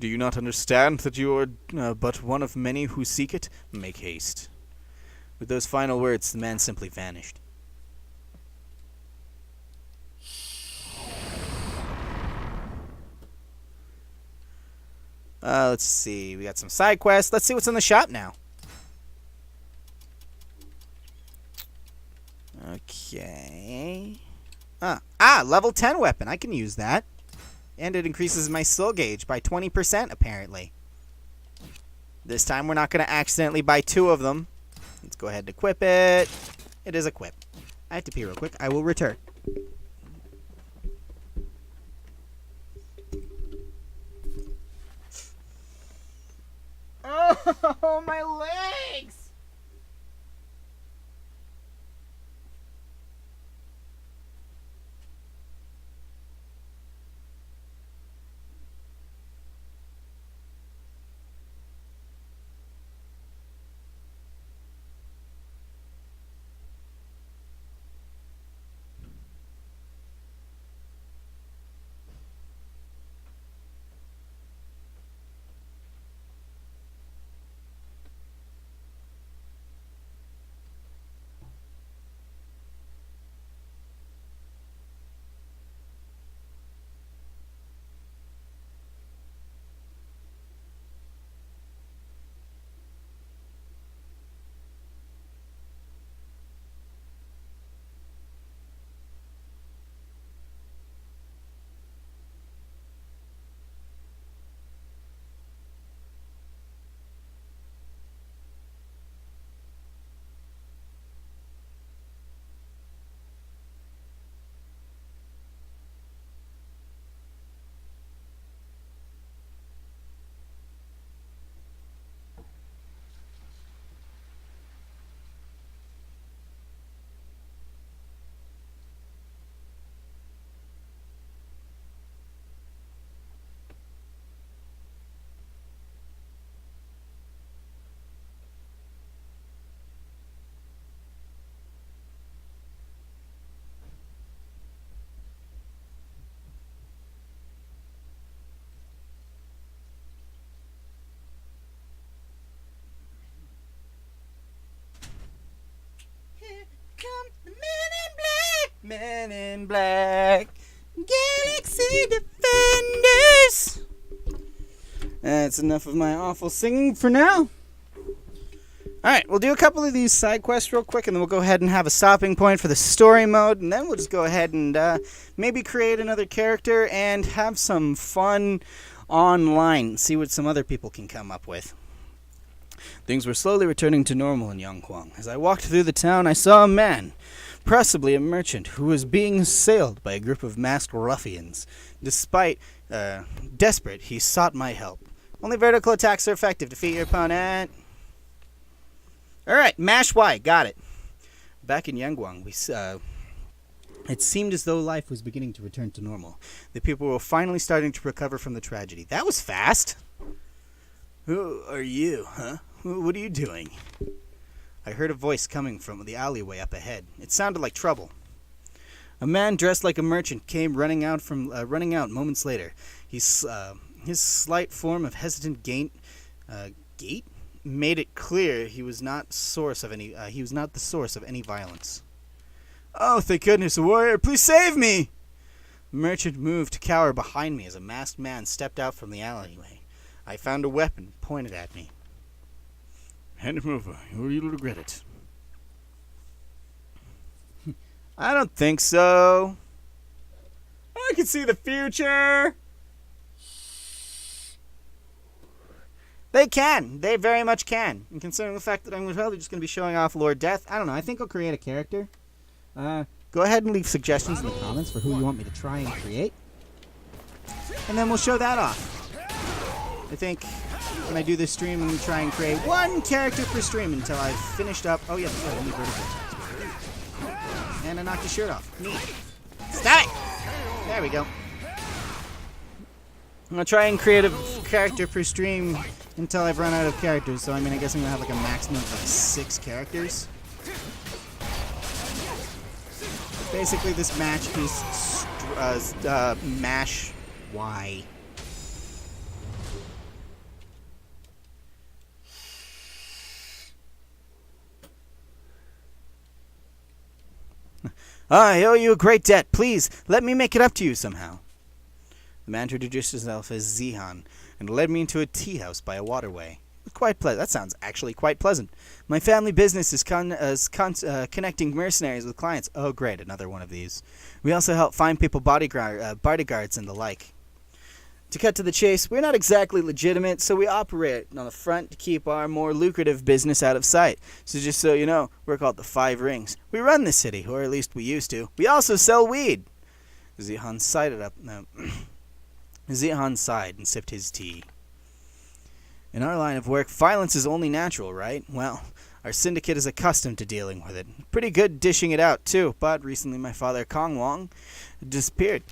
Do you not understand that you are but one of many who seek it? Make haste. With those final words, the man simply vanished. Let's see. We got some side quests. Let's see what's in the shop now. Okay. Level 10 weapon. I can use that. And it increases my soul gauge by 20%, apparently. This time we're not going to accidentally buy 2 of them. Let's go ahead and equip it. It is equipped. I have to pee real quick. I will return. Oh, my legs! Come the Men in Black, Galaxy Defenders. That's enough of my awful singing for now. Alright, we'll do a couple of these side quests real quick, and then we'll go ahead and have a stopping point for the story mode, and then we'll just go ahead and maybe create another character and have some fun online, see what some other people can come up with. Things were slowly returning to normal in Yangguang. As I walked through the town, I saw a man, possibly a merchant, who was being assailed by a group of masked ruffians. Desperate, he sought my help. Only vertical attacks are effective. Defeat your opponent. Alright, mash Y. Got it. Back in Yangguang, it seemed as though life was beginning to return to normal. The people were finally starting to recover from the tragedy. That was fast. Who are you, huh? What are you doing? I heard a voice coming from the alleyway up ahead. It sounded like trouble. A man dressed like a merchant came running out moments later. His slight form of hesitant gait made it clear he was not the source of any violence. Oh, thank goodness, a warrior! Please save me! The merchant moved to cower behind me as a masked man stepped out from the alleyway. I found a weapon pointed at me. Hand him over, or you'll regret it. I don't think so. I can see the future. They can. They very much can. And considering the fact that I'm probably just going to be showing off Lord Death, I don't know. I think I'll create a character. Go ahead and leave suggestions in the comments for who you want me to try and create. And then we'll show that off. I think when I do this stream, I'm going to try and create one character per stream until I've finished up. Oh, yeah, that's right. Only vertical attacks. And I knocked his shirt off. Neat. Stop it! There we go. I'm going to try and create a character per stream until I've run out of characters. So, I mean, I guess I'm going to have like a maximum of like 6 characters. Basically, this match is mash Y. I owe you a great debt. Please, let me make it up to you somehow. The man introduced himself as Zihan and led me into a tea house by a waterway. Quite pleasant. That sounds actually quite pleasant. My family business is connecting mercenaries with clients. Oh, great, another one of these. We also help find people bodyguards and the like. To cut to the chase, we're not exactly legitimate, so we operate on the front to keep our more lucrative business out of sight. So just so you know, we're called the Five Rings. We run the city, or at least we used to. We also sell weed. Zihan sighed and sipped his tea. In our line of work, violence is only natural, right? Well, our syndicate is accustomed to dealing with it. Pretty good dishing it out, too, but recently my father, Kong Wong, disappeared.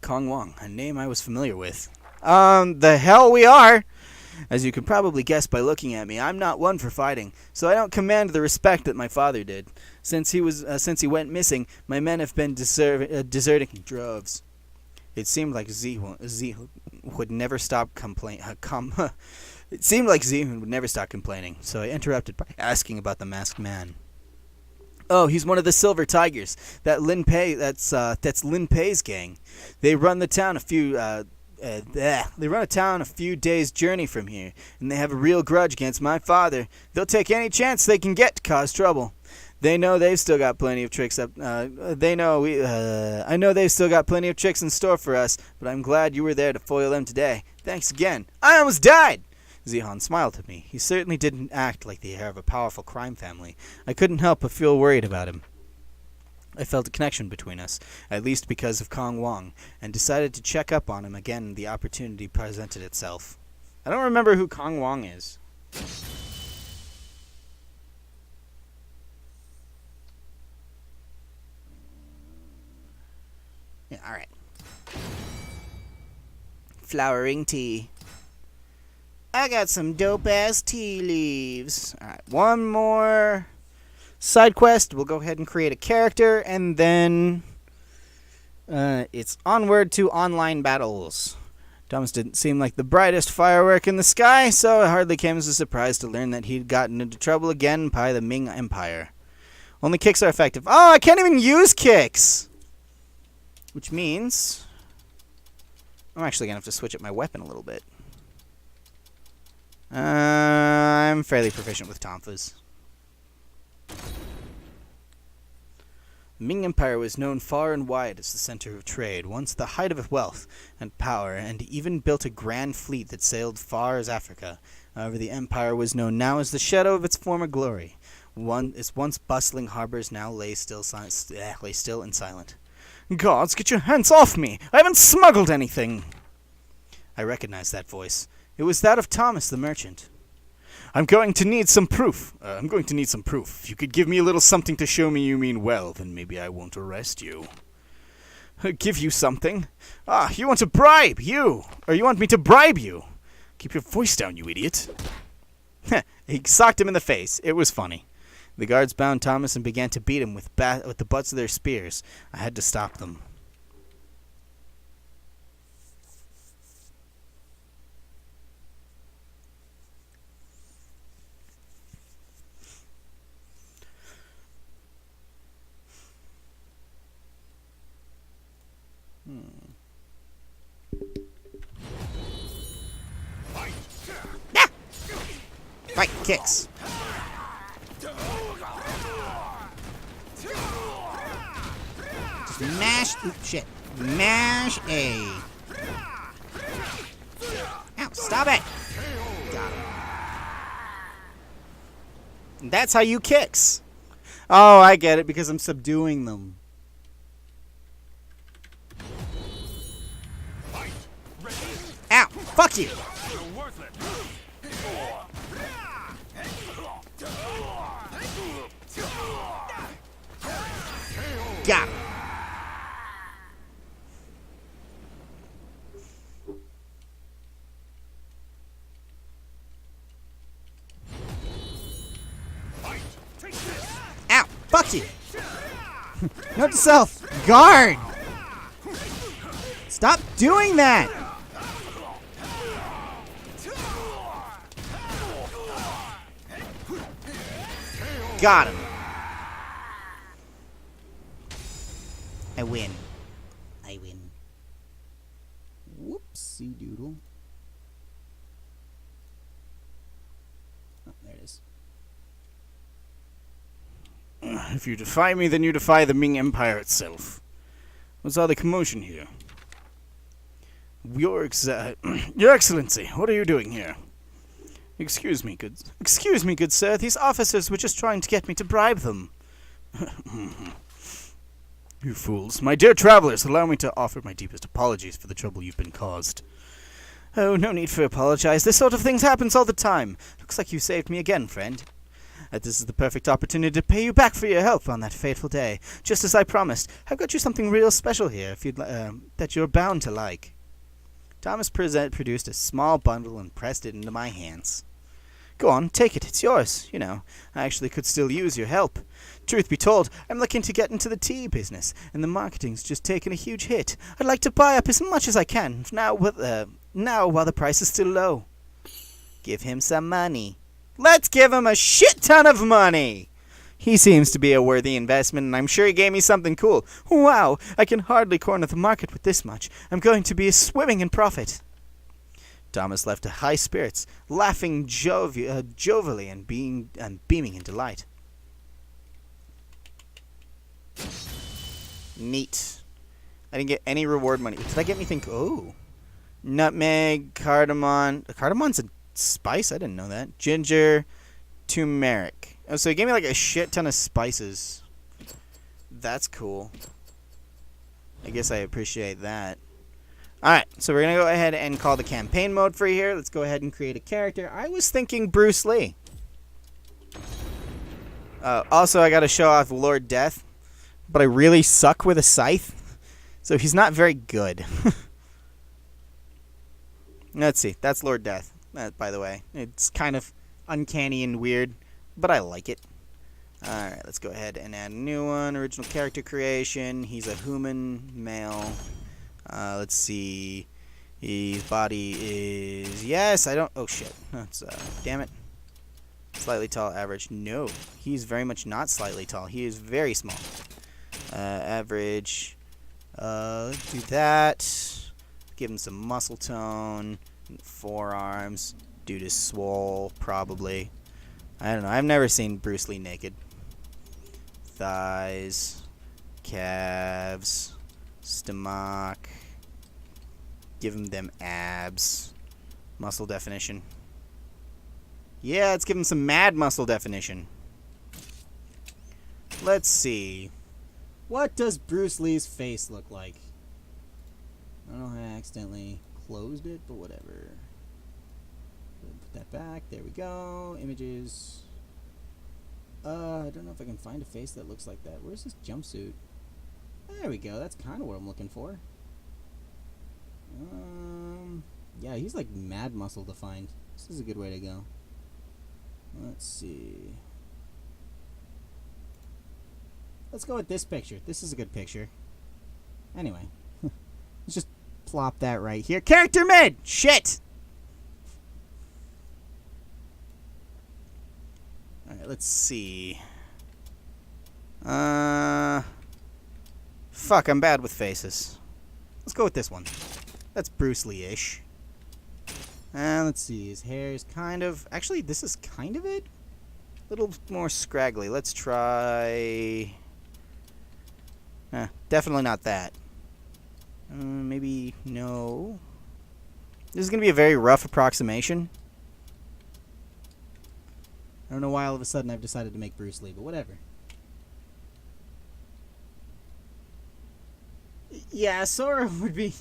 Kong Wong, a name I was familiar with. The hell we are! As you can probably guess by looking at me, I'm not one for fighting, so I don't command the respect that my father did. Since he went missing, my men have been deserting in droves. It seemed like Z would never stop complaining. It seemed like Z would never stop complaining, so I interrupted by asking about the masked man. Oh, he's one of the Silver Tigers. That's Lin Pei's gang. They run the town a few days' journey from here, and they have a real grudge against my father. They'll take any chance they can get to cause trouble. They know they've still got plenty of tricks up. I know they've still got plenty of tricks in store for us, but I'm glad you were there to foil them today. Thanks again. I almost died. Zihan smiled at me. He certainly didn't act like the heir of a powerful crime family. I couldn't help but feel worried about him. I felt a connection between us, at least because of Kong Wong, and decided to check up on him again when the opportunity presented itself. I don't remember who Kong Wong is. Yeah, alright. Flowering tea. I got some dope-ass tea leaves. Alright, one more side quest. We'll go ahead and create a character, and then it's onward to online battles. Thomas didn't seem like the brightest firework in the sky, so it hardly came as a surprise to learn that he'd gotten into trouble again by the Ming Empire. Only kicks are effective. Oh, I can't even use kicks! Which means I'm actually going to have to switch up my weapon a little bit. I'm fairly proficient with tonfas. The Ming Empire was known far and wide as the center of trade, once the height of wealth and power, and even built a grand fleet that sailed far as Africa. However, the empire was known now as the shadow of its former glory. Its once bustling harbors now lay still and silent. Guards, get your hands off me! I haven't smuggled anything! I recognized that voice. It was that of Thomas the merchant. I'm going to need some proof. If you could give me a little something to show me you mean well, then maybe I won't arrest you. Give you something? Ah, you want to bribe, you! Or you want me to bribe you? Keep your voice down, you idiot. He socked him in the face. It was funny. The guards bound Thomas and began to beat him with the butts of their spears. I had to stop them. Right, kicks. Just mash. Oop, shit. Mash A. Ow, stop it. Got him. That's how you kicks. Oh, I get it, because I'm subduing them. Ow, fuck you. Got him. Ow, fuck you. Note to self, guard. Stop doing that. Got him. I win. I win. Whoopsie doodle. Oh, there it is. If you defy me, then you defy the Ming Empire itself. What's all the commotion here? Your Excellency, what are you doing here? Excuse me, good sir. These officers were just trying to get me to bribe them. You fools. My dear travelers, allow me to offer my deepest apologies for the trouble you've been caused. Oh, no need for apologize. This sort of thing happens all the time. Looks like you saved me again, friend. This is the perfect opportunity to pay you back for your help on that fateful day. Just as I promised, I've got you something real special here if you'd that you're bound to like. Thomas produced a small bundle and pressed it into my hands. Go on, take it. It's yours. You know, I actually could still use your help. Truth be told, I'm looking to get into the tea business, and the marketing's just taken a huge hit. I'd like to buy up as much as I can now while the price is still low. Give him some money. Let's give him a shit ton of money! He seems to be a worthy investment, and I'm sure he gave me something cool. Wow, I can hardly corner the market with this much. I'm going to be swimming in profit. Thomas left in high spirits, laughing jovially and beaming in delight. Neat. I didn't get any reward money. Did I get anything? Oh. Nutmeg, cardamom. Cardamon's a spice? I didn't know that. Ginger, turmeric. Oh, so he gave me like a shit ton of spices. That's cool. I guess I appreciate that. Alright, so we're going to go ahead and call the campaign mode free here. Let's go ahead and create a character. I was thinking Bruce Lee. Also, I got to show off Lord Death. But I really suck with a scythe. So he's not very good. Let's see. That's Lord Death, by the way. It's kind of uncanny and weird, but I like it. Alright, let's go ahead and add a new one. Original character creation. He's a human male. Let's see. His body is... Yes, I don't... Oh, shit. That's, damn it. Slightly tall, average. No, he's very much not slightly tall. He is very small. Average. Let's do that. Give him some muscle tone. Forearms. Dude is swole, probably. I don't know. I've never seen Bruce Lee naked. Thighs, calves, stomach. Give him them abs. Muscle definition. Yeah, let's give him some mad muscle definition. Let's see. What does Bruce Lee's face look like? I don't know how I accidentally closed it, but whatever. Put that back. There we go. Images. I don't know if I can find a face that looks like that. Where's this jumpsuit? There we go. That's kind of what I'm looking for. Yeah, he's like mad muscle defined. This is a good way to go. Let's see. Let's go with this picture. This is a good picture. Anyway, let's just plop that right here. Character mid! Shit! Alright, let's see. Fuck, I'm bad with faces. Let's go with this one. That's Bruce Lee-ish. And let's see. His hair is kind of... Actually, this is kind of it. A little more scraggly. Let's try... definitely not that. Maybe no. This is going to be a very rough approximation. I don't know why all of a sudden I've decided to make Bruce Lee, but whatever. Yeah, Sora would be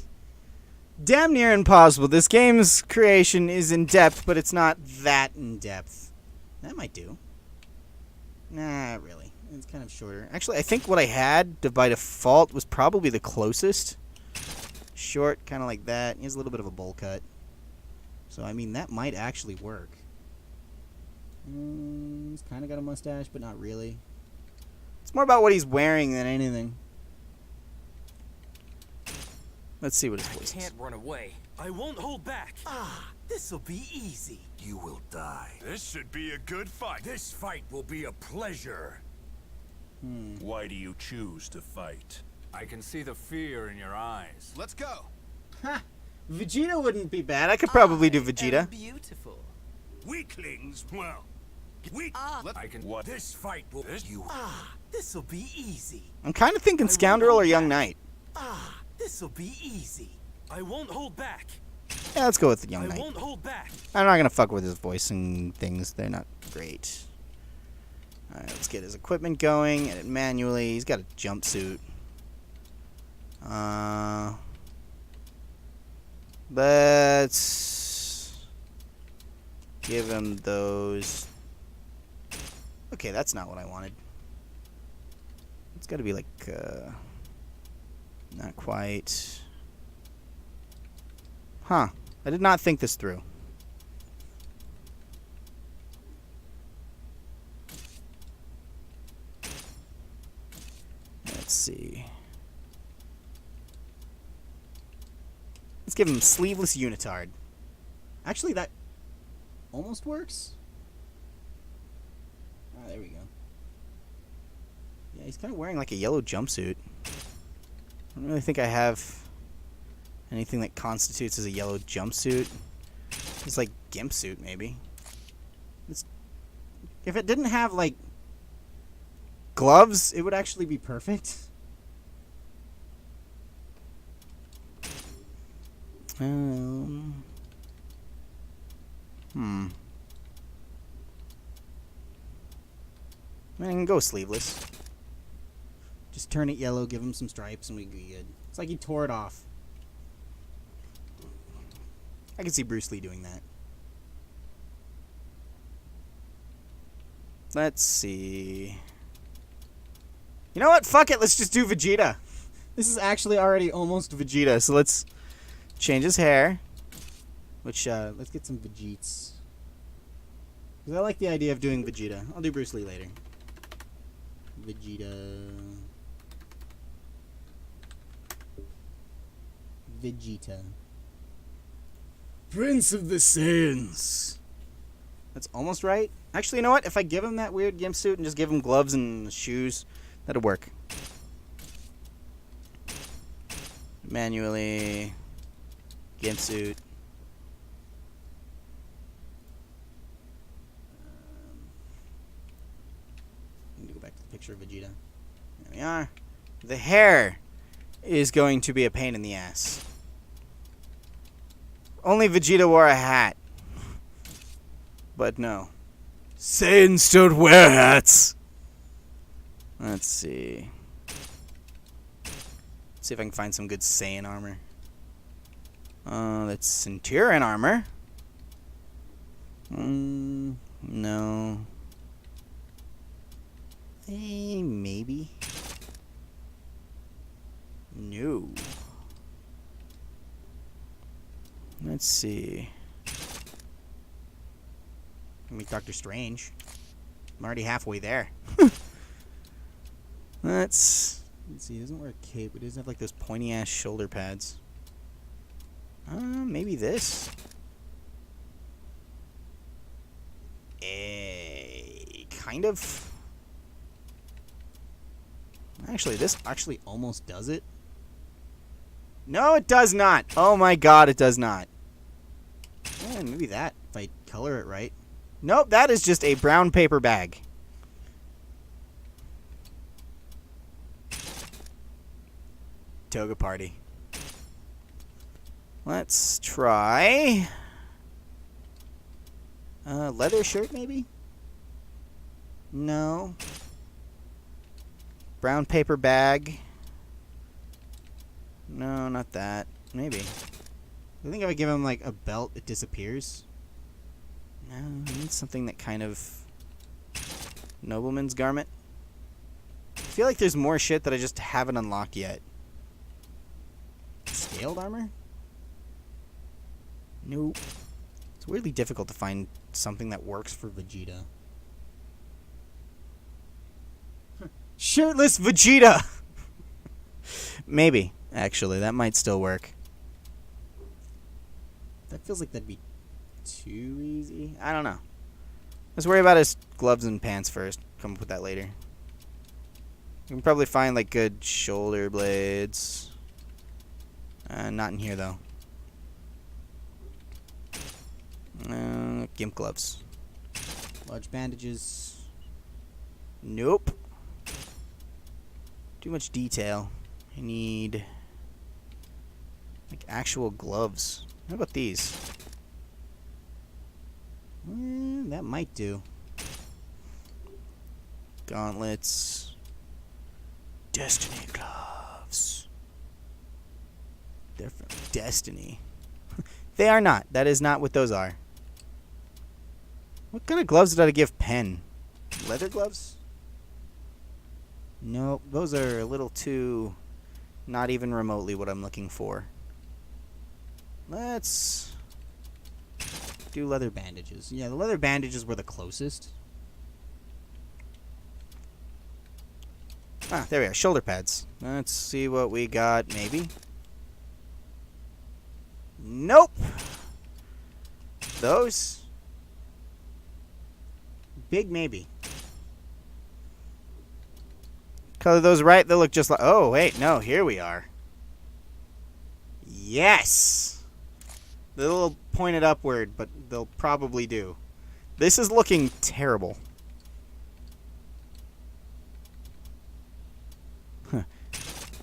Damn near impossible. This game's creation is in depth, but it's not that in depth. That might do. Nah, really. It's kind of shorter. Actually, I think what I had by default was probably the closest. Short, kind of like that. He has a little bit of a bowl cut. So, I mean, that might actually work. He's kind of got a mustache, but not really. It's more about what he's wearing than anything. Let's see what his voice is. Can't run away. I won't hold back. Ah, this'll be easy. You will die. This should be a good fight. This fight will be a pleasure. Why do you choose to fight? I can see the fear in your eyes. Let's go. Ha! Vegeta wouldn't be bad. I could probably do Vegeta. Beautiful. Weaklings, well, I can. What? This fight will. This'll be easy. I'm kind of thinking Scoundrel or Young Knight. This'll be easy. I won't hold back. Yeah, let's go with Young I Knight. won't hold back. I'm not gonna fuck with his voice and things. They're not great. Alright, let's get his equipment going. Edit manually. He's got a jumpsuit. Let's give him those. Okay, that's not what I wanted. It's gotta be like, not quite. Huh. I did not think this through. Let's see. Let's give him sleeveless unitard. Actually, that almost works. Ah, there we go. Yeah, he's kind of wearing like a yellow jumpsuit. I don't really think I have anything that constitutes as a yellow jumpsuit. It's like gimp suit, maybe. If it didn't have, like, gloves, it would actually be perfect. I can go sleeveless. Just turn it yellow, give him some stripes, and we'd be good. It's like he tore it off. I can see Bruce Lee doing that. Let's see. You know what? Fuck it. Let's just do Vegeta. This is actually already almost Vegeta. So let's change his hair. Which, let's get some Vegeets. Because I like the idea of doing Vegeta. I'll do Bruce Lee later. Vegeta. Vegeta. Prince of the Saiyans. That's almost right. Actually, you know what? If I give him that weird gimp suit and just give him gloves and shoes, that'll work. Manually. Gimp suit. picture of Vegeta. There we are. The hair is going to be a pain in the ass. Only Vegeta wore a hat. But no. Saiyans don't wear hats! Let's see. Let's see if I can find some good Saiyan armor. That's Centurion armor. No. Maybe. No. Let's see. Meet Doctor Strange. I'm already halfway there. Let's see. He doesn't wear a cape. He doesn't have like those pointy ass shoulder pads. Maybe this. Kind of. Actually, this actually almost does it. No, it does not. Oh my god, it does not. Yeah, maybe that. If I color it right. Nope, that is just a brown paper bag. Toga party. Let's try leather shirt, maybe? No. Brown paper bag. No, not that. Maybe. I think if I give him like a belt, it disappears. No, I need something that kind of nobleman's garment. I feel like there's more shit that I just haven't unlocked yet. Scaled armor? Nope. It's weirdly difficult to find something that works for Vegeta. Shirtless Vegeta! Maybe, actually. That might still work. That feels like that'd be too easy. I don't know. Let's worry about his gloves and pants first. Come up with that later. You can probably find, like, good shoulder blades. Not in here, though. Gimp gloves. Large bandages. Nope. Too much detail. I need like actual gloves. How about these? That might do. Gauntlets. Destiny gloves. They're from Destiny. They are not. That is not what those are. What kind of gloves did I give Pen? Leather gloves? Nope, those are a little too not even remotely what I'm looking for. Let's do leather bandages. Yeah, the leather bandages were the closest. Ah, there we are. Shoulder pads. Let's see what we got, maybe. Nope. Those? Big maybe. Color those right, they'll look just like... Oh, wait, no, here we are. Yes! They're a little pointed upward, but they'll probably do. This is looking terrible. Huh.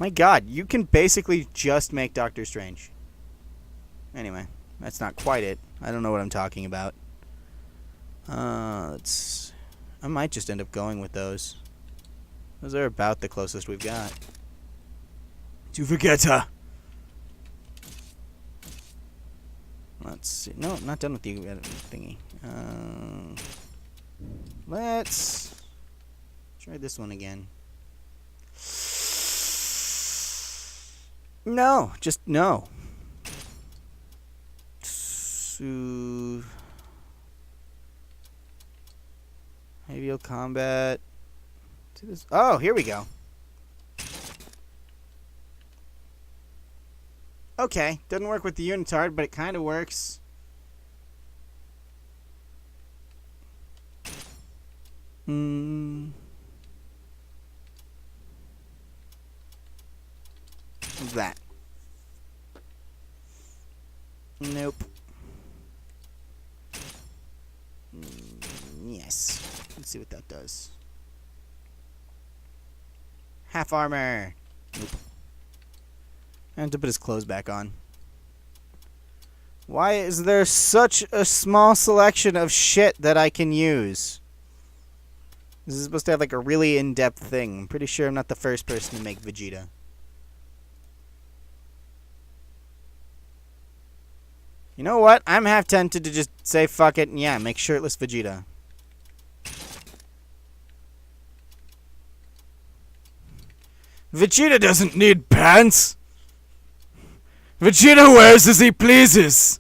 My god, you can basically just make Doctor Strange. Anyway, that's not quite it. I don't know what I'm talking about. Let's... I might just end up going with those. Those are about the closest we've got. To Vegeta! Let's see. No, I'm not done with the thingy. Let's try this one again. No, just no. Aerial combat. See this? Oh, here we go. Okay, doesn't work with the unitard, but it kind of works. That. Nope. Yes. Let's see what that does. Half armor. Nope. I have to put his clothes back on. Why is there such a small selection of shit that I can use? This is supposed to have like a really in-depth thing. I'm pretty sure I'm not the first person to make Vegeta. You know what? I'm half tempted to just say fuck it and yeah, make shirtless Vegeta. Vegeta doesn't need pants! Vegeta wears as he pleases!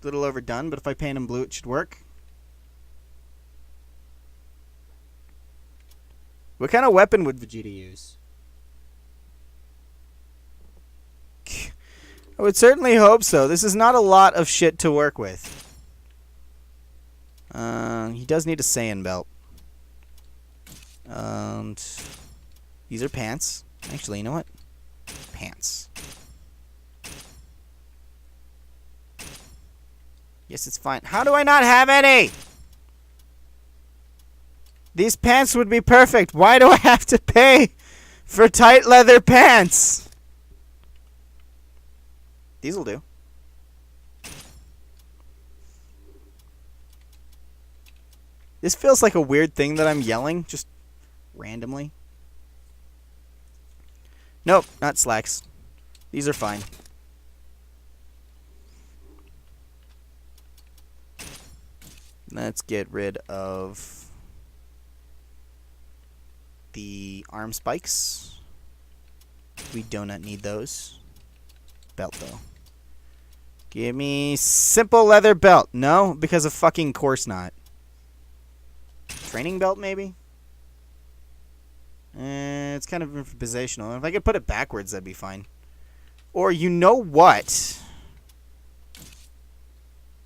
Little overdone, but if I paint him blue, it should work. What kind of weapon would Vegeta use? I would certainly hope so. This is not a lot of shit to work with. He does need a Saiyan belt. And these are pants. Actually, you know what? Pants. Yes, it's fine. How do I not have any? These pants would be perfect. Why do I have to pay for tight leather pants? These'll do. This feels like a weird thing that I'm yelling, just randomly. Nope, not slacks. These are fine. Let's get rid of the arm spikes. We do not need those. Belt, though. Give me simple leather belt. No, because of fucking course not. Training belt, maybe? It's kind of improvisational. If I could put it backwards, that'd be fine. Or, you know what?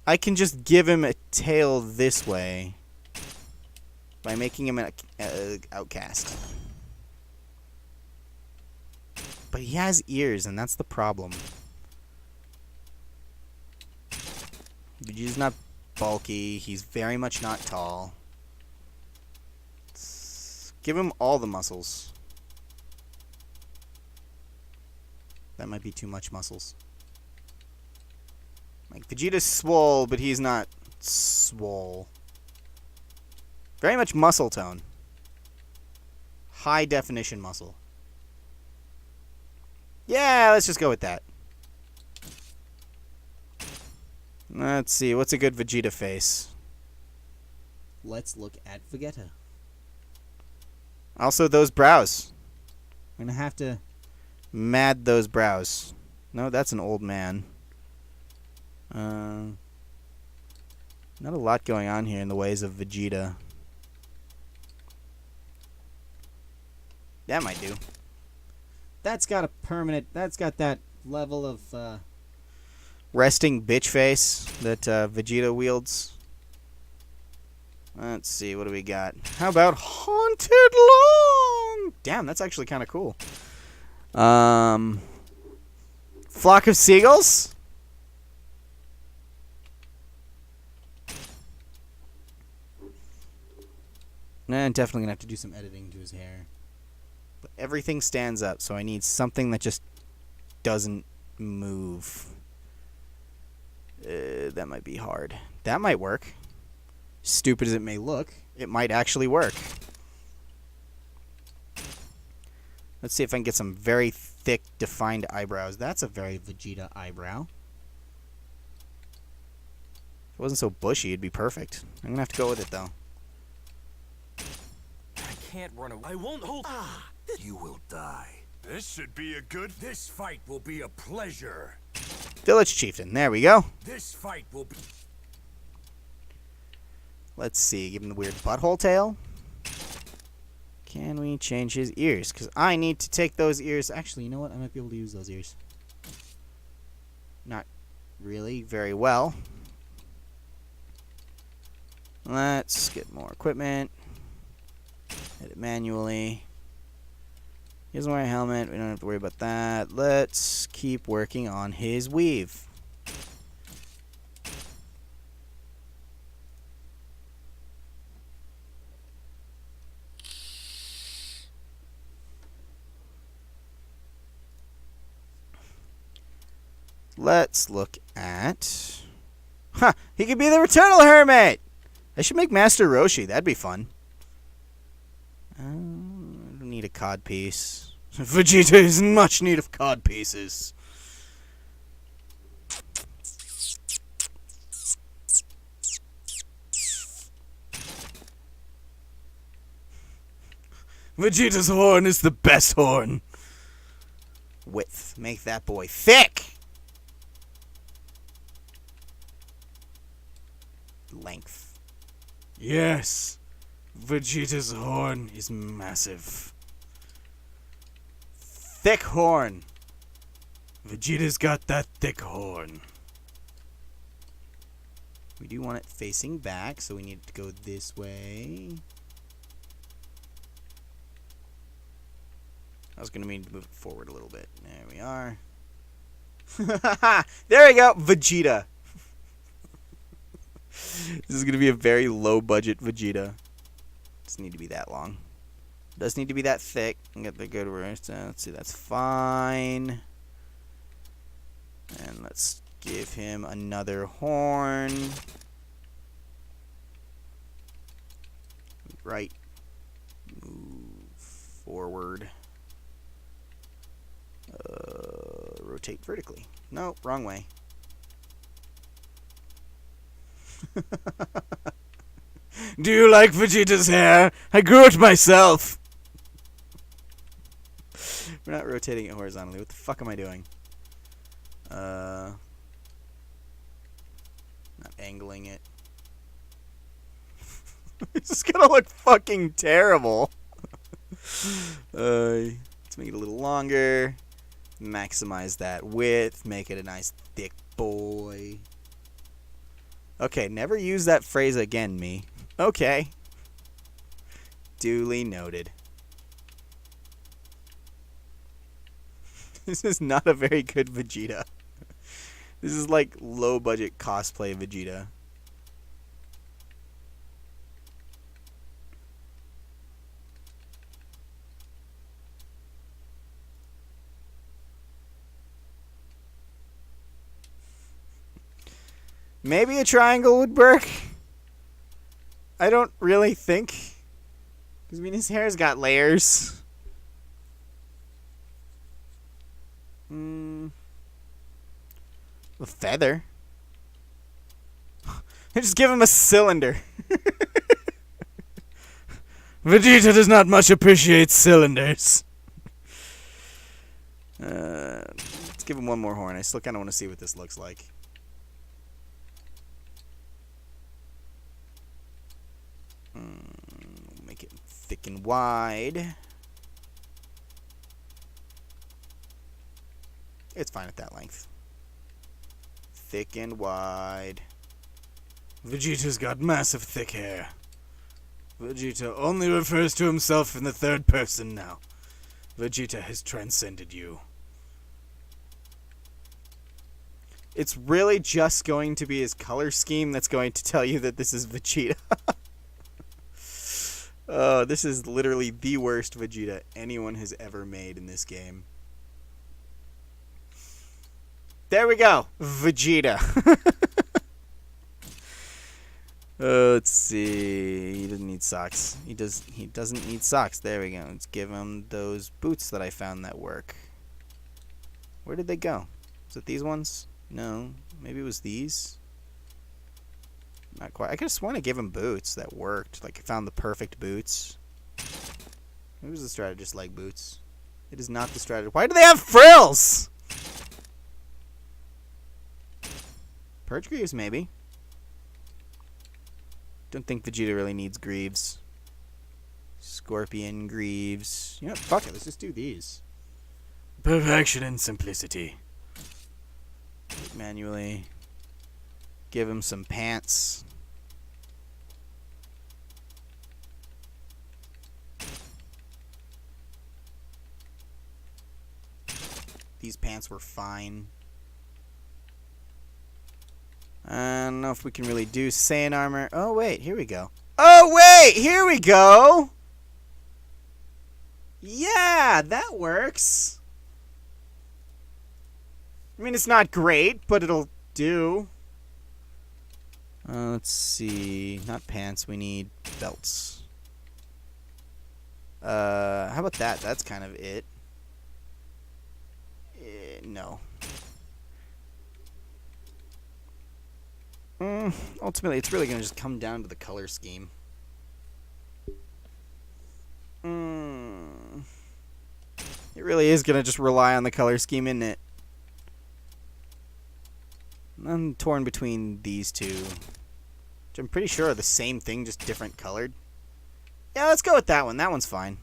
I can just give him a tail this way by making him an outcast. But he has ears, and that's the problem. Vegeta's not bulky. He's very much not tall. Give him all the muscles. That might be too much muscles. Like, Vegeta's swole, but he's not swole. Very much muscle tone. High definition muscle. Yeah, let's just go with that. Let's see, what's a good Vegeta face? Let's look at Vegeta. Also, those brows. I'm gonna have to... Mad those brows. No, that's an old man. Not a lot going on here in the ways of Vegeta. That might do. That's got a permanent... That's got that level of... Resting bitch face that Vegeta wields. Let's see, what do we got? How about Haunted Long? Damn, that's actually kind of cool. Flock of Seagulls? Nah, I'm definitely gonna have to do some editing to his hair. But everything stands up, so I need something that just doesn't move. That might be hard. That might work. Stupid as it may look, it might actually work. Let's see if I can get some very thick, defined eyebrows. That's a very Vegeta eyebrow. If it wasn't so bushy, it'd be perfect. I'm gonna have to go with it, though. I can't run away. I won't hold. You will die. This should be a good... This fight will be a pleasure. Village Chieftain, there we go. This fight will be... Let's see, give him the weird butthole tail. Can we change his ears? Because I need to take those ears. Actually, you know what? I might be able to use those ears. Not really very well. Let's get more equipment. Hit it manually. He doesn't wear a helmet. We don't have to worry about that. Let's keep working on his weave. Let's look at... Huh! He could be the Returnal Hermit! I should make Master Roshi. That'd be fun. I don't need a cod piece. Vegeta is in much need of cod pieces. Vegeta's horn is the best horn. Width. Make that boy thick. Length. Yes. Vegeta's horn is massive. Thick horn. Vegeta's got that thick horn. We do want it facing back, so we need it to go this way. I was going to mean to move it forward a little bit. There we are. There we go. Vegeta. This is going to be a very low budget Vegeta. Doesn't need to be that long. Does need to be that thick. And get the good words. Let's see. That's fine. And let's give him another horn. Right. Move forward. Rotate vertically. No, wrong way. Do you like Vegeta's hair? I grew it myself. We're not rotating it horizontally. What the fuck am I doing? Not angling it. It's gonna look fucking terrible. Let's make it a little longer. Maximize that width. Make it a nice thick boy. Okay, never use that phrase again, me. Okay. Duly noted. This is not a very good Vegeta. This is like low budget cosplay Vegeta. Maybe a triangle would work. I don't really think. Because, I mean, his hair's got layers. A feather. Just give him a cylinder. Vegeta does not much appreciate cylinders. Let's give him one more horn. I still kind of want to see what this looks like. Make it thick and wide. It's fine at that length. Thick and wide. Vegeta's got massive thick hair. Vegeta only refers to himself in the third person now. Vegeta has transcended you. It's really just going to be his color scheme that's going to tell you that this is Vegeta. This is literally the worst Vegeta anyone has ever made in this game. There we go. Vegeta. Let's see. He doesn't need socks. He doesn't need socks. There we go. Let's give him those boots that I found that work. Where did they go? Was it these ones? No. Maybe it was these. Not quite. I could have sworn I gave him boots that worked. Like, I found the perfect boots. Maybe it was the strategist like boots. It is not the strategist. Why do they have frills? Purge Greaves, maybe. Don't think Vegeta really needs Greaves. Scorpion Greaves. You know what? Fuck it. Let's just do these. Perfection and simplicity. Manually. Give him some pants. These pants were fine. I don't know if we can really do Saiyan armor. Oh, wait. Here we go. Oh, wait. Here we go. Yeah, that works. I mean, it's not great, but it'll do. Let's see. Not pants. We need belts. How about that? That's kind of it. No. Ultimately, it's really going to just come down to the color scheme. It really is going to just rely on the color scheme, isn't it? I'm torn between these two, which I'm pretty sure are the same thing, just different colored. Yeah, let's go with that one. That one's fine.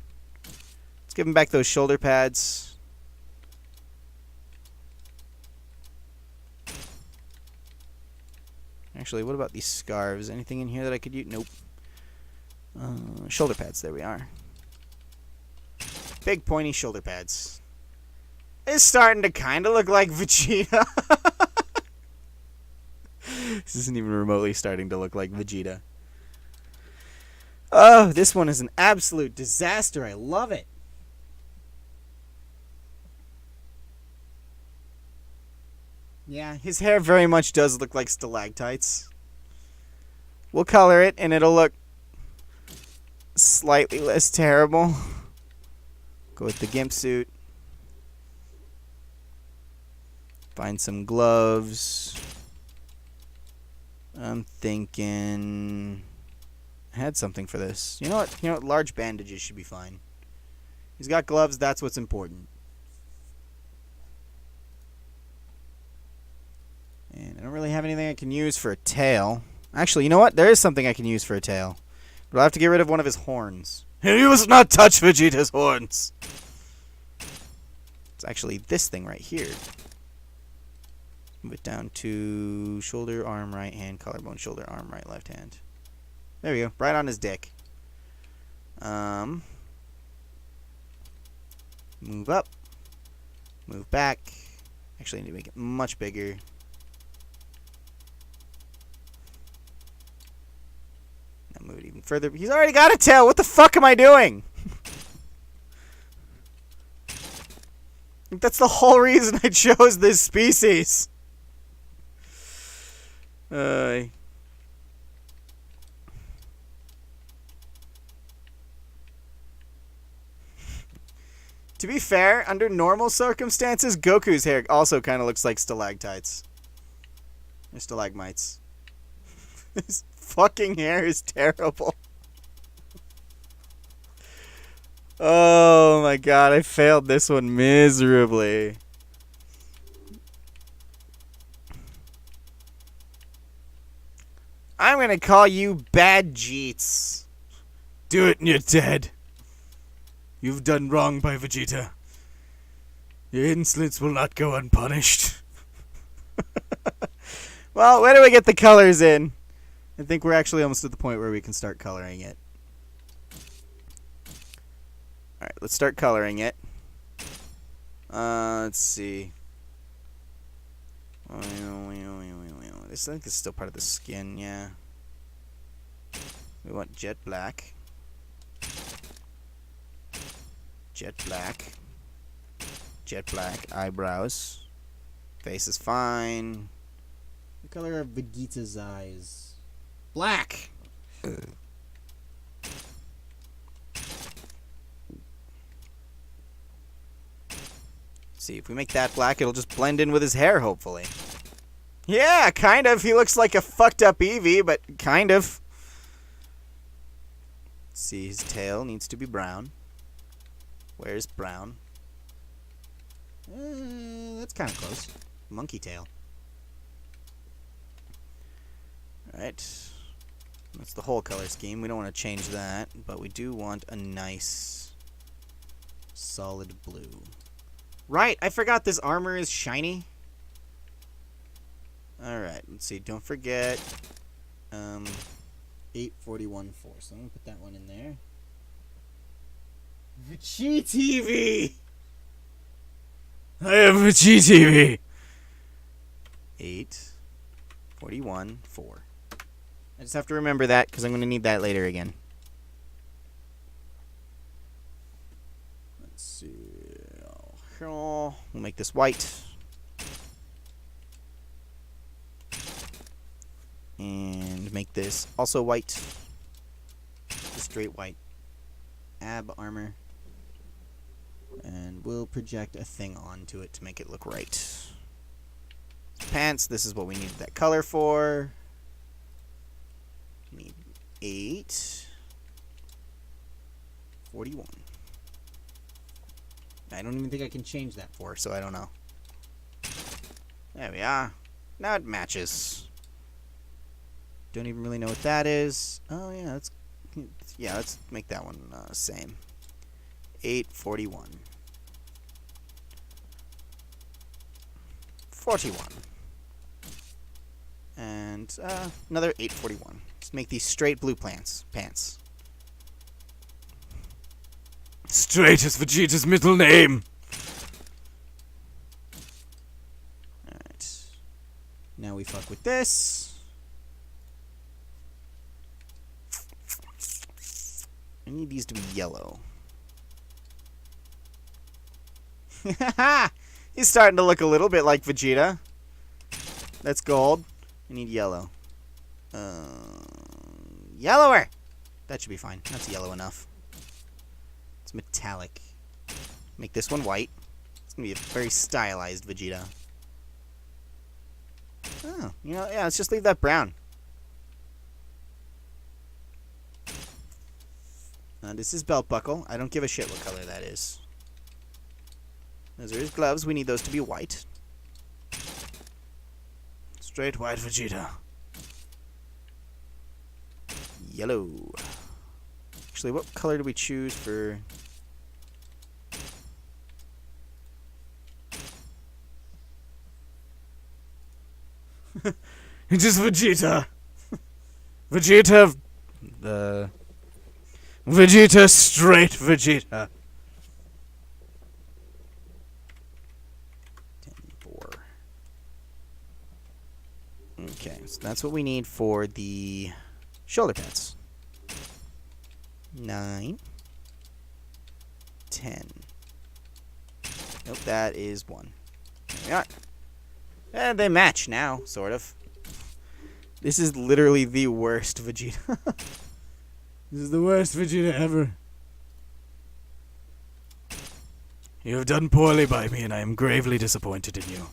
Let's give him back those shoulder pads. Actually, what about these scarves? Anything in here that I could use? Nope. Shoulder pads. There we are. Big pointy shoulder pads. It's starting to kind of look like Vegeta. This isn't even remotely starting to look like Vegeta. Oh, this one is an absolute disaster. I love it. Yeah, his hair very much does look like stalactites. We'll color it, and it'll look slightly less terrible. Go with the gimp suit. Find some gloves. I'm thinking I had something for this. You know what? Large bandages should be fine. He's got gloves. That's what's important. And I don't really have anything I can use for a tail. Actually, you know what? There is something I can use for a tail. But I'll have to get rid of one of his horns. You must not touch Vegeta's horns! It's actually this thing right here. Move it down to shoulder, arm, right hand, collarbone, shoulder, arm, right, left hand. There we go. Right on his dick. Move up. Move back. Actually, I need to make it much bigger. Now move it even further. He's already got a tail. What the fuck am I doing? That's the whole reason I chose this species. To be fair, under normal circumstances, Goku's hair also kind of looks like stalactites. Or stalagmites. His fucking hair is terrible. Oh my god, I failed this one miserably. I'm gonna call you Bad Jeets. Do it and you're dead. You've done wrong by Vegeta. Your insolence will not go unpunished. Well, where do we get the colors in? I think we're actually almost at the point where we can start coloring it. Alright, let's start coloring it. Let's see. This, I think this is still part of the skin, yeah. We want jet black. Jet black. Jet black. Eyebrows. Face is fine. The color of Vegeta's eyes. Black! See, if we make that black, it'll just blend in with his hair, hopefully. Yeah, kind of. He looks like a fucked up Eevee, but kind of. See, his tail needs to be brown. Where's brown? That's kind of close. Monkey tail. Alright. That's the whole color scheme. We don't want to change that, but we do want a nice solid blue. Right, I forgot this armor is shiny. Alright, let's see. Don't forget 841.4. So I'm going to put that one in there. VegeTV! I have VegeTV! 841.4. I just have to remember that because I'm going to need that later again. Let's see. We'll make this white. make this also white. Just straight white. Ab armor. And we'll project a thing onto it to make it look right. Pants, this is what we need that color for. Need 8. 41. I don't even think I can change that for, so I don't know. There we are. Now it matches. Don't even really know what that is. Oh yeah, let's make that one same. 841. 41. And another 841. Let's make these straight blue pants. Straight is Vegeta's middle name. Alright. Now we fuck with this. I need these to be yellow. He's starting to look a little bit like Vegeta. That's gold. I need yellow. Yellower! That should be fine. That's yellow enough. It's metallic. Make this one white. It's going to be a very stylized Vegeta. Oh, you know, yeah, let's just leave that brown. This is belt buckle. I don't give a shit what color that is. Those are his gloves. We need those to be white. Straight white Vegeta. Yellow. Actually, what color do we choose for... It is Vegeta. Vegeta. Vegeta, straight Vegeta. 10-4. Okay, so that's what we need for the shoulder pads. 9. 10. Nope, that is 1. There we are. And they match now, sort of. This is literally the worst Vegeta. This is the worst Vegeta ever. You have done poorly by me, and I am gravely disappointed in you.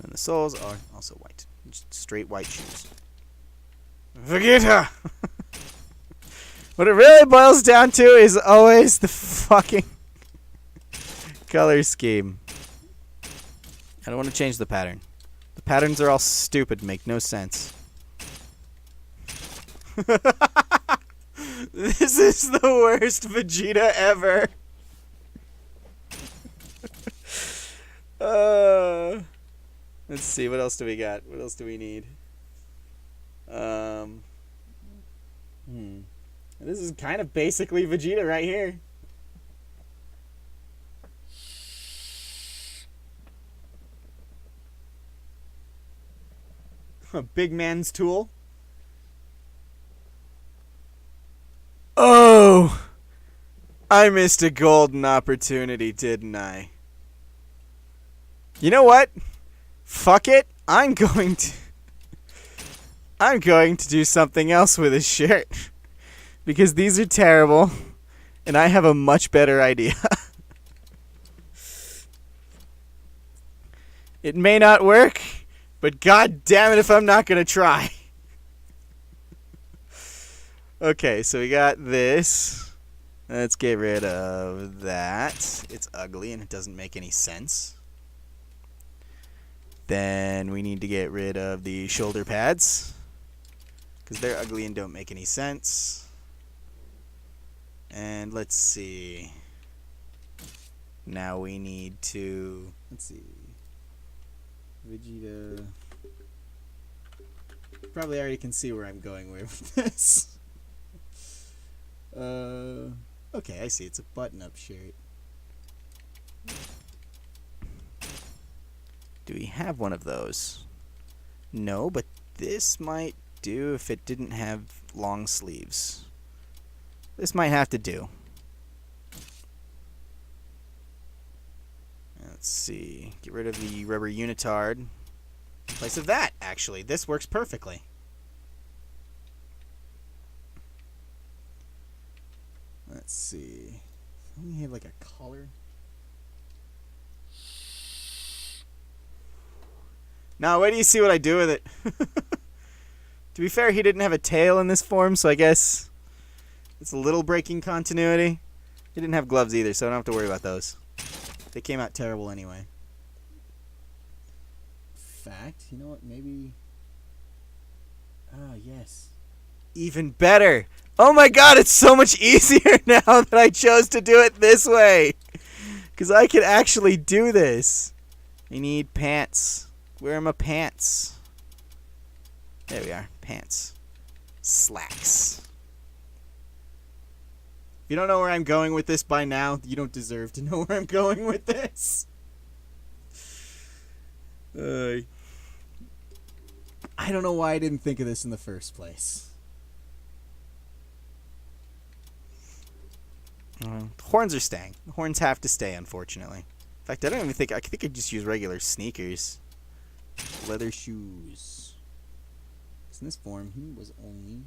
And the soles are also white. Just straight white shoes. Vegeta! What it really boils down to is always the fucking color scheme. I don't want to change the pattern. The patterns are all stupid, make no sense. This is the worst Vegeta ever. Let's see, what else do we got? What else do we need? This is kind of basically Vegeta right here. A big man's tool. Oh! I missed a golden opportunity, didn't I? You know what? Fuck it. I'm going to do something else with his shirt. Because these are terrible. And I have a much better idea. It may not work, but god damn it if I'm not going to try. Okay, so we got this. Let's get rid of that. It's ugly and it doesn't make any sense. Then we need to get rid of the shoulder pads, because they're ugly and don't make any sense. And let's see. Now we need to... Let's see. Vegeta... Probably already can see where I'm going with this. Okay, I see. It's a button-up shirt. Do we have one of those? No, but this might do if it didn't have long sleeves. This might have to do. Let's see. Get rid of the rubber unitard. in place of that, actually. This works perfectly. Let's see. We have like a collar. Now, wait do you see what I do with it? To be fair, he didn't have a tail in this form, so I guess it's a little breaking continuity. He didn't have gloves either, so I don't have to worry about those. They came out terrible anyway. Fact, you know what, maybe... Ah, yes. Even better! Oh my god, it's so much easier now that I chose to do it this way! Because I can actually do this. I need pants. Where are my pants? There we are. Pants. Slacks. If you don't know where I'm going with this by now, you don't deserve to know where I'm going with this. I don't know why I didn't think of this in the first place. Horns are staying. The horns have to stay, unfortunately. In fact, I don't even think... I think I'd just use regular sneakers. Leather shoes. In this form, he was only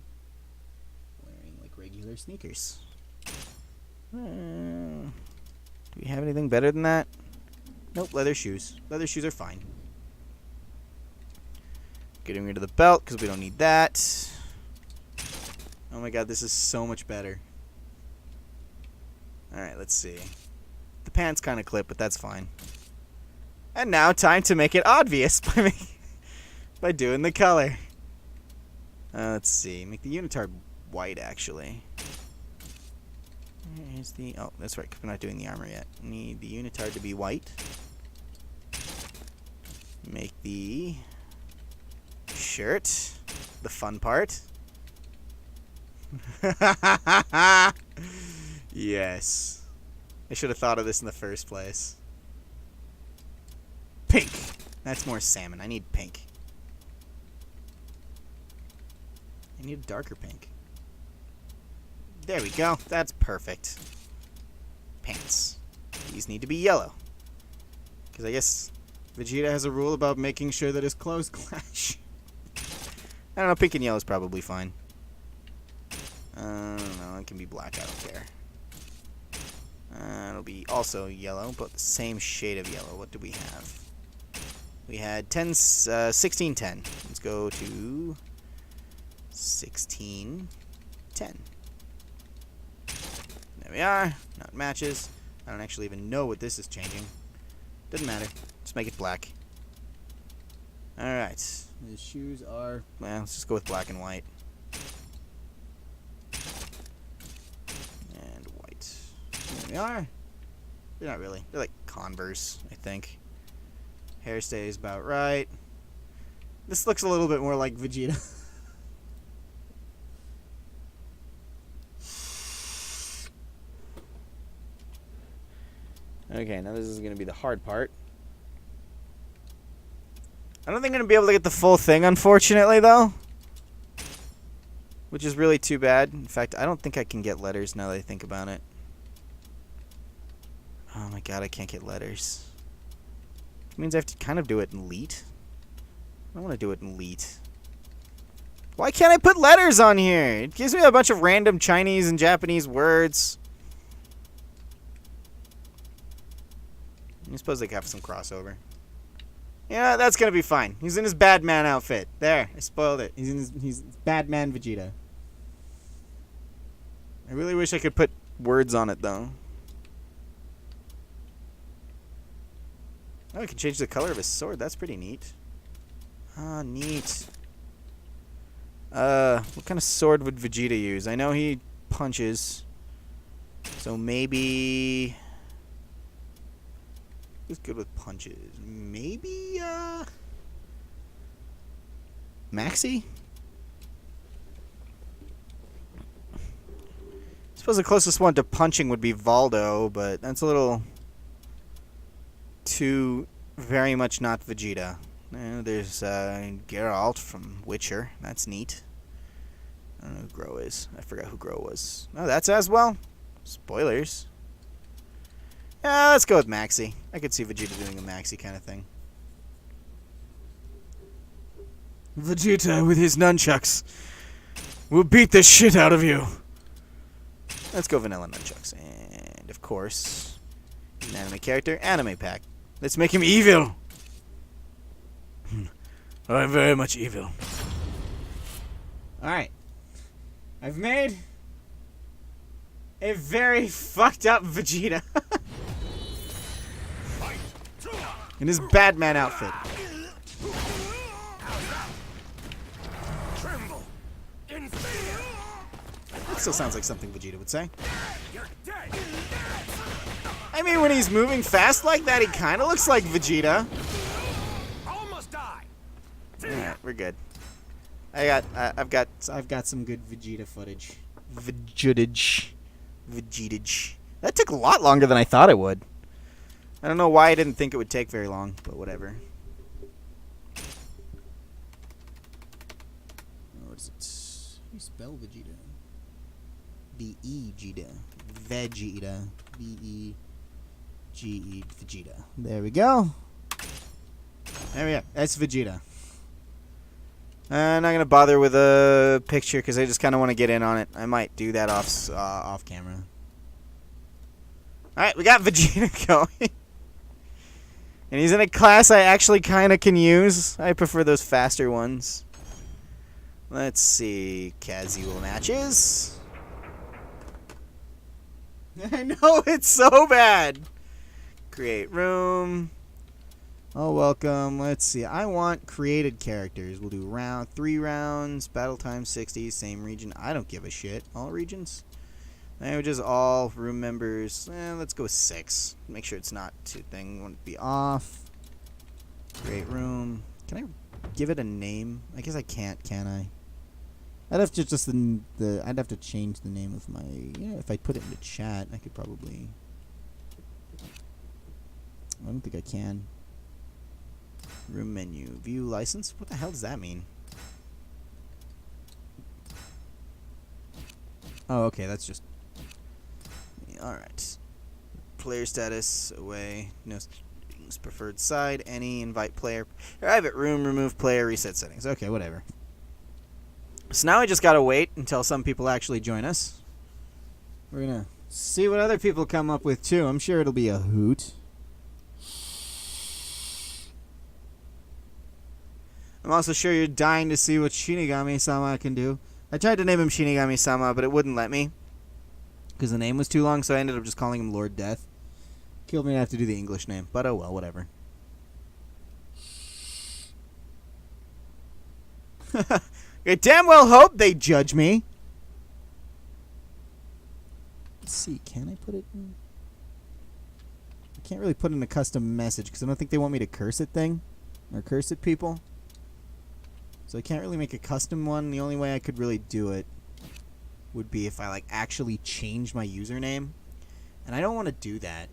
wearing like regular sneakers. Do we have anything better than that? Nope, leather shoes. Leather shoes are fine. Getting rid of the belt because we don't need that. Oh my god, this is so much better. Alright, let's see. The pants kind of clip, but that's fine. And now, time to make it obvious by doing the color. Let's see. Make the unitard white, actually. Here's the... Oh, that's right, 'cause we're not doing the armor yet. Need the unitard to be white. Make the shirt the fun part. Yes. I should have thought of this in the first place. Pink. That's more salmon. I need pink. I need a darker pink. There we go. That's perfect. Pants. These need to be yellow. Because I guess Vegeta has a rule about making sure that his clothes clash. I don't know. Pink and yellow is probably fine. No, it can be black. I don't care. It'll be also yellow, but the same shade of yellow. What do we have? We had 16, 10. Let's go to 16, 10. There we are. Now it matches. I don't actually even know what this is changing. Doesn't matter. Just make it black. Alright. The shoes are... Well, let's just go with black and white. And white. There we are. They're not really. They're like Converse, I think. Hair stays about right. This looks a little bit more like Vegeta. Okay, now this is going to be the hard part. I don't think I'm going to be able to get the full thing, unfortunately, though. Which is really too bad. In fact, I don't think I can get letters now that I think about it. Oh my god, I can't get letters. It means I have to kind of do it in elite. I don't want to do it in elite. Why can't I put letters on here? It gives me a bunch of random Chinese and Japanese words. I suppose they could have some crossover. Yeah, that's gonna be fine. He's in his bad man outfit. There, I spoiled it. He's bad man Vegeta. I really wish I could put words on it though. Oh, I can change the color of his sword. That's pretty neat. Ah, neat. What kind of sword would Vegeta use? I know he punches. So maybe... Who's good with punches? Maybe, Maxi? I suppose the closest one to punching would be Valdo, but that's a little too very much not Vegeta. There's Geralt from Witcher. That's neat. I don't know who Gro is. I forgot who Gro was. Oh, that's as well. Spoilers. Yeah, let's go with Maxi. I could see Vegeta doing a Maxi kind of thing. Vegeta with his nunchucks will beat the shit out of you. Let's go vanilla nunchucks. And, of course, an anime character, anime pack. Let's make him evil. I'm very much evil. Alright. I've made a very fucked up Vegeta. In his Batman outfit. Tremble in fear. That still sounds like something Vegeta would say. You're dead. I mean, when he's moving fast like that, he kind of looks like Vegeta. Almost die. Alright, we're good. I've got some good Vegeta footage. Vegetage. That took a lot longer than I thought it would. I don't know why I didn't think it would take very long, but whatever. What is it? How do you spell Vegeta? V-E-Geta. Vegeta. V-E-G-E. Vegeta. There we go. There we go. That's Vegeta. I'm not gonna bother with a picture because I just kind of want to get in on it. I might do that Off camera. Alright, we got Vegeta going. And he's in a class I actually kind of can use. I prefer those faster ones. Let's see. Casual matches. I know, it's so bad. Create room. Oh, welcome. Let's see. I want created characters. We'll do 3 rounds. Battle time 60. Same region. I don't give a shit. All regions. Languages, all. Room members. Let's go with 6. Make sure it's not 2 thing. Want it to be off. Create room. Can I give it a name? I guess I can't, can I? I'd have to just I'd have to change the name of my. If I put it into chat, I could probably. I don't think I can. Room menu. View license? What the hell does that mean? Oh, okay, that's just... Alright. Player status, away. No settings, preferred side, any, invite player. Private room, remove player, reset settings. Okay, whatever. So now I just gotta wait until some people actually join us. We're gonna see what other people come up with, too. I'm sure it'll be a hoot. I'm also sure you're dying to see what Shinigami-sama can do. I tried to name him Shinigami-sama, but it wouldn't let me. Because the name was too long, so I ended up just calling him Lord Death. Killed me to have to do the English name, but oh well, whatever. I damn well hope they judge me. Let's see, can I put it in? I can't really put in a custom message, because I don't think they want me to curse it thing. Or curse it people. So I can't really make a custom one. The only way I could really do it would be if I actually change my username. And I don't want to do that.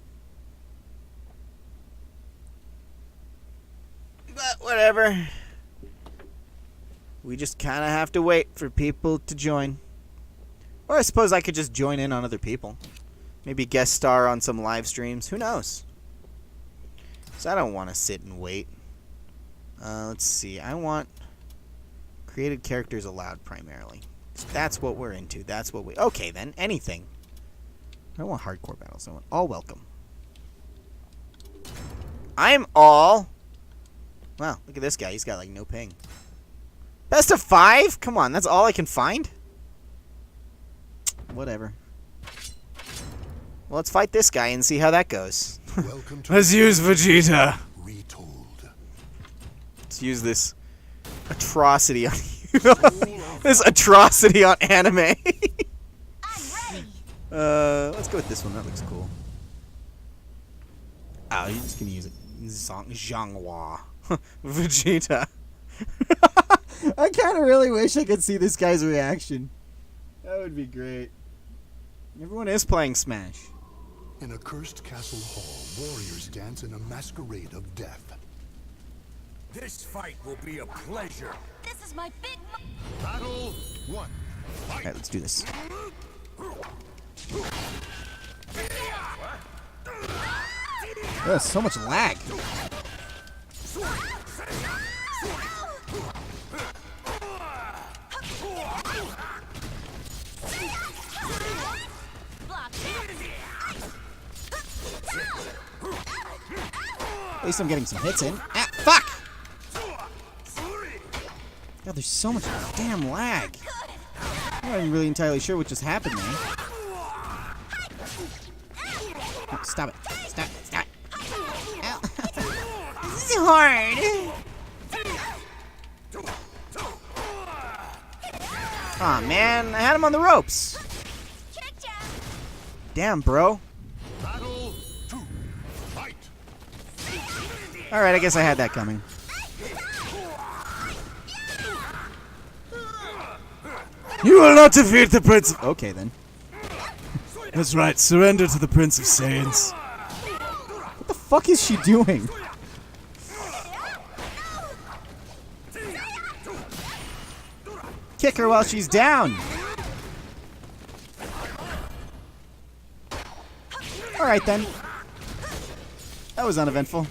But whatever. We just kind of have to wait for people to join. Or I suppose I could just join in on other people. Maybe guest star on some live streams. Who knows? So I don't want to sit and wait. Let's see. I want created characters allowed primarily. That's what we're into. That's what we... Okay, then. Anything. I don't want hardcore battles. I want all welcome. I'm all... Wow, look at this guy. He's got, no ping. Best of 5? Come on, that's all I can find? Whatever. Well, let's fight this guy and see how that goes. Welcome to Let's use Vegeta. Retold. Let's use this atrocity on this atrocity on anime. Let's go with this one. That looks cool. Oh, you're just gonna use it. Zhanghua. Vegeta. I kind of really wish I could see this guy's reaction. That would be great. Everyone is playing Smash. In a cursed castle hall, warriors dance in a masquerade of death. This fight will be a pleasure. This is my big Battle 1. Alright, let's do this. Oh, so much lag. At least I'm getting some hits in. Ah, fuck! God, there's so much damn lag. I'm not even really entirely sure what just happened there. Oh, stop it. Stop it. Stop it. Ow. This is hard. Aw, man. I had him on the ropes. Damn, bro. Battle 2. Fight. Alright, I guess I had that coming. You will not defeat the Prince of... Okay, then. That's right, surrender to the Prince of Saiyans. What the fuck is she doing? Kick her while she's down. Alright, then. That was uneventful.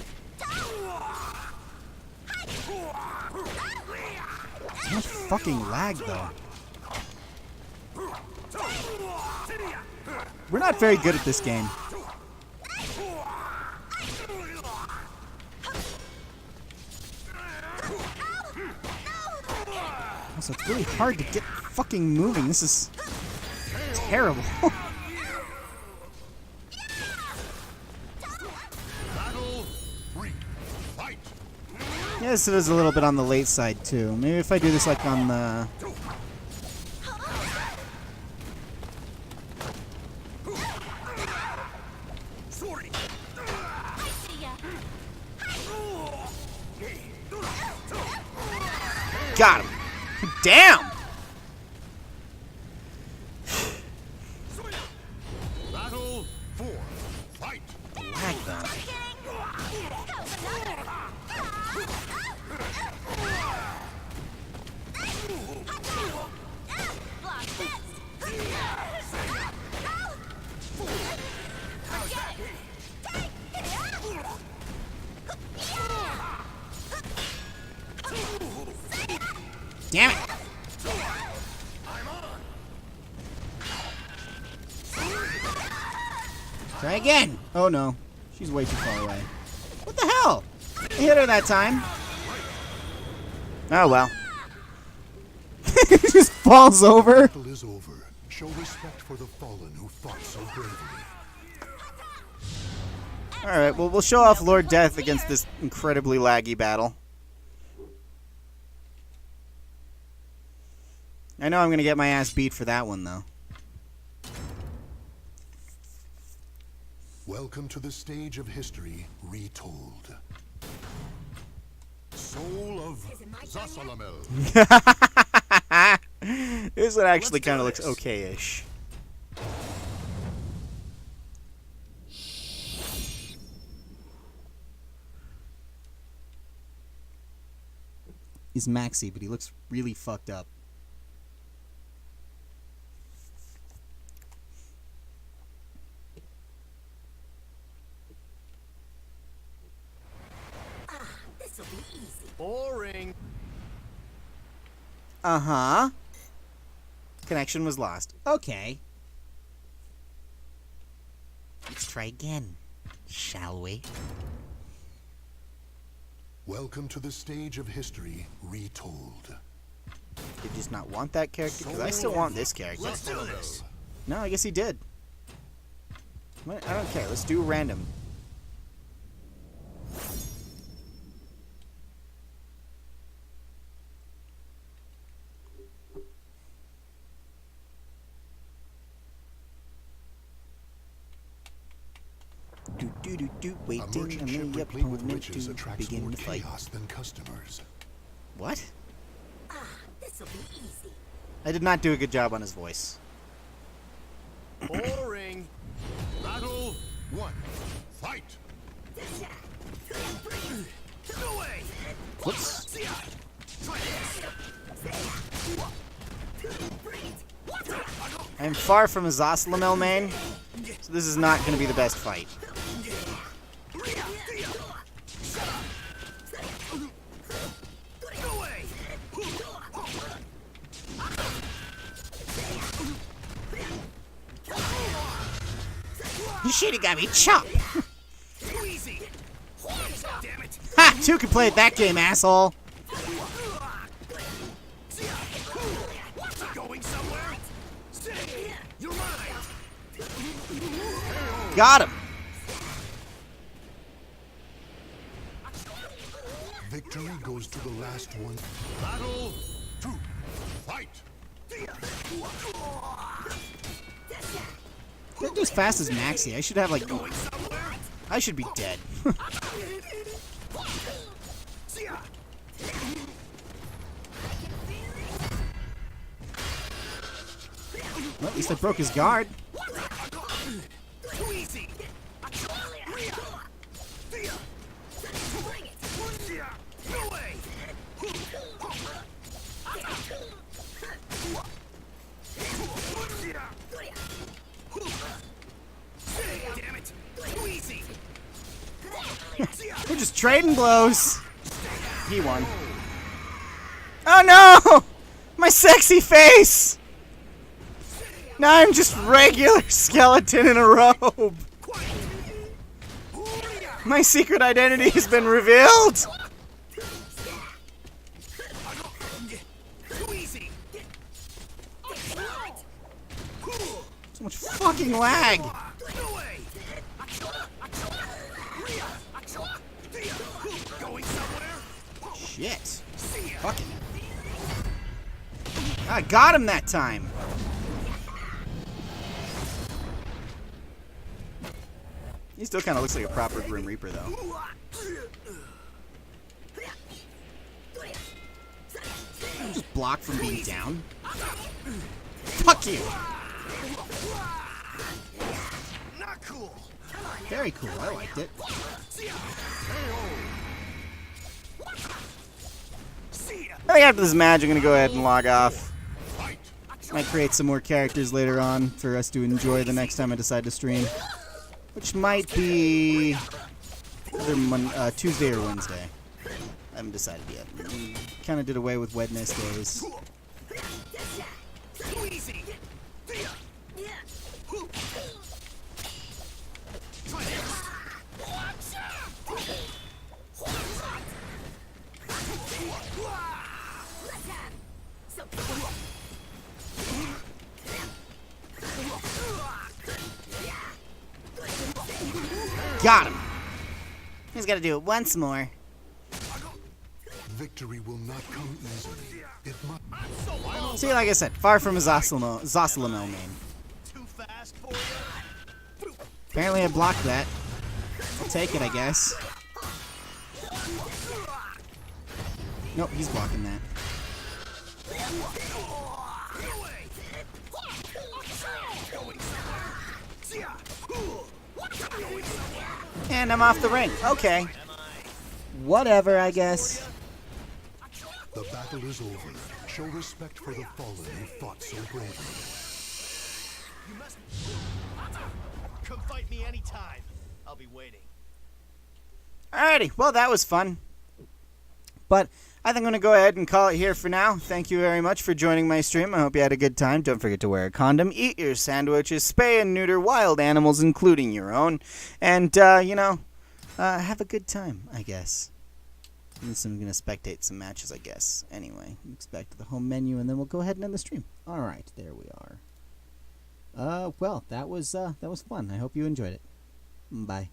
So much fucking lag, though. We're not very good at this game. Also, it's really hard to get fucking moving. This is terrible. Battle 3. Fight. Yes, it is a little bit on the late side, too. Maybe if I do this like on the... Got him. Damn. Battle 4. Fight. Lag though. Damn it! Try again! Oh no. She's way too far away. What the hell? I hit her that time. Oh well. It just falls over. Battle is over. Show respect for the fallen who fought so bravely. Alright, well we'll show off Lord Death against this incredibly laggy battle. I know I'm gonna get my ass beat for that one though. Welcome to the stage of history retold. Soul of Zasalamel. This one actually kind of looks okay-ish. He's Maxi, but he looks really fucked up. Boring. Uh-huh. Connection was lost. Okay. Let's try again, shall we? Welcome to the stage of history retold. Did you just not want that character? Because I still want this character. Let's do this. No, I guess he did. What? I don't care. Let's do random. A Waiting merchant on ship the replete with opponent riches to attracts begin more the fight. chaos than customers. What? This'll be easy. I did not do a good job on his voice. Boring. Battle 1. Fight. No way. Whoops. I am far from a Zasalamel main, so this is not going to be the best fight. No way. You should have got me chopped. Too easy. two can play at that game, asshole. Going somewhere? Stay! You're mine! Got him. Victory goes to the last one. Battle 2. Fight! Didn't do as fast as Maxie. I should have like. I should be dead. Well, at least I broke his guard. Too easy! No way! Damn it! Too easy! We're just trading blows. He won. Oh no! My sexy face! Now I'm just regular skeleton in a robe. My secret identity has been revealed. Too easy! So much fucking lag. No way! Going somewhere? Shit. Fucking. I got him that time. He still kind of looks like a proper Grim Reaper, though. Just block from being down. Fuck you. Not cool! Very cool. I liked it. I think after this match, I'm gonna go ahead and log off. Might create some more characters later on for us to enjoy the next time I decide to stream, which might be either Tuesday or Wednesday. I haven't decided yet. Kind of did away with Wednesdays. Too easy! Got him. He's got to do it once more. Victory will not come easily. It must. See, like I said, far from a Zosalamel main. Too fast for you? Apparently I blocked that. I'll take it, I guess. Nope, he's blocking that. And I'm off the ring. Okay. Whatever, I guess. The battle is over. Show respect for the fallen who fought so bravely. You must... Come fight me anytime. I'll be waiting. Alrighty, well that was fun. But I think I'm going to go ahead and call it here for now. Thank you very much for joining my stream. I hope you had a good time. Don't forget to wear a condom, eat your sandwiches, spay and neuter wild animals, including your own. And, have a good time, I guess. And so I'm going to spectate some matches, I guess. Anyway, let's back to the home menu, and then we'll go ahead and end the stream. Alright, there we are. Well, that was fun. I hope you enjoyed it. Bye.